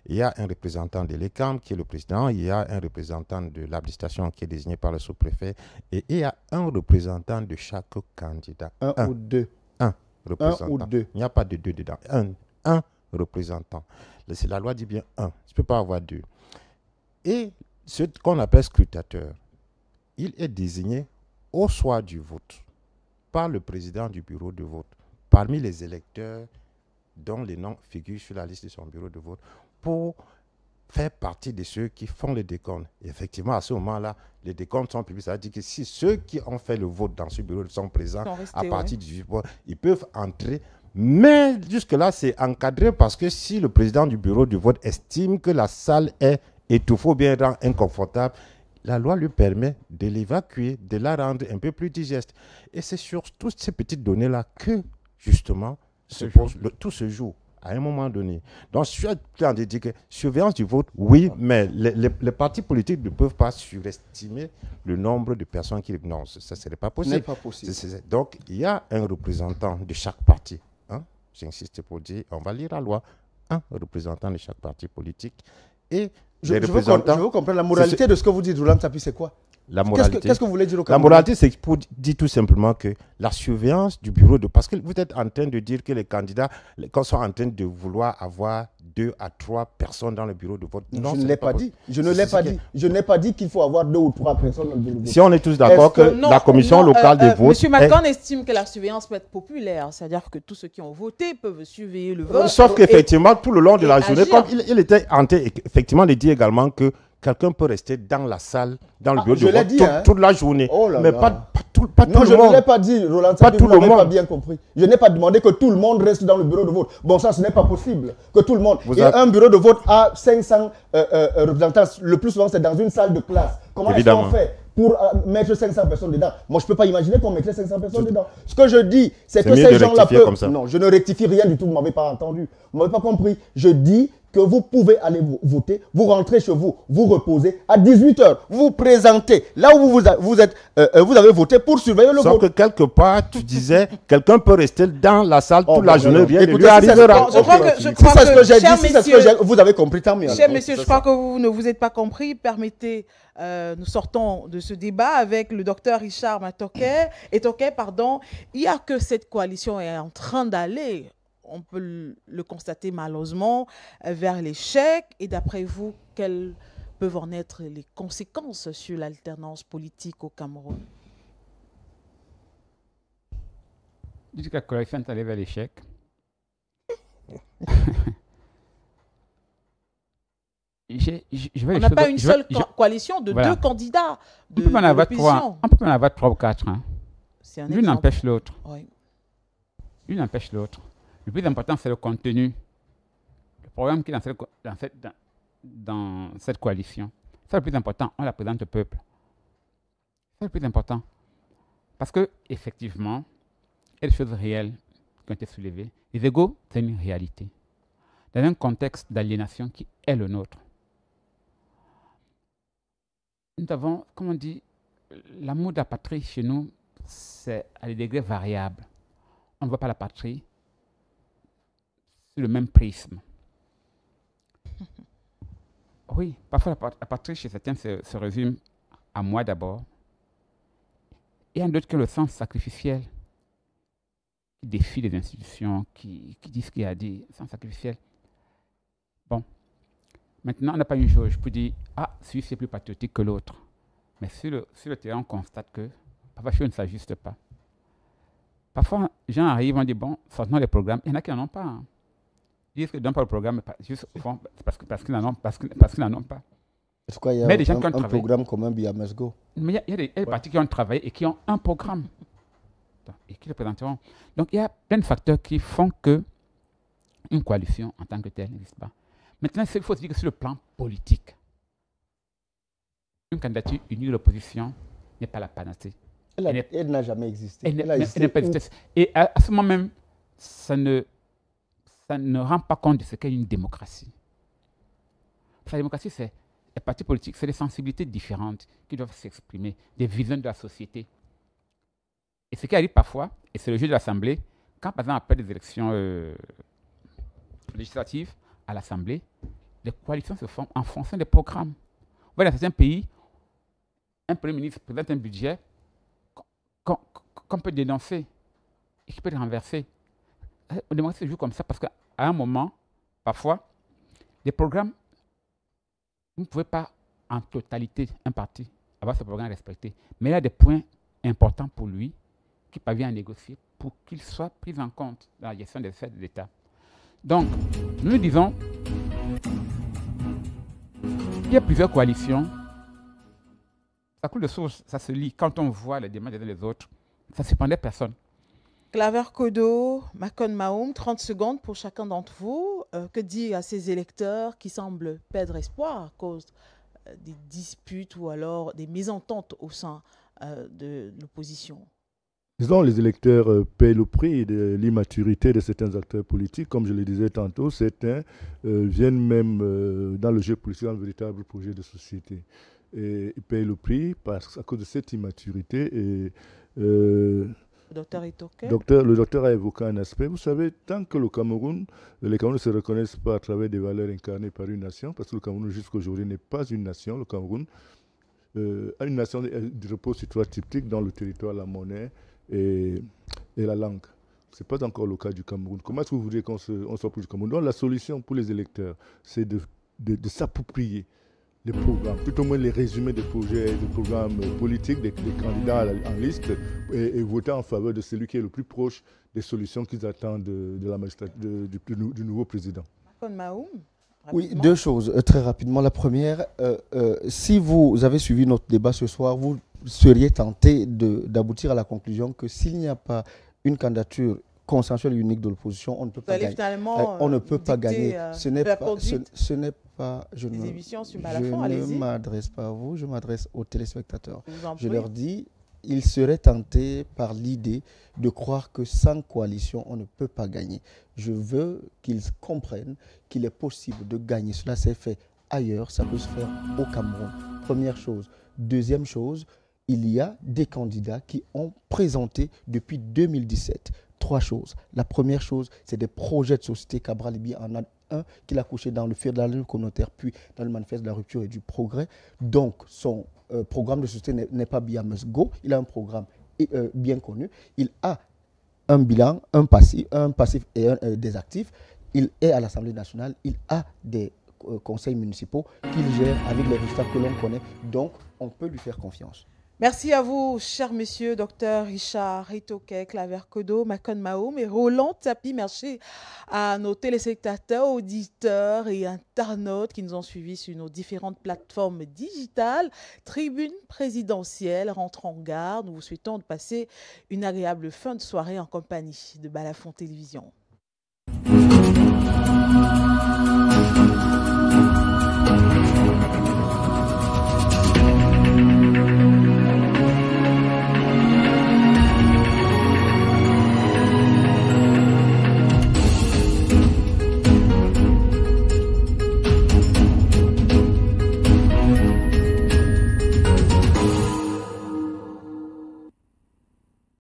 il y a un représentant de l'ECAM qui est le président, il y a un représentant de l'administration qui est désigné par le sous-préfet et il y a un représentant de chaque candidat. Un ou deux. Un représentant. Un ou deux. Il n'y a pas de deux dedans. Un représentant. La loi dit bien un. Tu ne peux pas avoir deux. Et ce qu'on appelle scrutateur, il est désigné au soir du vote par le président du bureau de vote, parmi les électeurs dont les noms figurent sur la liste de son bureau de vote, pour faire partie de ceux qui font le décompte. Et effectivement, à ce moment-là, les décomptes sont publics. Ça veut dire que si ceux qui ont fait le vote dans ce bureau sont présents à partir du 18 vote, ils peuvent entrer. Mais jusque-là, c'est encadré parce que si le président du bureau de vote estime que la salle est étouffée ou bien inconfortable, la loi lui permet de l'évacuer, de la rendre un peu plus digeste. Et c'est sur toutes ces petites données-là que, justement, tout se joue à un moment donné. Donc, je suis en train de dire que surveillance du vote, oui, mais les partis politiques ne peuvent pas surestimer le nombre de personnes qui... Non, ça ne serait pas possible. Ce n'est pas possible. Donc, il y a un représentant de chaque parti. Hein? J'insiste pour dire, on va lire la loi. Un représentant de chaque parti politique. Et je veux comprendre la moralité de ce que vous dites, Roland Tapi, c'est quoi? La moralité. Qu'est-ce que vous voulez dire au Cameroun? La moralité, c'est pour dire tout simplement que la surveillance du bureau de... Parce que vous êtes en train de dire que les candidats sont en train de vouloir avoir 2 à 3 personnes dans le bureau de vote. Non, je ne l'ai pas dit. Je ne l'ai pas dit. Je n'ai pas dit qu'il faut avoir 2 ou 3 personnes dans le bureau de vote. Si on est tous d'accord que la commission locale des votes... Monsieur Macron estime que la surveillance peut être populaire. C'est-à-dire que tous ceux qui ont voté peuvent surveiller le vote. Sauf qu'effectivement, tout le long de la journée, comme il était en train effectivement de dire également que quelqu'un peut rester dans la salle, dans le bureau de vote toute la journée. Mais pas tout le monde. Non, je ne l'ai pas dit, Roland. Pas tout le monde. Vous n'avez pas bien compris. Je n'ai pas demandé que tout le monde reste dans le bureau de vote. Bon, ça, ce n'est pas possible. Que tout le monde... Un bureau de vote a 500 représentants. Le plus souvent, c'est dans une salle de classe. Comment est-ce qu'on fait pour mettre 500 personnes dedans? Moi, je ne peux pas imaginer qu'on mettrait 500 personnes dedans. Ce que je dis, c'est que ces gens-là peuvent... Non, je ne rectifie rien du tout. Vous ne m'avez pas entendu. Vous ne m'avez pas compris. Je dis que vous pouvez aller voter, vous rentrez chez vous, vous reposez, à 18h, vous vous présentez là où vous avez voté pour surveiller le vote. Sauf que quelque part, tu disais, quelqu'un peut rester dans la salle toute la journée, rien ne lui arrivera. Je crois que, c'est ce que j'ai dit, c'est ce que vous avez compris, tant mieux. Cher messieurs, je crois que vous ne vous êtes pas compris. Permettez, nous sortons de ce débat avec le docteur Richard Etoquet. Il n'y a que cette coalition est en train d'aller, on peut le constater malheureusement, vers l'échec. Et d'après vous, quelles peuvent en être les conséquences sur l'alternance politique au Cameroun? Je dis que la coalition est allée vers l'échec. On n'a pas une seule coalition de deux candidats de l'opposition. On peut en avoir 3 ou 4. Hein. L'une n'empêche l'autre. Oui. L'une n'empêche l'autre. Le plus important, c'est le contenu. Le programme qui est dans cette coalition. C'est le plus important. On la présente au peuple. C'est le plus important. Parce que effectivement, il y a des choses réelles qui ont été soulevées. Les égos, c'est une réalité. Dans un contexte d'aliénation qui est le nôtre. Nous avons, comme on dit, l'amour de la patrie chez nous, c'est à des degrés variables. On ne voit pas la patrie sur le même prisme. Oui, parfois la patrie chez certains se résume à moi d'abord. Et en d'autres que le sens sacrificiel qui défie les institutions, qui dit ce qu'il y a à dire, sens sacrificiel. Bon, maintenant on n'a pas une chose, je peux dire, celui-ci est plus patriotique que l'autre. Mais sur le terrain, on constate que parfois les choses ne s'ajustent pas. Parfois, les gens arrivent, on dit, bon, sortons les programmes, il y en a qui n'en ont pas. Hein. Ils disent qu'ils ne donnent pas le programme, juste au fond, parce qu'ils n'en ont pas. Est-ce qu'il y a un programme commun via Mesgo? Mais il y a des partis qui ont travaillé et qui ont un programme. Et qui le présenteront. Donc, il y a plein de facteurs qui font que une coalition en tant que telle n'existe pas. Maintenant, il faut se dire que sur le plan politique, une candidature unie de l'opposition n'est pas la panacée. Elle n'a jamais existé. Elle n'a pas existé. Et à ce moment même, ça ne rend pas compte de ce qu'est une démocratie. La démocratie, c'est les partis politiques, c'est des sensibilités différentes qui doivent s'exprimer, des visions de la société. Et ce qui arrive parfois, et c'est le jeu de l'Assemblée, quand par exemple après des élections législatives à l'Assemblée, les coalitions se forment en fonction des programmes. Vous voyez, dans certains pays, un Premier ministre présente un budget qu'on peut dénoncer et qui peut le renverser. La démocratie se joue comme ça parce qu'à un moment, parfois, des programmes, vous ne pouvez pas en totalité, un parti, avoir ce programme respecté. Mais il y a des points importants pour lui qui parvient à négocier pour qu'il soit pris en compte dans la gestion des affaires de l'État. Donc, nous disons, il y a plusieurs coalitions. Ça coule de source, ça se lit. Quand on voit les demandes des uns des autres, ça ne surprendait personne. Claver Kodo, Makon Maoum, 30 secondes pour chacun d'entre vous. Que dire à ces électeurs qui semblent perdre espoir à cause des disputes ou alors des mésententes au sein de l'opposition? Disons, les électeurs paient le prix de l'immaturité de certains acteurs politiques. Comme je le disais tantôt, certains viennent même dans le jeu politique, dans le véritable projet de société. Et ils payent le prix à cause de cette immaturité. Et, Docteur Itoke. Le docteur a évoqué un aspect. Vous savez, tant que les Camerounais ne se reconnaissent pas à travers des valeurs incarnées par une nation, parce que le Cameroun jusqu'à aujourd'hui n'est pas une nation, le Cameroun a une nation qui repose sur trois triptyques dans le territoire, la monnaie et la langue. Ce n'est pas encore le cas du Cameroun. Comment est-ce que vous voudriez qu'on soit pour le Cameroun? Donc la solution pour les électeurs, c'est de s'approprier les programmes, tout au moins les résumés des projets, des programmes politiques, des candidats en liste et voter en faveur de celui qui est le plus proche des solutions qu'ils attendent du nouveau président. Oui, deux choses très rapidement. La première, si vous avez suivi notre débat ce soir, vous seriez tenté d'aboutir à la conclusion que s'il n'y a pas une candidature consensuelle et unique de l'opposition, on ne peut pas gagner. On ne peut pas gagner. Ce n'est pas, je ne m'adresse pas à vous, je m'adresse aux téléspectateurs. Je leur dis, ils seraient tentés par l'idée de croire que sans coalition, on ne peut pas gagner. Je veux qu'ils comprennent qu'il est possible de gagner. Cela s'est fait ailleurs, ça peut se faire au Cameroun. Première chose. Deuxième chose, il y a des candidats qui ont présenté depuis 2017 trois choses. La première chose, c'est des projets de société. Cabral Libi en a un qu'il a couché dans le FIR de la lutte communautaire, puis dans le manifeste de la rupture et du progrès. Donc, son programme de société n'est pas Bia Must Go. Il a un programme bien connu. Il a un bilan, un passif et des actifs. Il est à l'Assemblée nationale. Il a des conseils municipaux qu'il gère avec les résultats que l'on connaît. Donc, on peut lui faire confiance. Merci à vous, chers messieurs, docteur Richard Itoke, Claver Kodo, Makon Maoum et Roland Tapi. Merci à nos téléspectateurs, auditeurs et internautes qui nous ont suivis sur nos différentes plateformes digitales. Tribune présidentielle rentre en gare. Nous vous souhaitons de passer une agréable fin de soirée en compagnie de Balafon Télévision.